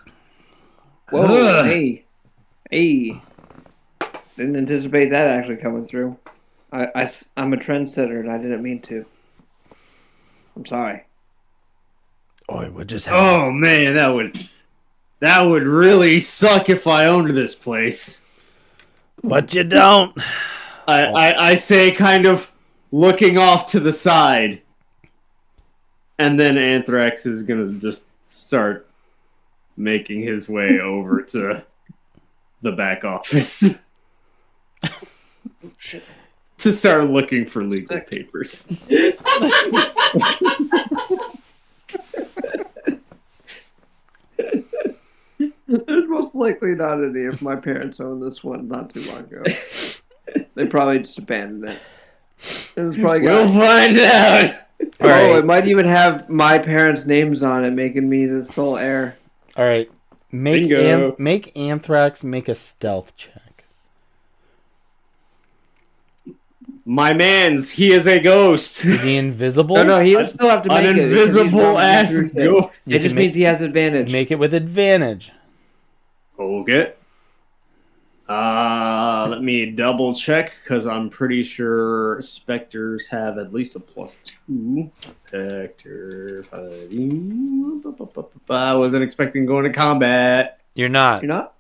[SPEAKER 2] whoa, hey. Didn't anticipate that actually coming through. I'm a trendsetter, and I didn't mean to. I'm sorry.
[SPEAKER 1] Oi, we're just having...
[SPEAKER 5] Oh man, that would really suck if I owned this place.
[SPEAKER 1] But you don't.
[SPEAKER 5] I say, kind of looking off to the side, and then Anthrax is gonna just start making his way over to the back office to start looking for legal papers.
[SPEAKER 2] There's most likely not any if my parents owned this one not too long ago. They probably just abandoned it. It was probably
[SPEAKER 5] We'll
[SPEAKER 2] got...
[SPEAKER 5] find out.
[SPEAKER 2] Oh,
[SPEAKER 1] Alright.
[SPEAKER 2] it might even have my parents' names on it, making me the sole heir.
[SPEAKER 1] All right. Make
[SPEAKER 5] Bingo.
[SPEAKER 1] make Anthrax make a stealth check.
[SPEAKER 5] My man's, he is a ghost.
[SPEAKER 1] Is he invisible?
[SPEAKER 2] No, he would still have to make
[SPEAKER 5] An
[SPEAKER 2] it. because he's
[SPEAKER 5] invisible
[SPEAKER 2] running
[SPEAKER 5] ass
[SPEAKER 2] through shit.
[SPEAKER 5] ghost.
[SPEAKER 1] You
[SPEAKER 2] It
[SPEAKER 1] can
[SPEAKER 2] just means he has advantage.
[SPEAKER 1] make it with advantage.
[SPEAKER 5] Okay. Let me double check because I'm pretty sure specters have at least a +2. Spectre 5. I wasn't expecting going to combat.
[SPEAKER 1] You're not.
[SPEAKER 2] You're not?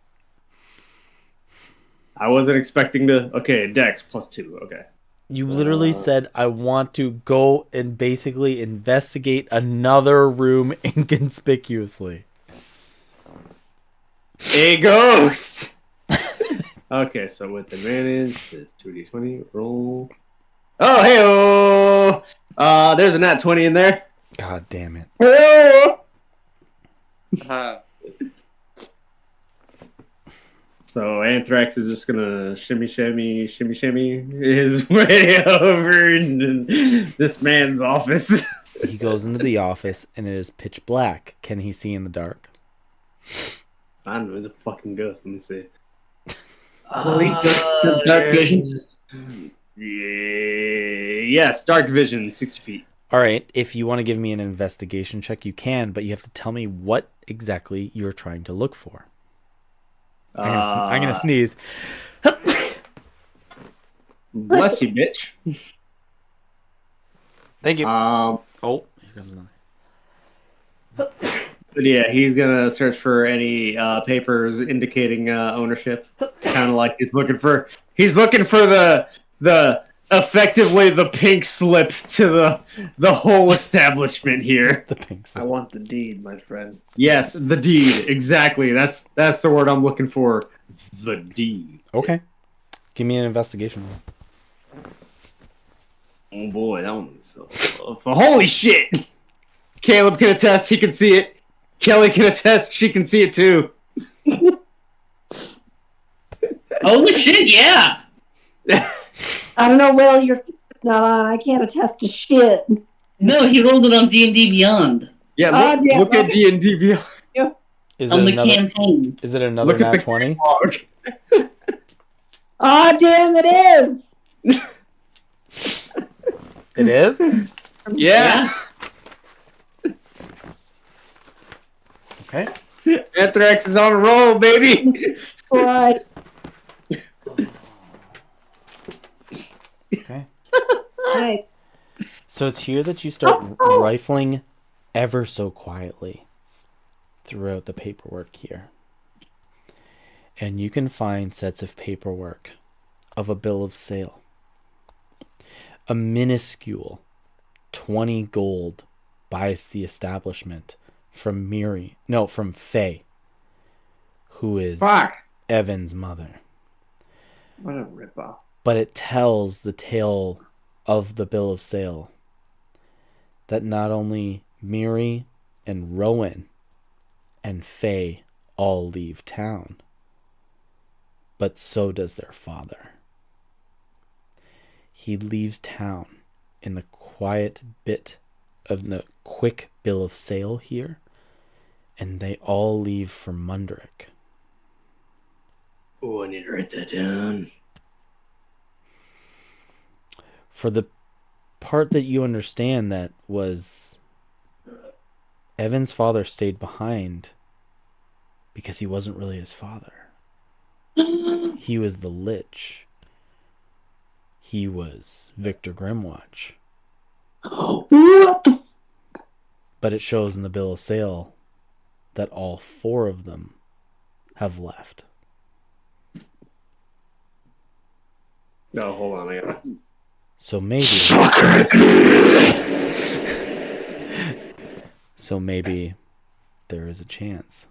[SPEAKER 5] I wasn't expecting to. Okay, Dex +2. Okay.
[SPEAKER 1] You literally said, I want to go and basically investigate another room inconspicuously.
[SPEAKER 5] A ghost! Okay, so with advantage, it's 2d20, roll. Oh, hey there's a nat 20 in there.
[SPEAKER 1] God damn it.
[SPEAKER 3] Oh!
[SPEAKER 5] So Anthrax is just gonna shimmy his way over in this man's office.
[SPEAKER 1] He goes into the office and it is pitch black. Can he see in the dark?
[SPEAKER 5] I don't know, he's a fucking ghost. Let me see.
[SPEAKER 4] Well, he just have dark vision.
[SPEAKER 5] Yes, dark vision, 60 feet.
[SPEAKER 1] All right, if you want to give me an investigation check, you can, but you have to tell me what exactly you're trying to look for. I'm gonna sneeze.
[SPEAKER 5] Bless you, bitch.
[SPEAKER 1] Thank you.
[SPEAKER 5] Um,
[SPEAKER 1] Oh, here comes another.
[SPEAKER 5] But yeah, he's gonna search for any papers indicating ownership. Kind of like he's looking for the effectively the pink slip to the whole establishment here.
[SPEAKER 1] The pink
[SPEAKER 2] I want the deed, my friend.
[SPEAKER 5] Yes, the deed. Exactly. That's the word I'm looking for. The deed.
[SPEAKER 1] Okay. Give me an investigation roll.
[SPEAKER 5] Oh boy, that one's holy shit! Caleb can attest, he can see it. Kelly can attest, she can see it too.
[SPEAKER 4] Holy shit, yeah!
[SPEAKER 3] I don't know, Will, your not on. I can't attest to shit.
[SPEAKER 4] No, he rolled it on D&D Beyond.
[SPEAKER 5] Yeah,
[SPEAKER 3] Oh, damn,
[SPEAKER 5] look at
[SPEAKER 3] right.
[SPEAKER 5] D&D Beyond.
[SPEAKER 1] Is
[SPEAKER 4] On
[SPEAKER 1] it
[SPEAKER 4] the
[SPEAKER 1] another?
[SPEAKER 4] campaign.
[SPEAKER 1] Is it another
[SPEAKER 5] Look at
[SPEAKER 1] nat
[SPEAKER 5] the
[SPEAKER 1] 20?
[SPEAKER 5] log.
[SPEAKER 3] Oh, damn, it is.
[SPEAKER 1] It is.
[SPEAKER 5] Yeah.
[SPEAKER 1] Okay.
[SPEAKER 5] Anthrax is on a roll, baby.
[SPEAKER 3] Right.
[SPEAKER 1] Okay.
[SPEAKER 3] Right.
[SPEAKER 1] So it's here that you start rifling ever so quietly throughout the paperwork here. And you can find sets of paperwork of a bill of sale. A minuscule 20 gold buys the establishment from from Faye, who is
[SPEAKER 2] Fuck!
[SPEAKER 1] Evan's mother.
[SPEAKER 2] What a ripoff.
[SPEAKER 1] But it tells the tale of the bill of sale that not only Miri and Rowan and Faye all leave town, but so does their father. He leaves town in the quiet bit of the quick bill of sale here, and they all leave for Munderick.
[SPEAKER 5] Oh, I need to write that down.
[SPEAKER 1] For the part that you understand that was Evan's father stayed behind because he wasn't really his father. He was the Lich. He was Victor Grimwatch.
[SPEAKER 3] What the
[SPEAKER 1] But it shows in the bill of sale that all 4 of them have left.
[SPEAKER 5] No, hold on, I gotta...
[SPEAKER 1] So maybe... So maybe there is a chance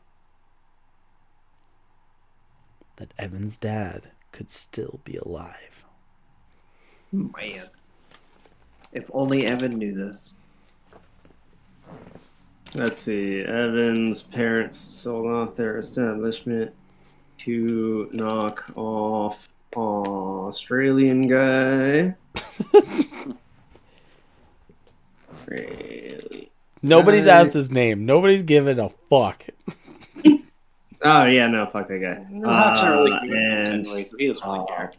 [SPEAKER 1] that Evan's dad could still be alive.
[SPEAKER 2] Man. If only Evan knew this.
[SPEAKER 5] Let's see. Evan's parents sold off their establishment to knock off Australian guy. Really?
[SPEAKER 1] Nobody's asked his name. Nobody's given a fuck.
[SPEAKER 5] Oh yeah, no, fuck that guy.
[SPEAKER 6] No, that's not really good
[SPEAKER 5] and
[SPEAKER 6] anyway, so he doesn't really care.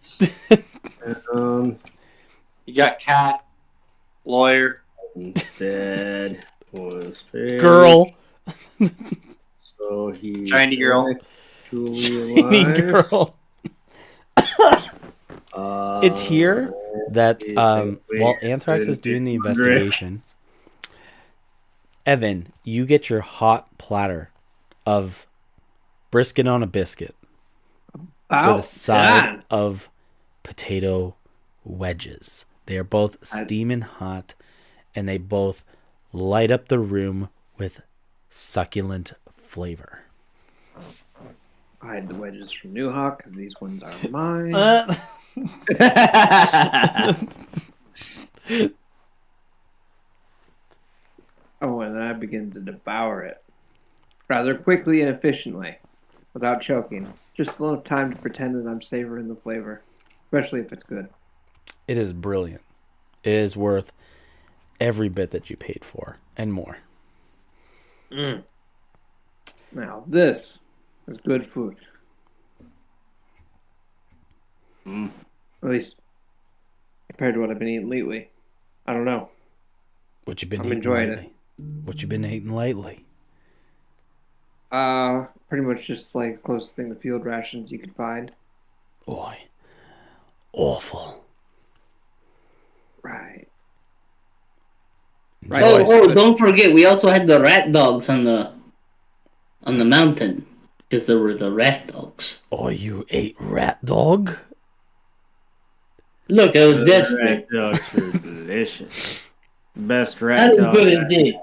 [SPEAKER 6] You got cat, lawyer.
[SPEAKER 5] Dad was fairly-
[SPEAKER 1] Girl.
[SPEAKER 5] So he
[SPEAKER 6] Shiny girl.
[SPEAKER 5] actually
[SPEAKER 1] Shiny
[SPEAKER 5] alive.
[SPEAKER 1] girl. It's here that while Anthrax is doing the investigation, Evan, you get your hot platter of brisket on a biscuit
[SPEAKER 2] Oh,
[SPEAKER 1] with a side
[SPEAKER 2] damn.
[SPEAKER 1] of potato wedges. They are both steaming hot, and they both light up the room with succulent flavor.
[SPEAKER 2] I had the wedges from New Hawk because these ones are mine. Oh, and then I begin to devour it rather quickly and efficiently without choking. Just enough time to pretend that I'm savoring the flavor, especially if it's good.
[SPEAKER 1] It is brilliant. It is worth every bit that you paid for and more.
[SPEAKER 2] Now, this is good food. At least compared to what I've been eating lately. I don't know.
[SPEAKER 1] What you been
[SPEAKER 2] I'm
[SPEAKER 1] eating
[SPEAKER 2] enjoying
[SPEAKER 1] lately? What you been eating lately?
[SPEAKER 2] Pretty much just like the closest thing to field rations you could find.
[SPEAKER 1] Boy, awful.
[SPEAKER 2] Right.
[SPEAKER 4] Don't forget, we also had the rat dogs on the mountain because there were the rat dogs.
[SPEAKER 1] Oh, you ate rat dog?
[SPEAKER 4] Look, I was
[SPEAKER 5] Rat
[SPEAKER 4] desperate.
[SPEAKER 5] dogs were delicious. Best
[SPEAKER 4] That
[SPEAKER 5] rat
[SPEAKER 4] is
[SPEAKER 5] dog.
[SPEAKER 4] good indeed.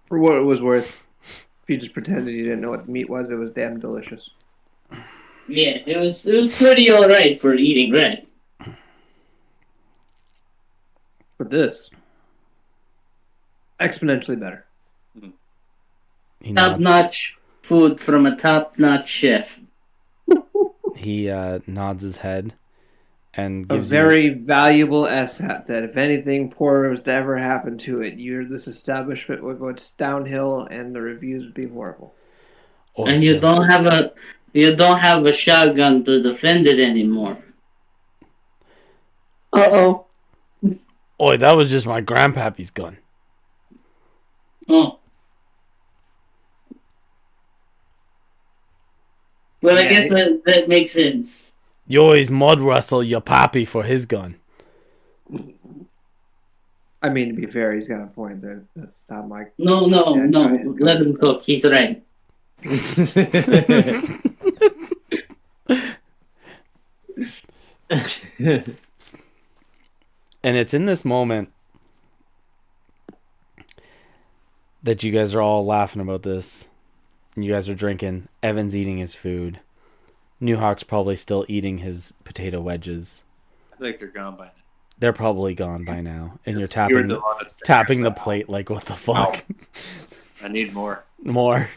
[SPEAKER 2] For what it was worth, if you just pretended you didn't know what the meat was, it was damn delicious.
[SPEAKER 4] Yeah, it was pretty alright for eating rat.
[SPEAKER 2] But this, exponentially better.
[SPEAKER 4] Top notch food from a top notch chef.
[SPEAKER 1] He nods his head and
[SPEAKER 2] A
[SPEAKER 1] gives
[SPEAKER 2] very valuable asset that if anything poor was to ever happen to it, this establishment would go downhill and the reviews would be horrible.
[SPEAKER 4] And you don't have a shotgun to defend it anymore.
[SPEAKER 3] Uh-oh.
[SPEAKER 1] Oi, that was just my grandpappy's gun.
[SPEAKER 4] Oh. Well, I guess that makes sense.
[SPEAKER 1] You always mud wrestle your pappy for his gun.
[SPEAKER 2] I mean, to be fair, he's got a point there. That's not my...
[SPEAKER 4] No. Let him cook. He's right.
[SPEAKER 1] And it's in this moment that you guys are all laughing about this. You guys are drinking. Evan's eating his food. New Hawk's probably still eating his potato wedges.
[SPEAKER 6] I think they're gone by now.
[SPEAKER 1] They're probably gone by now. And you're
[SPEAKER 6] You're
[SPEAKER 1] tapping
[SPEAKER 6] the one that's
[SPEAKER 1] tapping the
[SPEAKER 6] fingers
[SPEAKER 1] plate like, what the fuck?
[SPEAKER 6] I need more.
[SPEAKER 1] More.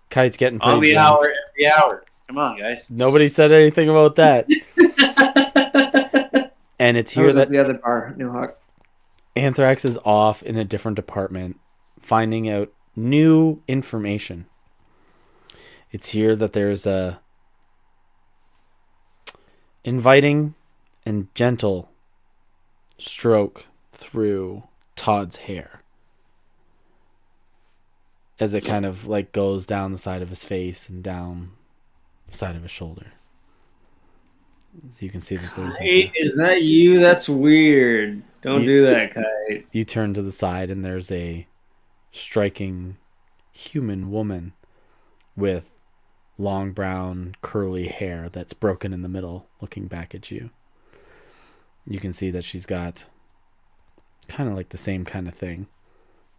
[SPEAKER 1] Kite's getting pretty
[SPEAKER 6] On the
[SPEAKER 1] drunk.
[SPEAKER 6] hour, every hour. Come on, guys.
[SPEAKER 1] Nobody said anything about that. And it's
[SPEAKER 2] I
[SPEAKER 1] here
[SPEAKER 2] was
[SPEAKER 1] that
[SPEAKER 2] at the other bar, New Hawk.
[SPEAKER 1] Anthrax is off in a different department, finding out new information. It's here that there's a inviting and gentle stroke through Todd's hair as it kind of like goes down the side of his face and down the side of his shoulder. So you can see that there's
[SPEAKER 5] Kite, is that you? That's weird. Don't do that, Kite.
[SPEAKER 1] You turn to the side and there's a striking human woman with long brown curly hair that's broken in the middle looking back at you. You can see that she's got kind of like the same kind of thing,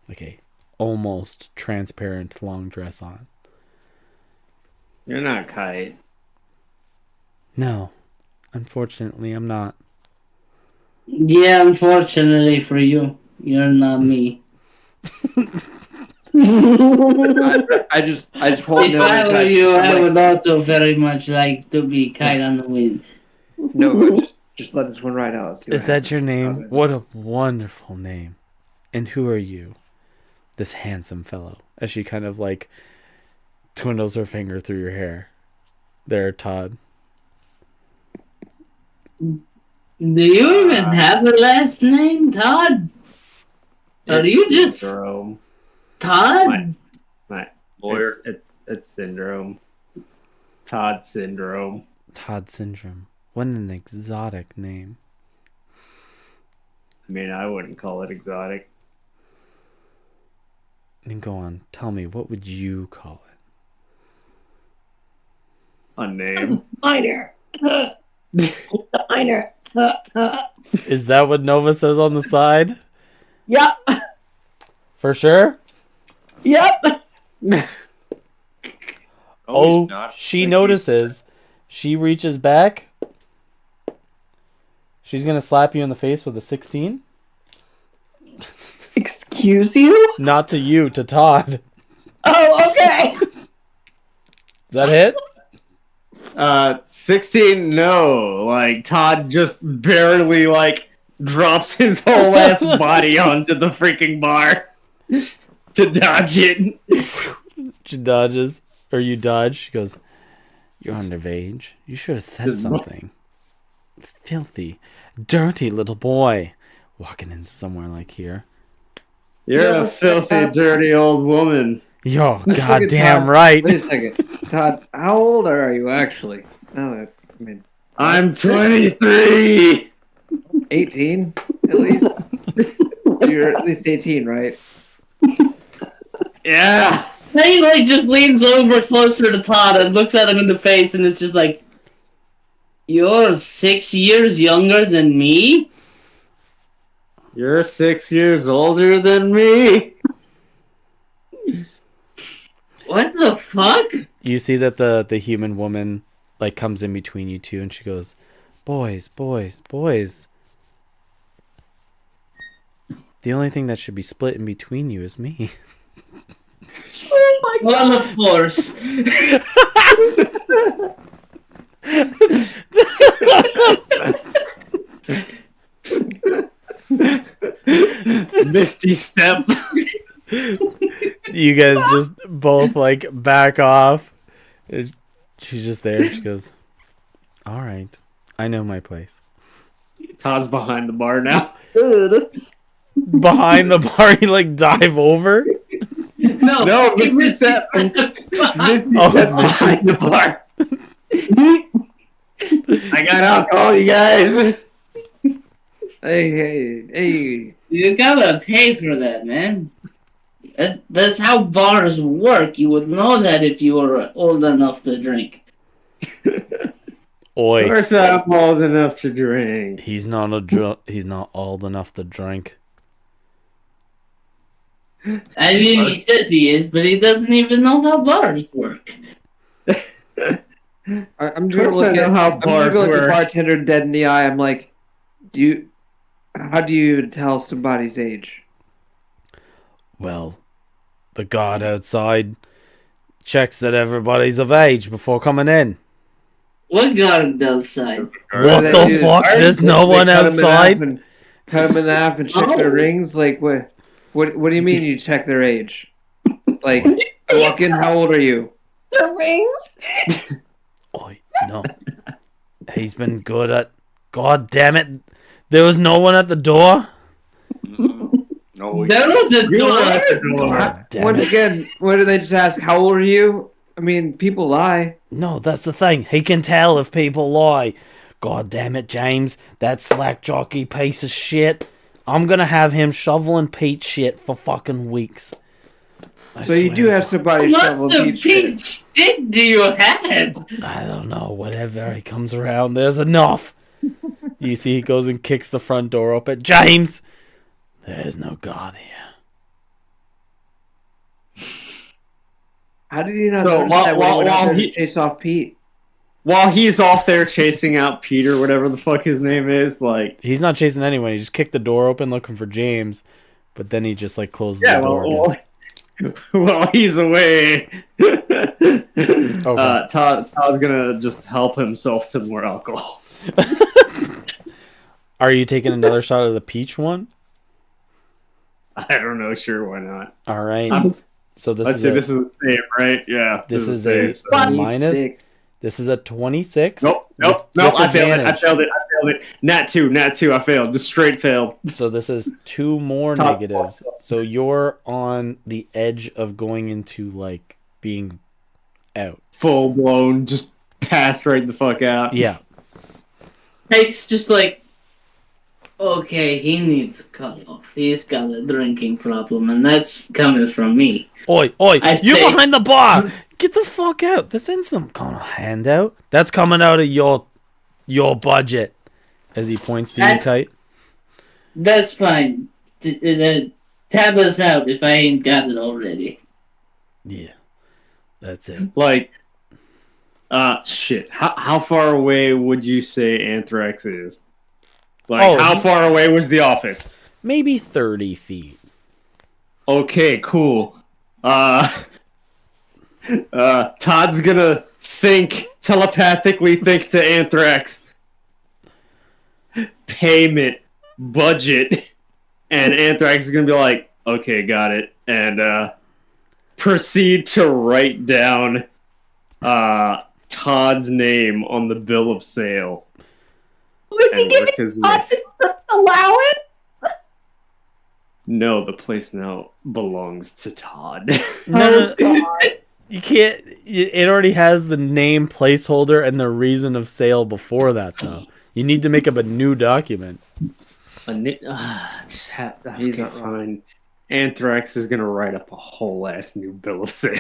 [SPEAKER 1] like a almost transparent long dress on.
[SPEAKER 5] You're not Kite.
[SPEAKER 1] No, unfortunately I'm not.
[SPEAKER 4] Yeah, unfortunately for you, you're not me.
[SPEAKER 2] I just hold
[SPEAKER 4] If
[SPEAKER 2] no
[SPEAKER 4] I were
[SPEAKER 2] inside.
[SPEAKER 4] you,
[SPEAKER 2] I'm
[SPEAKER 4] I
[SPEAKER 2] like,
[SPEAKER 4] would also very much like to be Kite on the Wind.
[SPEAKER 2] no, just let this one ride out. See what
[SPEAKER 1] Is that
[SPEAKER 2] happens.
[SPEAKER 1] your name?
[SPEAKER 2] Okay.
[SPEAKER 1] What a wonderful name. And who are you? This handsome fellow. As she kind of like twindles her finger through your hair. There, Todd.
[SPEAKER 4] Do you even have a last name, Todd? Or do you just
[SPEAKER 5] Syndrome.
[SPEAKER 4] Todd?
[SPEAKER 6] Lawyer.
[SPEAKER 5] It's syndrome. Todd syndrome.
[SPEAKER 1] Todd Syndrome. What an exotic name.
[SPEAKER 5] I mean, I wouldn't call it exotic.
[SPEAKER 1] Then go on. Tell me, what would you call it?
[SPEAKER 5] A name.
[SPEAKER 3] Minor. Minor.
[SPEAKER 1] Is that what Nova says on the side?
[SPEAKER 3] Yep.
[SPEAKER 1] For sure?
[SPEAKER 3] Yep.
[SPEAKER 1] Oh,
[SPEAKER 6] he's not.
[SPEAKER 1] she
[SPEAKER 6] Like,
[SPEAKER 1] notices. She reaches back. She's going to slap you in the face with a 16.
[SPEAKER 3] Excuse you?
[SPEAKER 1] Not to you, to Todd.
[SPEAKER 3] Oh, okay.
[SPEAKER 1] Does that hit?
[SPEAKER 5] 16, no. Like, Todd just barely, like, drops his whole ass body onto the freaking bar to dodge it.
[SPEAKER 1] She dodges. Or you dodge. She goes, "You're underage. You should have said something. Filthy, dirty little boy. Walking in somewhere like here.
[SPEAKER 5] You're a filthy, dirty old woman.
[SPEAKER 1] Yo,
[SPEAKER 2] Look at
[SPEAKER 1] goddamn
[SPEAKER 2] Todd.
[SPEAKER 1] right."
[SPEAKER 2] Wait a second, Todd. How old are you actually? No, I mean
[SPEAKER 5] I'm 23!
[SPEAKER 2] 18 at least. So you're at least 18, right?
[SPEAKER 5] Yeah!
[SPEAKER 4] Then he like just leans over closer to Todd and looks at him in the face and is just like, "You're 6 years younger than me?"
[SPEAKER 5] You're 6 years older than me!
[SPEAKER 4] What the fuck?
[SPEAKER 1] You see that the human woman like comes in between you two, and she goes, "Boys, boys, boys. The only thing that should be split in between you is me."
[SPEAKER 3] Oh my god.
[SPEAKER 4] Well, of course.
[SPEAKER 5] Misty step.
[SPEAKER 1] You guys just both like back off. And she's just there. She goes, "All right, I know my place."
[SPEAKER 5] Todd's behind the bar now.
[SPEAKER 1] Behind the bar, you like dive over.
[SPEAKER 4] No,
[SPEAKER 5] No,
[SPEAKER 4] he
[SPEAKER 5] Misty
[SPEAKER 4] was-
[SPEAKER 5] step. Misty
[SPEAKER 1] Oh,
[SPEAKER 5] step
[SPEAKER 1] Misty
[SPEAKER 5] behind the bar. I got alcohol, you guys.
[SPEAKER 2] Hey.
[SPEAKER 4] You gotta pay for that, man. That's how bars work. You would know that if you were old enough to drink.
[SPEAKER 5] Of
[SPEAKER 1] Oi,
[SPEAKER 5] course I'm old enough to drink.
[SPEAKER 1] he's not old enough to drink.
[SPEAKER 4] I mean, he says he is, but he doesn't even know how bars work.
[SPEAKER 2] I'm just
[SPEAKER 5] Of
[SPEAKER 2] gonna
[SPEAKER 5] course
[SPEAKER 2] look
[SPEAKER 5] I know
[SPEAKER 2] at
[SPEAKER 5] how
[SPEAKER 2] I'm just
[SPEAKER 5] bars
[SPEAKER 2] gonna look the
[SPEAKER 5] work.
[SPEAKER 2] bartender dead in the eye. I'm like, how do you tell somebody's age?
[SPEAKER 1] Well, the guard outside checks that everybody's of age before coming in.
[SPEAKER 4] What guard outside?
[SPEAKER 1] What
[SPEAKER 2] They
[SPEAKER 1] the
[SPEAKER 2] do-
[SPEAKER 1] fuck? There's no one
[SPEAKER 2] cut 'em in half
[SPEAKER 1] outside?
[SPEAKER 2] and- Cut them in half and check their rings. Like what? What do you mean you check their age? Like I walk in. How old are you?
[SPEAKER 3] The rings?
[SPEAKER 1] Oi, no. He's been good at. God damn it! There was no one at the door.
[SPEAKER 6] No,
[SPEAKER 4] There was a
[SPEAKER 5] You were at the
[SPEAKER 4] door?
[SPEAKER 5] door.
[SPEAKER 1] God damn
[SPEAKER 2] Once
[SPEAKER 1] it!
[SPEAKER 2] again, what do they just ask? How old are you? I mean, people lie.
[SPEAKER 1] No, that's the thing. He can tell if people lie. God damn it, James! That slack jockey piece of shit. I'm gonna have him shoveling Pete shit for fucking weeks. I
[SPEAKER 2] So you
[SPEAKER 1] swear
[SPEAKER 2] do
[SPEAKER 1] to
[SPEAKER 2] have
[SPEAKER 1] God.
[SPEAKER 2] somebody
[SPEAKER 4] What
[SPEAKER 2] shoveling
[SPEAKER 4] the
[SPEAKER 2] peach shit.
[SPEAKER 4] peach shit do you have?
[SPEAKER 1] I don't know. Whatever he comes around, there's enough. You see, he goes and kicks the front door open. James, there's no God here.
[SPEAKER 2] How did you not
[SPEAKER 5] So,
[SPEAKER 2] notice
[SPEAKER 5] while-
[SPEAKER 2] that when he went out
[SPEAKER 5] while
[SPEAKER 2] there to
[SPEAKER 5] he-
[SPEAKER 2] chase off Pete?
[SPEAKER 5] While he's off there chasing out Peter, whatever the fuck his name is, like,
[SPEAKER 1] He's not chasing anyone. He just kicked the door open looking for James, but then he just like closed
[SPEAKER 5] yeah,
[SPEAKER 1] the door. again.
[SPEAKER 5] while he's away, Todd's gonna just help himself to more alcohol.
[SPEAKER 1] Are you taking another shot of the peach one?
[SPEAKER 5] I don't know, sure, why not?
[SPEAKER 1] All right.
[SPEAKER 5] I'm-
[SPEAKER 1] So this
[SPEAKER 5] Let's
[SPEAKER 1] is
[SPEAKER 5] see,
[SPEAKER 1] a,
[SPEAKER 5] this is the same, right? Yeah.
[SPEAKER 1] This is
[SPEAKER 5] the same,
[SPEAKER 1] a-
[SPEAKER 5] so-
[SPEAKER 1] minus.
[SPEAKER 2] 26.
[SPEAKER 1] this is a 26.
[SPEAKER 5] Nope.
[SPEAKER 1] with
[SPEAKER 5] I failed it.
[SPEAKER 1] disadvantage.
[SPEAKER 5] Nat 2. I failed. Just straight failed.
[SPEAKER 1] So this is 2 more
[SPEAKER 5] Top-
[SPEAKER 1] negatives. So you're on the edge of going into like being out.
[SPEAKER 5] Full blown, just passed right the fuck out.
[SPEAKER 1] Yeah.
[SPEAKER 4] It's just like, okay, he needs a cut off. He's got a drinking problem, and that's coming from me.
[SPEAKER 1] Oi,
[SPEAKER 4] I
[SPEAKER 1] you
[SPEAKER 4] say-
[SPEAKER 1] behind the bar. Get the fuck out. This ain't some kind of handout. That's coming out of your budget. As he points to you, Kite.
[SPEAKER 4] That's fine. Tab us out if I ain't got it already.
[SPEAKER 1] Yeah, that's it.
[SPEAKER 5] Like, shit. How far away would you say Anthrax is? Like, how far away was the office?
[SPEAKER 1] Maybe 30 feet.
[SPEAKER 5] Okay, cool. Todd's gonna telepathically think to Anthrax. Payment, budget, and Anthrax is gonna be like, okay, got it, and proceed to write down Todd's name on the bill of sale.
[SPEAKER 3] Was he giving Todd his allowance?
[SPEAKER 5] No, the place now belongs to Todd.
[SPEAKER 1] No, you can't. It already has the name placeholder and the reason of sale before that, though. You need to make up a new document.
[SPEAKER 5] He's not fine. Anthrax is gonna write up a whole ass new bill of sale.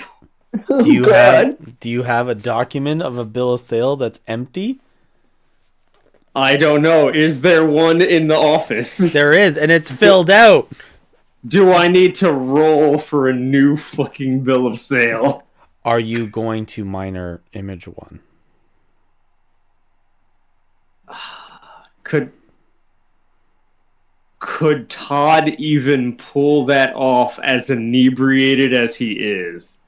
[SPEAKER 1] Do you have a document of a bill of sale that's empty?
[SPEAKER 5] I don't know. Is there one in the office?
[SPEAKER 1] There is, and it's filled out.
[SPEAKER 5] Do I need to roll for a new fucking bill of sale?
[SPEAKER 1] Are you going to minor image one?
[SPEAKER 5] Could Todd even pull that off as inebriated as he is?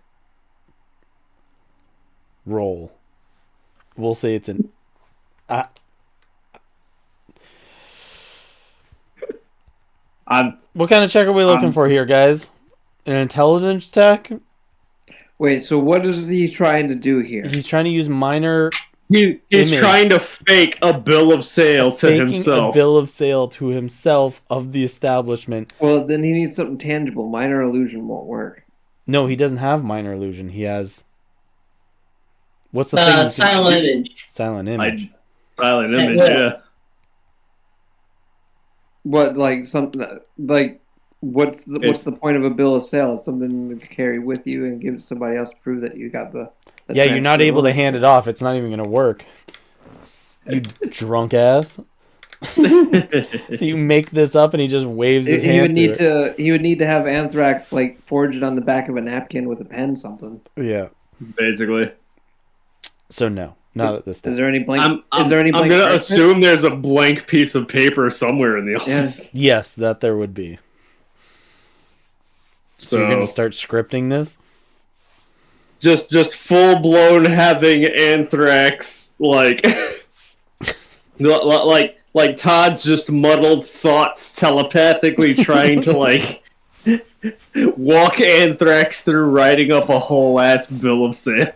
[SPEAKER 1] Roll. We'll say it's an... What kind of check are we looking for here, guys? An intelligence check?
[SPEAKER 2] Wait, so what is he trying to do here?
[SPEAKER 1] He's trying to use minor...
[SPEAKER 5] He's trying to fake a bill of sale to himself.
[SPEAKER 1] A bill of sale to himself of the establishment.
[SPEAKER 2] Well, then he needs something tangible. Minor illusion won't work.
[SPEAKER 1] No, he doesn't have minor illusion. He has... What's the thing?
[SPEAKER 4] Silent image.
[SPEAKER 1] Silent image.
[SPEAKER 5] Silent image, yeah.
[SPEAKER 2] What, like, something... Like, what's the point of a bill of sale? It's something to carry with you and give to somebody else to prove that you got the
[SPEAKER 1] yeah, you're not able to hand it off. It's not even going to work. You drunk ass. So you make this up and he just waves his hand
[SPEAKER 2] He would need to have Anthrax, like, forge it on the back of a napkin with a pen something.
[SPEAKER 1] Yeah.
[SPEAKER 5] Basically.
[SPEAKER 1] So no, not at this time.
[SPEAKER 2] Is there any blank?
[SPEAKER 5] I'm going to assume there's a blank piece of paper somewhere in the office.
[SPEAKER 2] Yeah.
[SPEAKER 1] Yes, that there would be. So you're going to start scripting this?
[SPEAKER 5] Just full blown having Anthrax like like Todd's just muddled thoughts telepathically trying to like walk Anthrax through writing up a whole ass bill of sale.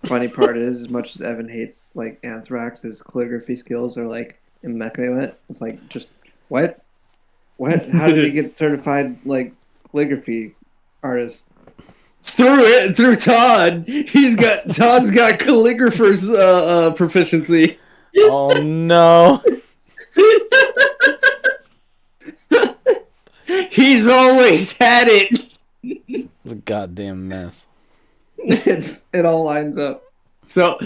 [SPEAKER 2] Funny part is, as much as Evan hates like Anthrax, his calligraphy skills are like immaculate. It's like, just what? How did he get certified like calligraphy artist?
[SPEAKER 5] Through Todd. Todd's got calligrapher's proficiency.
[SPEAKER 1] Oh no.
[SPEAKER 5] He's always had it.
[SPEAKER 1] It's a goddamn mess.
[SPEAKER 2] It all lines up.
[SPEAKER 5] So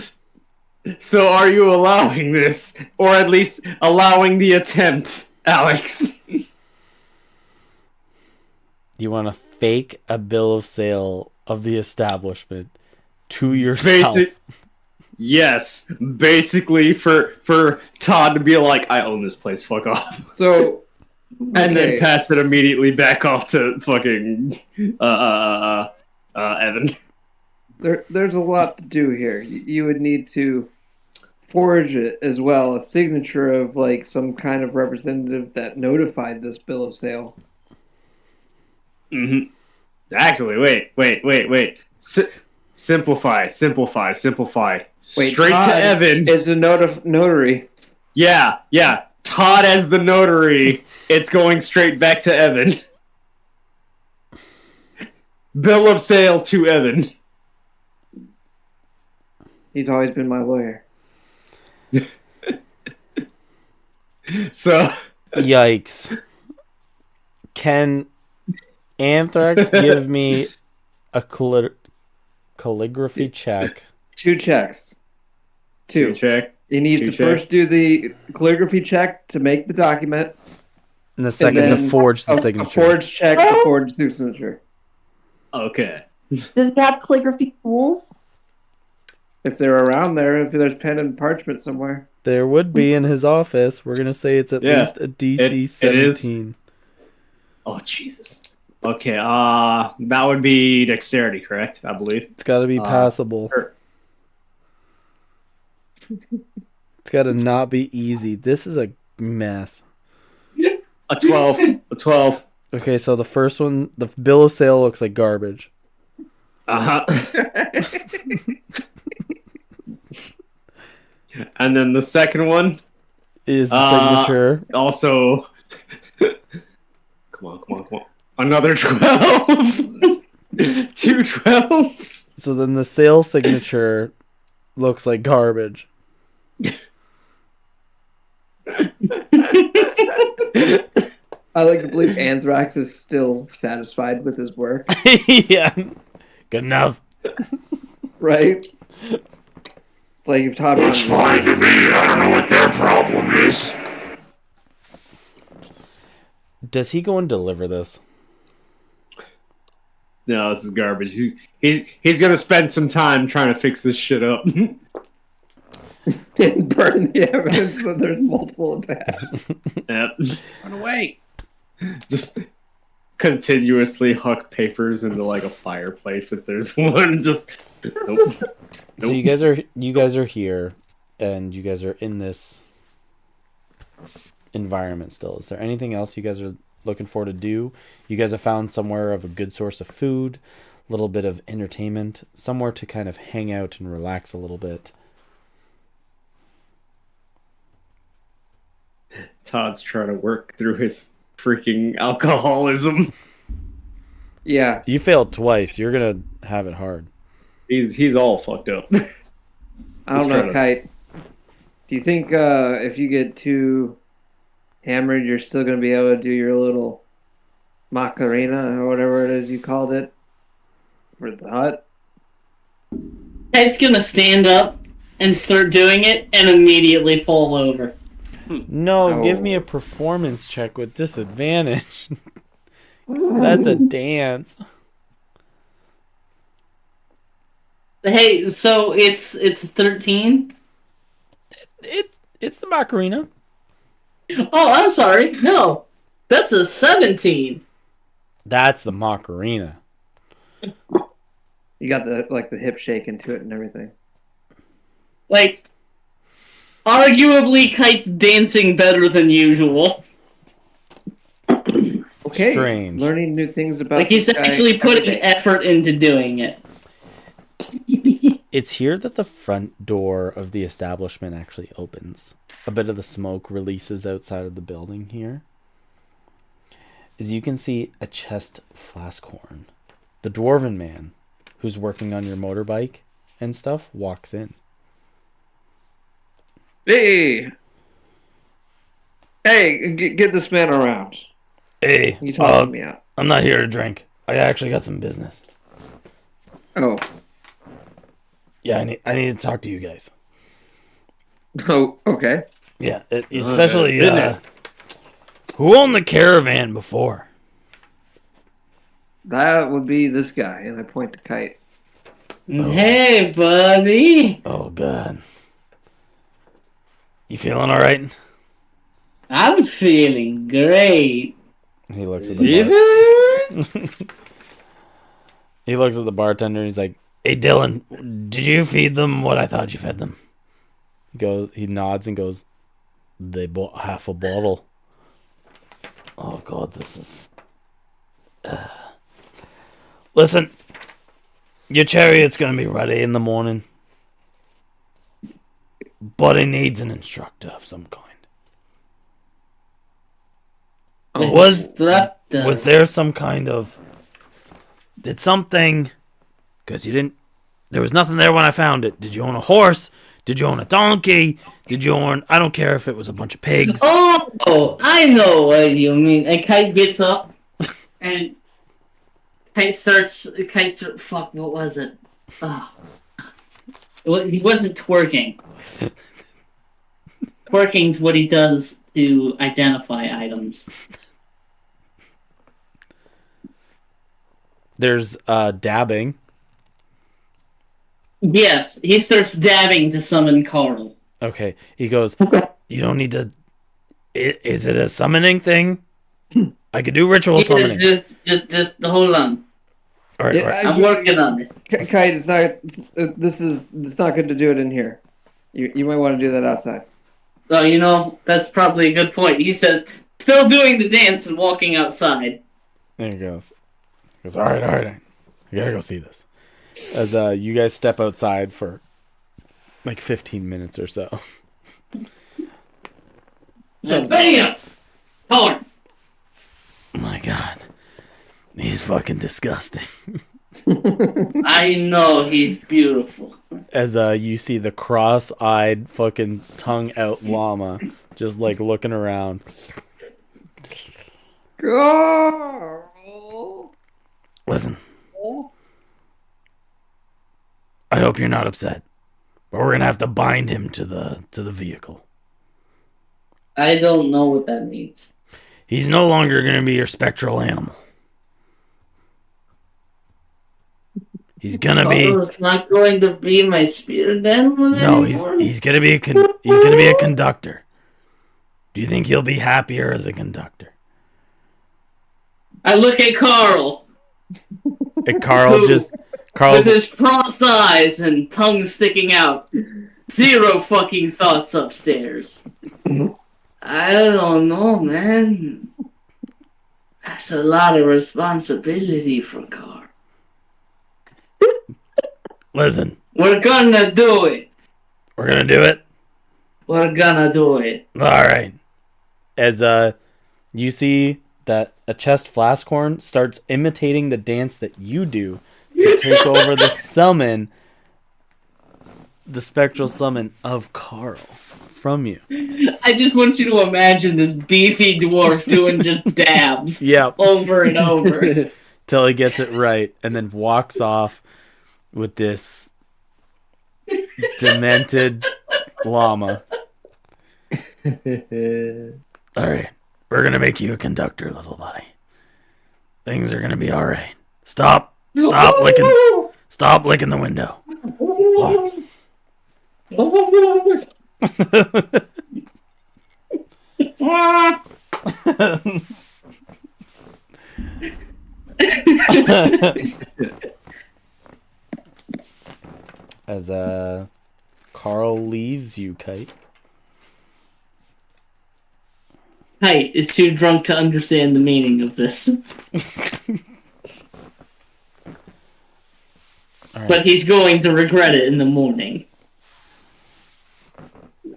[SPEAKER 5] are you allowing this, or at least allowing the attempt, Alex?
[SPEAKER 1] You want to fake a bill of sale of the establishment to yourself?
[SPEAKER 5] Yes, basically for Todd to be like, I own this place, fuck off.
[SPEAKER 2] So,
[SPEAKER 5] and then pass it immediately back off to fucking Evan.
[SPEAKER 2] There's a lot to do here. You would need to forge it as well, a signature of like some kind of representative that notified this bill of sale.
[SPEAKER 5] Mm-hmm. Actually, wait. Simplify.
[SPEAKER 2] Wait,
[SPEAKER 5] Straight
[SPEAKER 2] Todd
[SPEAKER 5] to Evan.
[SPEAKER 2] Is a notary.
[SPEAKER 5] Yeah. Todd as the notary. It's going straight back to Evan. Bill of sale to Evan.
[SPEAKER 2] He's always been my lawyer.
[SPEAKER 5] So.
[SPEAKER 1] Yikes. Can Anthrax give me a calligraphy check?
[SPEAKER 2] 2 checks. 2.
[SPEAKER 5] Check.
[SPEAKER 2] He needs to
[SPEAKER 5] Touche.
[SPEAKER 2] first do the calligraphy check to make the document.
[SPEAKER 1] And the second
[SPEAKER 2] and
[SPEAKER 1] to
[SPEAKER 2] then
[SPEAKER 1] forge the
[SPEAKER 2] a
[SPEAKER 1] signature.
[SPEAKER 2] forge check to forge the signature.
[SPEAKER 5] Okay.
[SPEAKER 3] Does he have calligraphy tools?
[SPEAKER 2] If they're around there, if there's pen and parchment somewhere.
[SPEAKER 1] There would be in his office. We're gonna say it's at
[SPEAKER 5] Yeah,
[SPEAKER 1] least a DC
[SPEAKER 5] it
[SPEAKER 1] 17.
[SPEAKER 5] Oh Jesus. Okay. That would be dexterity, correct? I believe.
[SPEAKER 1] It's got to be passable.
[SPEAKER 5] Sure.
[SPEAKER 1] It's got to not be easy. This is a mess.
[SPEAKER 5] A 12. A 12.
[SPEAKER 1] Okay, so the first one, the bill of sale looks like garbage.
[SPEAKER 5] And then the second one
[SPEAKER 1] Is the signature.
[SPEAKER 5] Also. Come on. Another 12. 2 12s.
[SPEAKER 1] So then the sale signature looks like garbage.
[SPEAKER 2] I like to believe Anthrax is still satisfied with his work,
[SPEAKER 1] Yeah. Good enough.
[SPEAKER 2] right? It's like you've taught him.
[SPEAKER 8] Looks fine to me. I don't know what their problem is.
[SPEAKER 1] Does he go and deliver this?
[SPEAKER 5] No, this is garbage. He's gonna spend some time trying to fix this shit up.
[SPEAKER 2] and burn the evidence that there's multiple attacks.
[SPEAKER 5] Yep.
[SPEAKER 6] Run away.
[SPEAKER 5] Just continuously huck papers into like a fireplace if there's one. Just nope.
[SPEAKER 1] So you guys are here, and you guys are in this environment still. Is there anything else you guys are looking for to do? You guys have found somewhere of a good source of food, a little bit of entertainment, somewhere to kind of hang out and relax a little bit.
[SPEAKER 5] Todd's trying to work through his freaking alcoholism.
[SPEAKER 2] Yeah.
[SPEAKER 1] You failed twice. You're gonna have it hard.
[SPEAKER 5] He's all fucked up.
[SPEAKER 2] I don't know, Kite. Do you think if you get too hammered, you're still going to be able to do your little Macarena or whatever it is you called it for the hut?
[SPEAKER 4] Ted's gonna stand up and start doing it and immediately fall over.
[SPEAKER 1] No, give me a performance check with disadvantage. 'Cause that's a dance.
[SPEAKER 4] Hey, so it's 13?
[SPEAKER 1] It's the Macarena.
[SPEAKER 4] Oh, I'm sorry. No. That's a 17.
[SPEAKER 1] That's the Macarena.
[SPEAKER 2] You got the hip shaking to it and everything.
[SPEAKER 4] Like, arguably Kite's dancing better than usual.
[SPEAKER 2] Okay.
[SPEAKER 1] Strange.
[SPEAKER 2] Learning new things about
[SPEAKER 4] Like, he's
[SPEAKER 2] this guy
[SPEAKER 4] actually
[SPEAKER 2] every
[SPEAKER 4] putting
[SPEAKER 2] day.
[SPEAKER 4] effort into doing it.
[SPEAKER 1] It's here that the front door of the establishment actually opens. A bit of the smoke releases outside of the building here. As you can see, a chest flask horn. The dwarven man, who's working on your motorbike and stuff, walks in.
[SPEAKER 2] Hey! Hey, get this man around.
[SPEAKER 1] Hey,
[SPEAKER 2] You talking me out.
[SPEAKER 1] I'm not here to drink. I actually got some business.
[SPEAKER 2] Oh.
[SPEAKER 1] Yeah, I need to talk to you guys.
[SPEAKER 2] Oh, okay.
[SPEAKER 1] Yeah, especially who owned the caravan before?
[SPEAKER 2] That would be this guy, and I point to Kite.
[SPEAKER 4] Hey, buddy.
[SPEAKER 1] Oh God, you feeling all right?
[SPEAKER 4] I'm feeling great.
[SPEAKER 1] He looks at the he looks at the bartender and he's like, "Hey Dylan, did you feed them what I thought you fed them?" He nods and goes, "They bought half a bottle." Oh God, this is. Listen, your chariot's gonna be ready in the morning, but it needs an instructor of some kind. Was there some kind of... Did something... Because you didn't... There was nothing there when I found it. Did you own a horse? Did you own a donkey? Did you own... I don't care if it was a bunch of pigs.
[SPEAKER 4] Oh, I know what you mean. And Kite gets up and Kite starts fuck, what was it? Oh. He wasn't twerking. Twerking's what he does to identify items.
[SPEAKER 1] There's dabbing.
[SPEAKER 4] Yes, he starts dabbing to summon Carl.
[SPEAKER 1] Okay, he goes, you don't need to... Is it a summoning thing? I could do ritual summoning.
[SPEAKER 4] Just hold on.
[SPEAKER 1] All right,
[SPEAKER 2] Yeah,
[SPEAKER 1] all right.
[SPEAKER 4] I'm working on it.
[SPEAKER 2] Kite, it's not good to do it in here. You might want to do that outside.
[SPEAKER 4] Oh, that's probably a good point. He says, still doing the dance and walking outside.
[SPEAKER 1] There he goes. He goes, all right. I gotta go see this. As you guys step outside for like 15 minutes or so.
[SPEAKER 4] So, bam! Color.
[SPEAKER 1] My God. He's fucking disgusting.
[SPEAKER 4] I know he's beautiful.
[SPEAKER 1] As you see the cross-eyed fucking tongue-out llama just like looking around.
[SPEAKER 2] Carl!
[SPEAKER 1] Listen. I hope you're not upset. But we're gonna have to bind him to the vehicle.
[SPEAKER 4] I don't know what that means.
[SPEAKER 1] He's no longer gonna be your spectral animal. He's gonna be.
[SPEAKER 4] It's not going to be my spirit animal
[SPEAKER 1] No,
[SPEAKER 4] anymore?
[SPEAKER 1] he's gonna be a conductor. Do you think he'll be happier as a conductor?
[SPEAKER 4] I look at Carl.
[SPEAKER 1] And Carl
[SPEAKER 4] with his crossed eyes and tongue sticking out. Zero fucking thoughts upstairs. I don't know, man. That's a lot of responsibility for Carl.
[SPEAKER 1] Listen.
[SPEAKER 4] We're gonna do it.
[SPEAKER 1] We're gonna do it?
[SPEAKER 4] We're gonna do it.
[SPEAKER 1] Alright. As you see that a chest flask horn starts imitating the dance that you do to take over the spectral summon of Carl from you.
[SPEAKER 4] I just want you to imagine this beefy dwarf doing just dabs over and over.
[SPEAKER 1] Till he gets it right and then walks off with this demented llama. Alright. We're gonna make you a conductor, little buddy. Things are gonna be alright. Stop licking the window. As Carl leaves you, Kite.
[SPEAKER 4] Kite is too drunk to understand the meaning of this.
[SPEAKER 1] Right.
[SPEAKER 4] But he's going to regret it in the morning.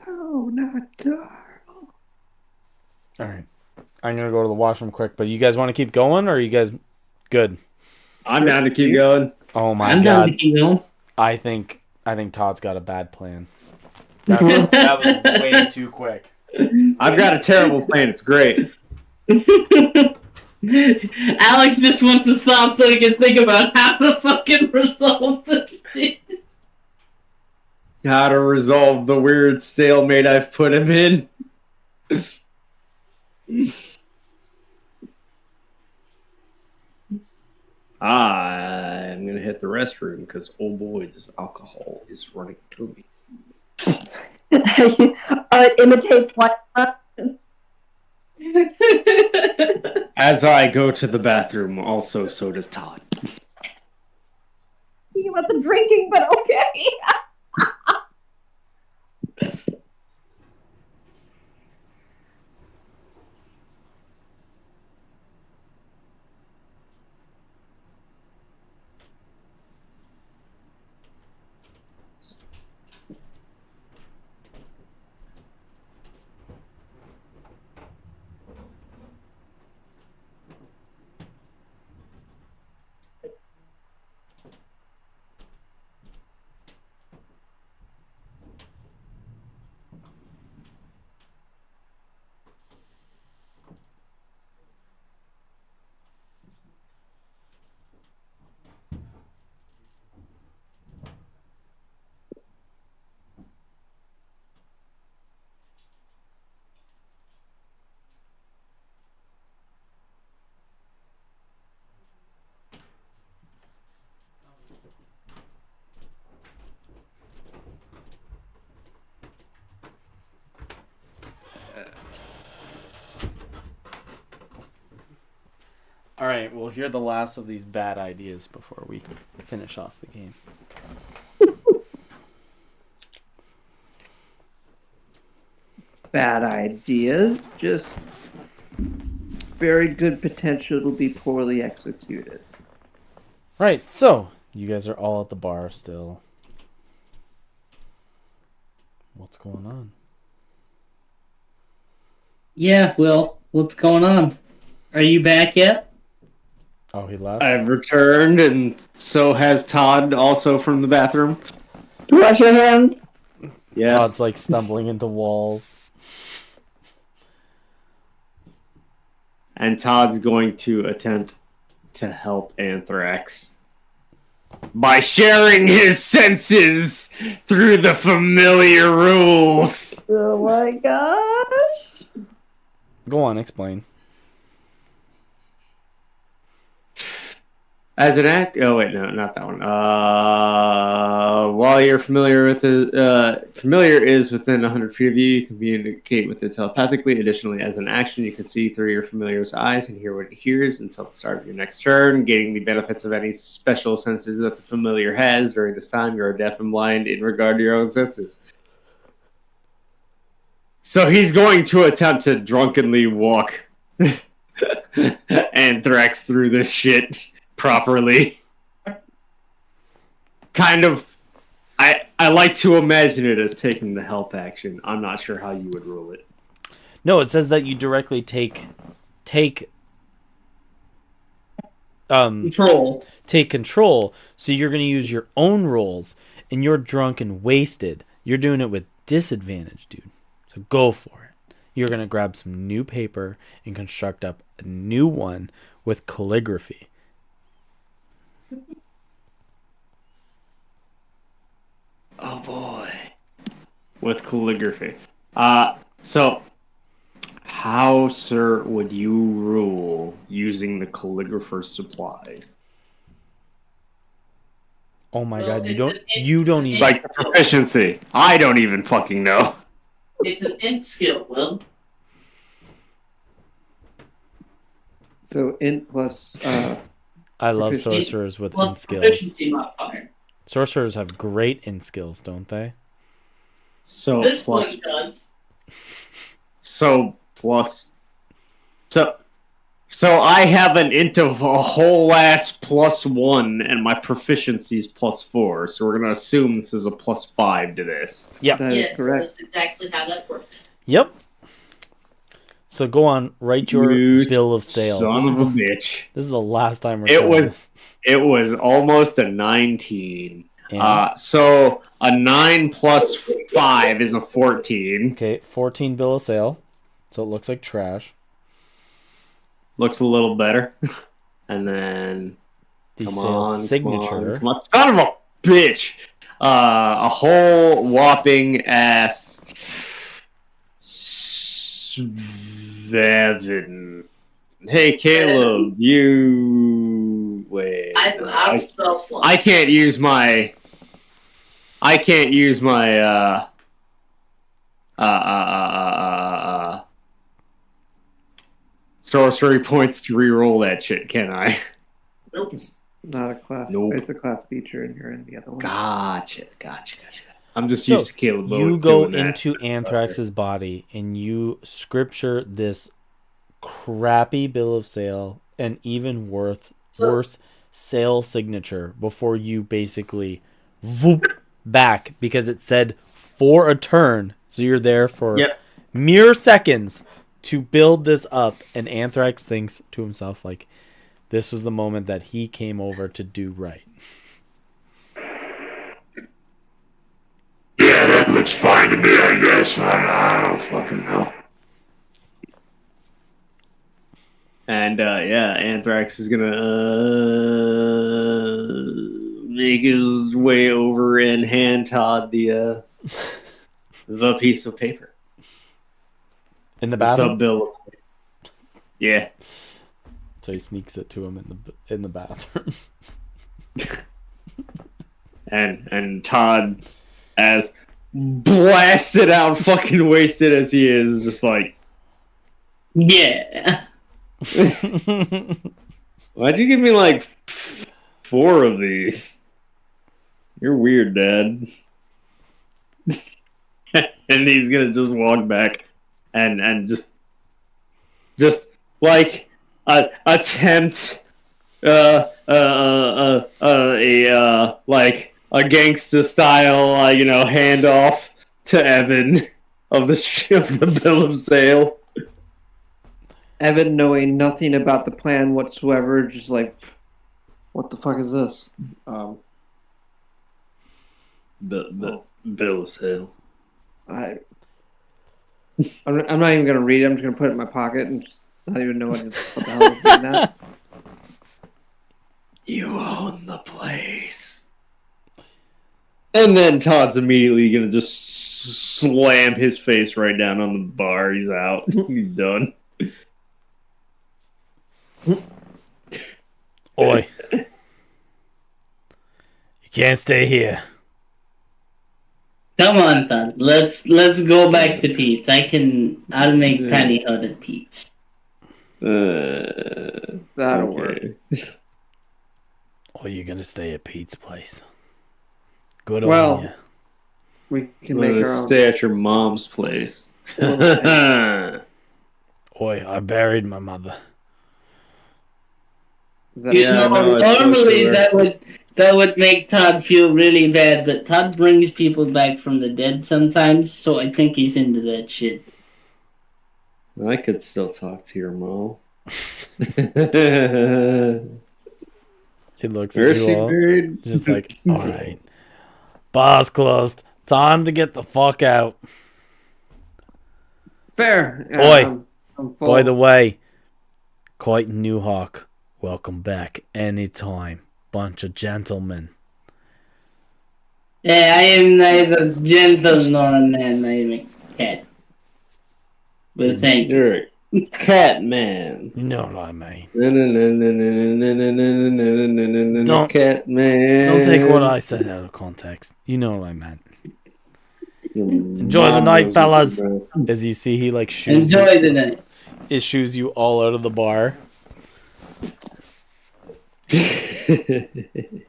[SPEAKER 2] No, not Carl.
[SPEAKER 1] Alright. I'm gonna go to the washroom quick, but you guys want to keep going, or are you guys good?
[SPEAKER 5] I'm down to keep going.
[SPEAKER 1] Oh my
[SPEAKER 4] I'm
[SPEAKER 1] God.
[SPEAKER 4] down to keep going.
[SPEAKER 1] I think Todd's got a bad plan. That was way too quick.
[SPEAKER 5] I've got a terrible plan. It's great.
[SPEAKER 4] Alex just wants to stop so he can think about how to fucking resolve this shit.
[SPEAKER 5] How to resolve the weird stalemate I've put him in. I'm gonna hit the restroom because oh boy, this alcohol is running through me.
[SPEAKER 3] It imitates life.
[SPEAKER 5] As I go to the bathroom, also so does Todd.
[SPEAKER 3] Thinking about the drinking, but okay.
[SPEAKER 1] hear the last of these bad ideas before we finish off the game.
[SPEAKER 2] Bad ideas, just very good potential to be poorly executed.
[SPEAKER 1] Right, so you guys are all at the bar still. What's going on?
[SPEAKER 4] Yeah, Will, what's going on? Are you back yet?
[SPEAKER 1] Oh, he left?
[SPEAKER 5] I've returned, and so has Todd, also from the bathroom.
[SPEAKER 3] Wash your hands.
[SPEAKER 5] Yes.
[SPEAKER 1] Todd's like stumbling into walls.
[SPEAKER 5] And Todd's going to attempt to help Anthrax by sharing his senses through the familiar rules.
[SPEAKER 3] Oh my gosh.
[SPEAKER 1] Go on, explain.
[SPEAKER 5] As an act, oh wait, no, not that one. While you're familiar with the familiar is within 100 feet of you, you can communicate with it telepathically. Additionally, as an action, you can see through your familiar's eyes and hear what it hears until the start of your next turn, gaining the benefits of any special senses that the familiar has. During this time, you are deaf and blind in regard to your own senses. So he's going to attempt to drunkenly walk Anthrax through this shit properly. Kind of. I like to imagine it as taking the help action. I'm not sure how you would rule it.
[SPEAKER 1] No, it says that you directly take
[SPEAKER 4] Control.
[SPEAKER 1] take control. So you're going to use your own rolls, and you're drunk and wasted. You're doing it with disadvantage, dude. So go for it. You're going to grab some new paper and construct up a new one with calligraphy.
[SPEAKER 5] Oh boy. With calligraphy. So how, sir, would you rule using the calligrapher's supply?
[SPEAKER 1] Oh my
[SPEAKER 4] Well,
[SPEAKER 1] god,
[SPEAKER 4] it's
[SPEAKER 1] you don't even
[SPEAKER 5] Like the proficiency. I don't even fucking know.
[SPEAKER 4] It's an int skill, Will.
[SPEAKER 2] So int plus
[SPEAKER 1] I love
[SPEAKER 2] proficiency.
[SPEAKER 1] sorcerers with
[SPEAKER 4] Plus
[SPEAKER 1] int skills.
[SPEAKER 4] proficiency modifier.
[SPEAKER 1] Sorcerers have great int skills, don't they?
[SPEAKER 5] So
[SPEAKER 4] This
[SPEAKER 5] plus
[SPEAKER 4] one does.
[SPEAKER 5] So I have an int of a whole ass +1, and my proficiency is +4. So we're gonna assume this is a +5 to this.
[SPEAKER 1] Yep.
[SPEAKER 2] that is
[SPEAKER 4] Yes,
[SPEAKER 2] correct.
[SPEAKER 4] that's exactly how that works.
[SPEAKER 1] Yep. So go on, write your
[SPEAKER 5] You
[SPEAKER 1] bill of sale.
[SPEAKER 5] son of a bitch!
[SPEAKER 1] This is the last time we're
[SPEAKER 5] It
[SPEAKER 1] doing
[SPEAKER 5] was almost a 19.
[SPEAKER 1] this. And-
[SPEAKER 5] So a 9 plus 5 is a 14.
[SPEAKER 1] okay, 14 bill of sale. So it looks like trash.
[SPEAKER 5] Looks a little better. And then
[SPEAKER 1] The
[SPEAKER 5] come
[SPEAKER 1] sales
[SPEAKER 5] on,
[SPEAKER 1] signature.
[SPEAKER 5] come on, son of a bitch! A whole whopping ass 7. Hey Caleb, you wait.
[SPEAKER 4] I'm out of spell slots.
[SPEAKER 5] I can't use my sorcery points to re-roll that shit, can I?
[SPEAKER 4] Nope.
[SPEAKER 2] It's not a class.
[SPEAKER 5] Nope.
[SPEAKER 2] It's a class feature, and you're in the other one.
[SPEAKER 5] Gotcha. I'm just
[SPEAKER 1] So,
[SPEAKER 5] used to Caleb
[SPEAKER 1] you
[SPEAKER 5] Bowens
[SPEAKER 1] go
[SPEAKER 5] doing that.
[SPEAKER 1] into Anthrax's body and you scripture this crappy bill of sale and even worse sale signature before you basically voop back because it said for a turn. So you're there for
[SPEAKER 5] Yep.
[SPEAKER 1] mere seconds to build this up, and Anthrax thinks to himself like this was the moment that he came over to do right.
[SPEAKER 8] Yeah, that looks fine to me, I guess. I don't fucking know.
[SPEAKER 5] And Anthrax is gonna make his way over and hand Todd the piece of paper,
[SPEAKER 1] In the
[SPEAKER 5] the
[SPEAKER 1] bathroom?
[SPEAKER 5] bill. Yeah,
[SPEAKER 1] So he sneaks it to him in the bathroom.
[SPEAKER 5] and Todd, as blasted out, fucking wasted as he is just like,
[SPEAKER 4] Yeah.
[SPEAKER 5] Why'd you give me like 4 of these? You're weird, Dad. And he's gonna just walk back and just like attempt like a gangsta style handoff to Evan of the bill of sale.
[SPEAKER 2] Evan, knowing nothing about the plan whatsoever, just like, what the fuck is this?
[SPEAKER 5] The bill of sale.
[SPEAKER 2] I'm not even gonna read it. I'm just gonna put it in my pocket and just not even know what the hell it's getting at.
[SPEAKER 5] You own the place. And then Todd's immediately gonna just slam his face right down on the bar. He's out. He's done.
[SPEAKER 1] Oi. You can't stay here.
[SPEAKER 4] Come on, Todd. Let's go back to Pete's. I'll make tiny hut at Pete's.
[SPEAKER 2] That'll work.
[SPEAKER 1] Or you're gonna stay at Pete's place. Good
[SPEAKER 2] Well,
[SPEAKER 1] on you.
[SPEAKER 2] We can make our own.
[SPEAKER 5] Stay at your mom's place.
[SPEAKER 1] Oi, I buried my mother.
[SPEAKER 2] Is that
[SPEAKER 4] Normally that would make Todd feel really bad, but Todd brings people back from the dead sometimes, so I think he's into that shit.
[SPEAKER 5] I could still talk to your mom.
[SPEAKER 1] He looks
[SPEAKER 5] Where
[SPEAKER 1] at
[SPEAKER 5] is
[SPEAKER 1] you
[SPEAKER 5] she
[SPEAKER 1] all,
[SPEAKER 5] buried?
[SPEAKER 1] just like, alright. Bar's closed. Time to get the fuck out.
[SPEAKER 2] Fair.
[SPEAKER 1] Oi.
[SPEAKER 2] I'm full.
[SPEAKER 1] By the way, Coit and Newhawk, welcome back anytime. Bunch of gentlemen.
[SPEAKER 4] Yeah, I am neither gentle nor a man. I am a cat. But thank you.
[SPEAKER 5] You're a cat man.
[SPEAKER 1] You know what I mean.
[SPEAKER 5] Don't cat man.
[SPEAKER 1] Don't take what I said out of context. You know what I meant. Enjoy the night, fellas. As you see, he like shoos
[SPEAKER 4] Enjoy the night.
[SPEAKER 1] It shoos you all out of the bar.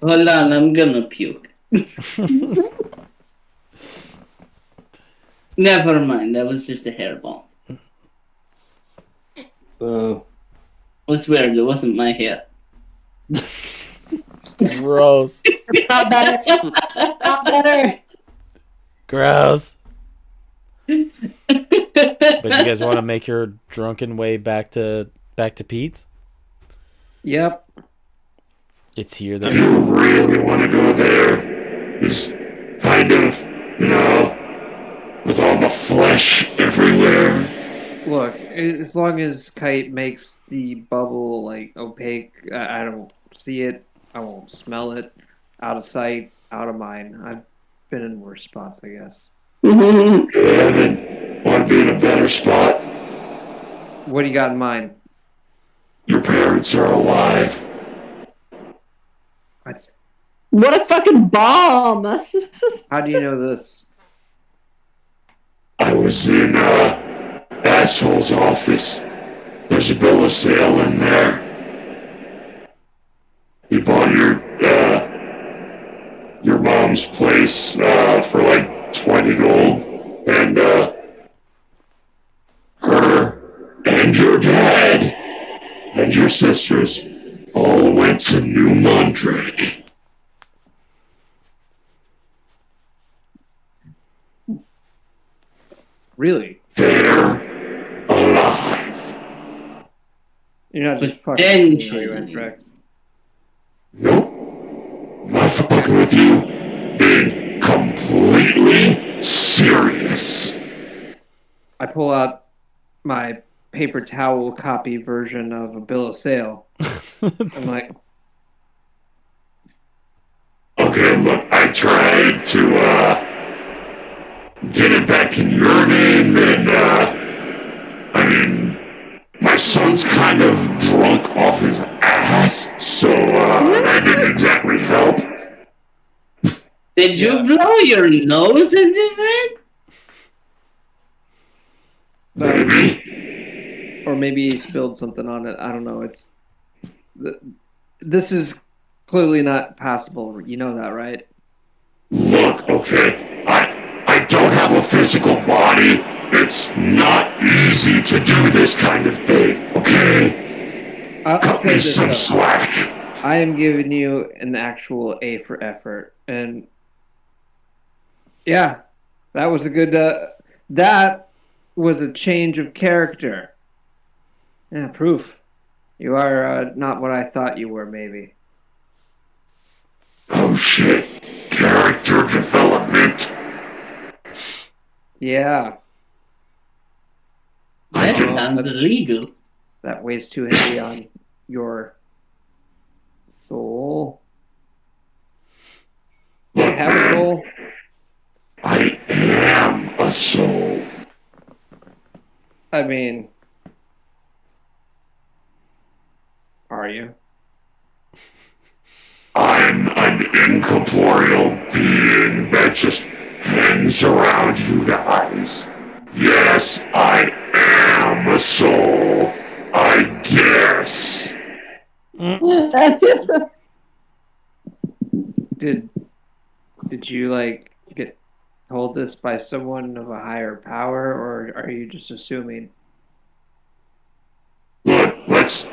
[SPEAKER 4] Hold on, I'm gonna puke. Never mind, that was just a hairball. What's weird, it wasn't my hair.
[SPEAKER 1] Gross.
[SPEAKER 3] Not better. Not better.
[SPEAKER 1] Gross. But you guys want to make your drunken way back to Pete's?
[SPEAKER 2] Yep.
[SPEAKER 1] It's here
[SPEAKER 8] If
[SPEAKER 1] that
[SPEAKER 8] you really want to go there, is kind of, with all the flesh everywhere.
[SPEAKER 2] Look, as long as Kite makes the bubble like opaque, I don't see it. I won't smell it. Out of sight, out of mind. I've been in worse spots, I guess.
[SPEAKER 8] Evan, want to be in a better spot?
[SPEAKER 2] What do you got in mind?
[SPEAKER 8] Your parents are alive.
[SPEAKER 3] What a fucking bomb!
[SPEAKER 2] How do you know this?
[SPEAKER 8] I was in, Asshole's office. There's a bill of sale in there. He bought your mom's place, for like 20 gold. And, her and your dad and your sisters all went to New Mondrake.
[SPEAKER 2] Really?
[SPEAKER 8] They're alive.
[SPEAKER 2] You're not just fucking
[SPEAKER 4] Potentially.
[SPEAKER 2] you, Andrex.
[SPEAKER 8] Nope. Not fucking with you. Being completely serious.
[SPEAKER 2] I pull out my paper towel copy version of a bill of sale. I'm like,
[SPEAKER 8] Okay, look, I tried to, get it back in your name, and, I mean, my son's kind of drunk off his ass, so, that didn't exactly help.
[SPEAKER 4] Did you blow your nose into that?
[SPEAKER 8] Maybe.
[SPEAKER 2] or maybe he spilled something on it. I don't know. It's This is clearly not passable. You know that, right?
[SPEAKER 8] Look, okay, I don't have a physical body. It's not easy to do this kind of thing, okay?
[SPEAKER 2] I'll
[SPEAKER 8] Cut
[SPEAKER 2] say
[SPEAKER 8] me
[SPEAKER 2] this
[SPEAKER 8] some
[SPEAKER 2] though.
[SPEAKER 8] slack.
[SPEAKER 2] I am giving you an actual A for effort, and yeah, that was a good. That was a change of character. Yeah, proof. You are not what I thought you were. Maybe.
[SPEAKER 8] Oh shit. Character development.
[SPEAKER 2] Yeah.
[SPEAKER 4] That
[SPEAKER 2] Well,
[SPEAKER 4] sounds illegal.
[SPEAKER 2] that weighs too heavy on your soul. Do you have a soul?
[SPEAKER 8] I am a soul.
[SPEAKER 2] I mean, are you?
[SPEAKER 8] I'm an incorporeal being that just hangs around you guys. Yes, I am a soul. I guess.
[SPEAKER 2] Did you like get told this by someone of a higher power, or are you just assuming?
[SPEAKER 8] Look, let's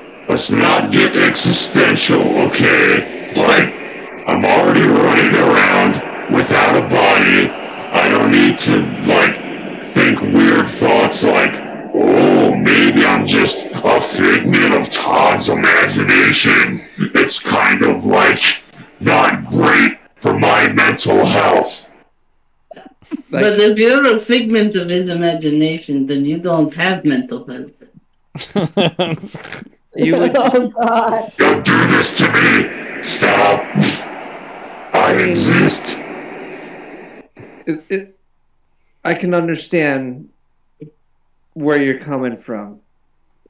[SPEAKER 8] not get existential, okay? Like, I'm already running around without a body. I don't need to, like, think weird thoughts like, oh, maybe I'm just a figment of Todd's imagination. It's kind of, like, not great for my mental health.
[SPEAKER 4] But if you're a figment of his imagination, then you don't have mental health.
[SPEAKER 2] You would.
[SPEAKER 3] Oh God.
[SPEAKER 8] Don't do this to me! Stop! I exist.
[SPEAKER 2] I can understand where you're coming from.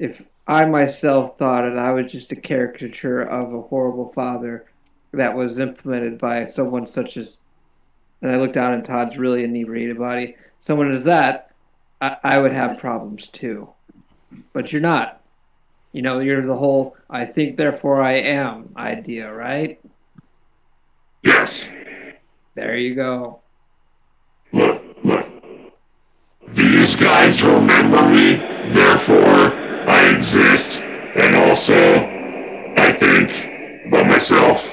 [SPEAKER 2] If I myself thought it, I was just a caricature of a horrible father that was implemented by someone such as, and I look down and Todd's really inebriated body. Someone as that, I would have problems too. But you're not. You know, you're the whole I think, therefore I am idea, right?
[SPEAKER 8] Yes.
[SPEAKER 2] There you go.
[SPEAKER 8] Look. These guys remember me, therefore I exist, and also I think about myself.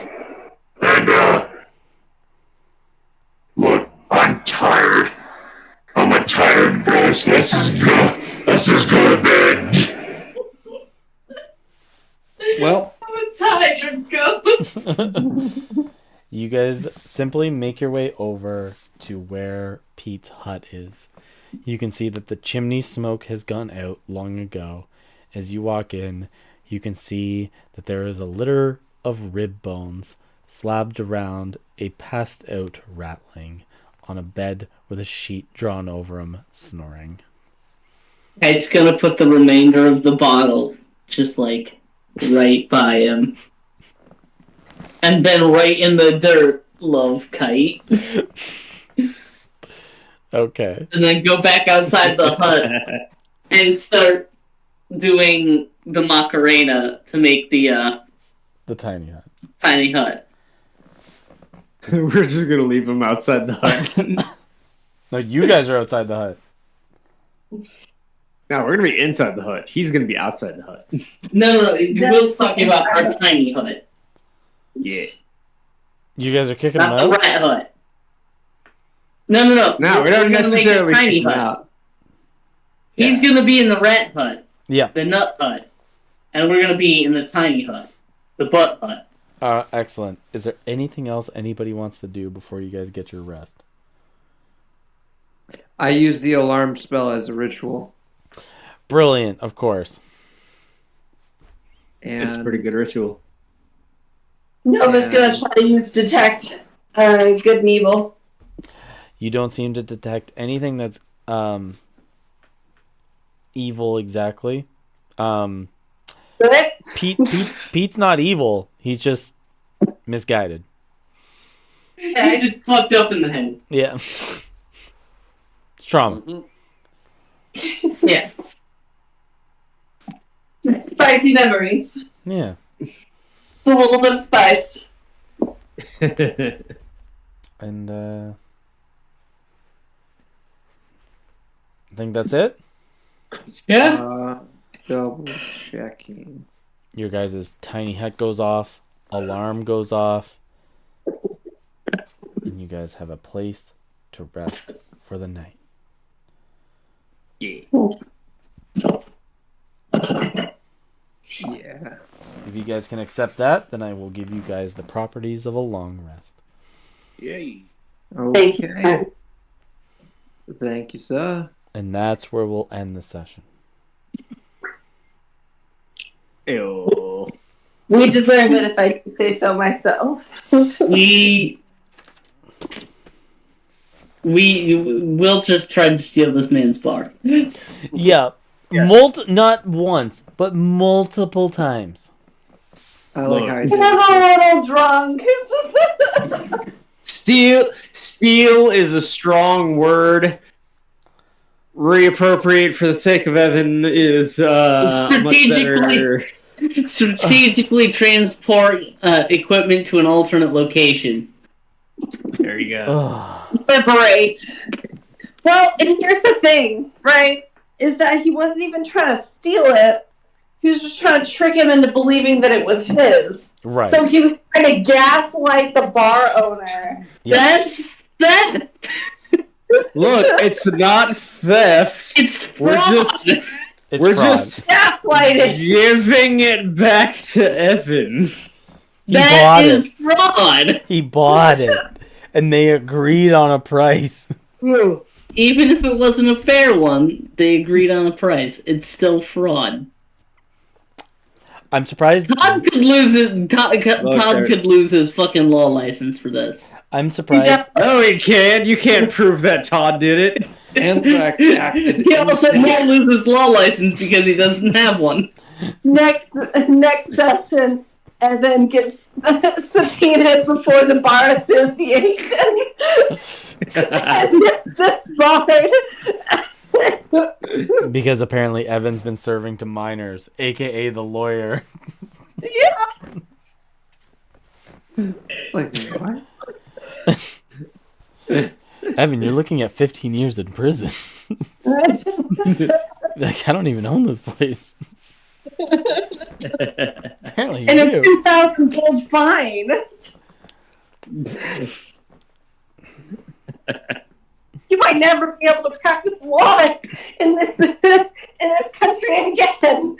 [SPEAKER 8] And look, I'm tired. I'm a tired ghost. Let's just go to bed.
[SPEAKER 2] Well,
[SPEAKER 4] I'm a tired ghost.
[SPEAKER 1] You guys simply make your way over to where Pete's hut is. You can see that the chimney smoke has gone out long ago. As you walk in, you can see that there is a litter of rib bones slabbed around a passed out ratling on a bed with a sheet drawn over him, snoring.
[SPEAKER 4] It's gonna put the remainder of the bottle just like right by him. And then right in the dirt, love kite.
[SPEAKER 1] Okay.
[SPEAKER 4] And then go back outside the hut and start doing the Macarena to make the
[SPEAKER 1] tiny hut.
[SPEAKER 4] tiny hut.
[SPEAKER 5] We're just gonna leave him outside the hut.
[SPEAKER 1] No, you guys are outside the hut.
[SPEAKER 5] No, we're gonna be inside the hut. He's gonna be outside the hut.
[SPEAKER 4] No. Will's talking about our tiny hut.
[SPEAKER 5] Yeah.
[SPEAKER 1] You guys are kicking him
[SPEAKER 4] Not the
[SPEAKER 1] out?
[SPEAKER 4] rat hut. No.
[SPEAKER 5] No, we don't
[SPEAKER 4] We're gonna make a
[SPEAKER 5] necessarily
[SPEAKER 4] tiny
[SPEAKER 5] kick him
[SPEAKER 4] hut.
[SPEAKER 5] out.
[SPEAKER 4] He's gonna be in the rat hut,
[SPEAKER 1] Yeah.
[SPEAKER 4] the nut hut, and we're gonna be in the tiny hut, the butt hut.
[SPEAKER 1] Excellent. Is there anything else anybody wants to do before you guys get your rest?
[SPEAKER 2] I use the alarm spell as a ritual.
[SPEAKER 1] Brilliant, of course.
[SPEAKER 2] And
[SPEAKER 5] It's a pretty good ritual.
[SPEAKER 3] Nova's gonna try to use detect good and evil.
[SPEAKER 1] You don't seem to detect anything that's evil exactly.
[SPEAKER 3] What?
[SPEAKER 1] Pete's not evil. He's just misguided.
[SPEAKER 4] He's just fucked up in the head.
[SPEAKER 1] Yeah. It's trauma.
[SPEAKER 4] Yes.
[SPEAKER 3] Spicy memories.
[SPEAKER 1] Yeah.
[SPEAKER 3] a little bit of spice.
[SPEAKER 1] And I think that's it.
[SPEAKER 4] Yeah.
[SPEAKER 2] Double checking.
[SPEAKER 1] Your guys' tiny hut goes off, alarm goes off, and you guys have a place to rest for the night.
[SPEAKER 5] Yeah.
[SPEAKER 2] Yeah.
[SPEAKER 1] If you guys can accept that, then I will give you guys the properties of a long rest.
[SPEAKER 6] Yay.
[SPEAKER 3] Thank you.
[SPEAKER 2] Okay. Thank you, sir.
[SPEAKER 1] And that's where we'll end the session.
[SPEAKER 5] Ew.
[SPEAKER 3] We deserve it if I do say so myself.
[SPEAKER 4] We'll just try to steal this man's bar.
[SPEAKER 1] Yeah. Not once, but multiple times.
[SPEAKER 2] I like
[SPEAKER 5] Look.
[SPEAKER 2] how I
[SPEAKER 3] He
[SPEAKER 2] did
[SPEAKER 3] was
[SPEAKER 2] this.
[SPEAKER 3] a little drunk.
[SPEAKER 5] Steal is a strong word. Reappropriate for the sake of Evan is much better.
[SPEAKER 4] Strategically transport equipment to an alternate location.
[SPEAKER 5] There you go.
[SPEAKER 1] Ugh.
[SPEAKER 3] Liberate. Well, and here's the thing, right? Is that he wasn't even trying to steal it. He was just trying to trick him into believing that it was his.
[SPEAKER 1] Right.
[SPEAKER 3] So he was trying to gaslight the bar owner.
[SPEAKER 1] Yeah.
[SPEAKER 4] That's that.
[SPEAKER 5] Look, it's not theft.
[SPEAKER 4] It's
[SPEAKER 5] We're
[SPEAKER 4] fraud.
[SPEAKER 5] just
[SPEAKER 1] It's
[SPEAKER 5] we're
[SPEAKER 1] fraud.
[SPEAKER 5] just
[SPEAKER 3] Gaslighting.
[SPEAKER 5] giving it back to Evan.
[SPEAKER 1] He
[SPEAKER 4] That
[SPEAKER 1] bought
[SPEAKER 4] is
[SPEAKER 1] it.
[SPEAKER 4] fraud.
[SPEAKER 1] He bought it. And they agreed on a price.
[SPEAKER 4] Even if it wasn't a fair one, they agreed on a price. It's still fraud.
[SPEAKER 1] I'm surprised.
[SPEAKER 4] Todd could lose his Todd
[SPEAKER 5] there.
[SPEAKER 4] could lose his fucking law license for this.
[SPEAKER 1] I'm surprised.
[SPEAKER 5] No, he can't. You can't prove that Todd did it.
[SPEAKER 2] Anthrax acted.
[SPEAKER 4] He also can't lose his law license because he doesn't have one.
[SPEAKER 3] Next session, and then gets subpoenaed before the bar association. And it's disbarred.
[SPEAKER 1] Because apparently Evan's been serving to minors, aka the lawyer.
[SPEAKER 3] Yeah.
[SPEAKER 2] It's like, what?
[SPEAKER 1] Evan, you're looking at 15 years in prison. Like, I don't even own this place. Apparently you
[SPEAKER 3] And a
[SPEAKER 1] do.
[SPEAKER 3] $2,000 fine. You might never be able to practice law in this country again.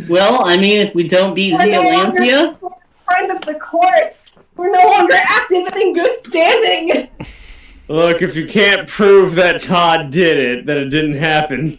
[SPEAKER 4] Well, I mean, if we don't beat
[SPEAKER 3] We're no longer
[SPEAKER 4] Zealantia,
[SPEAKER 3] friend of the court. We're no longer active and in good standing.
[SPEAKER 5] Look, if you can't prove that Todd did it, that it didn't happen,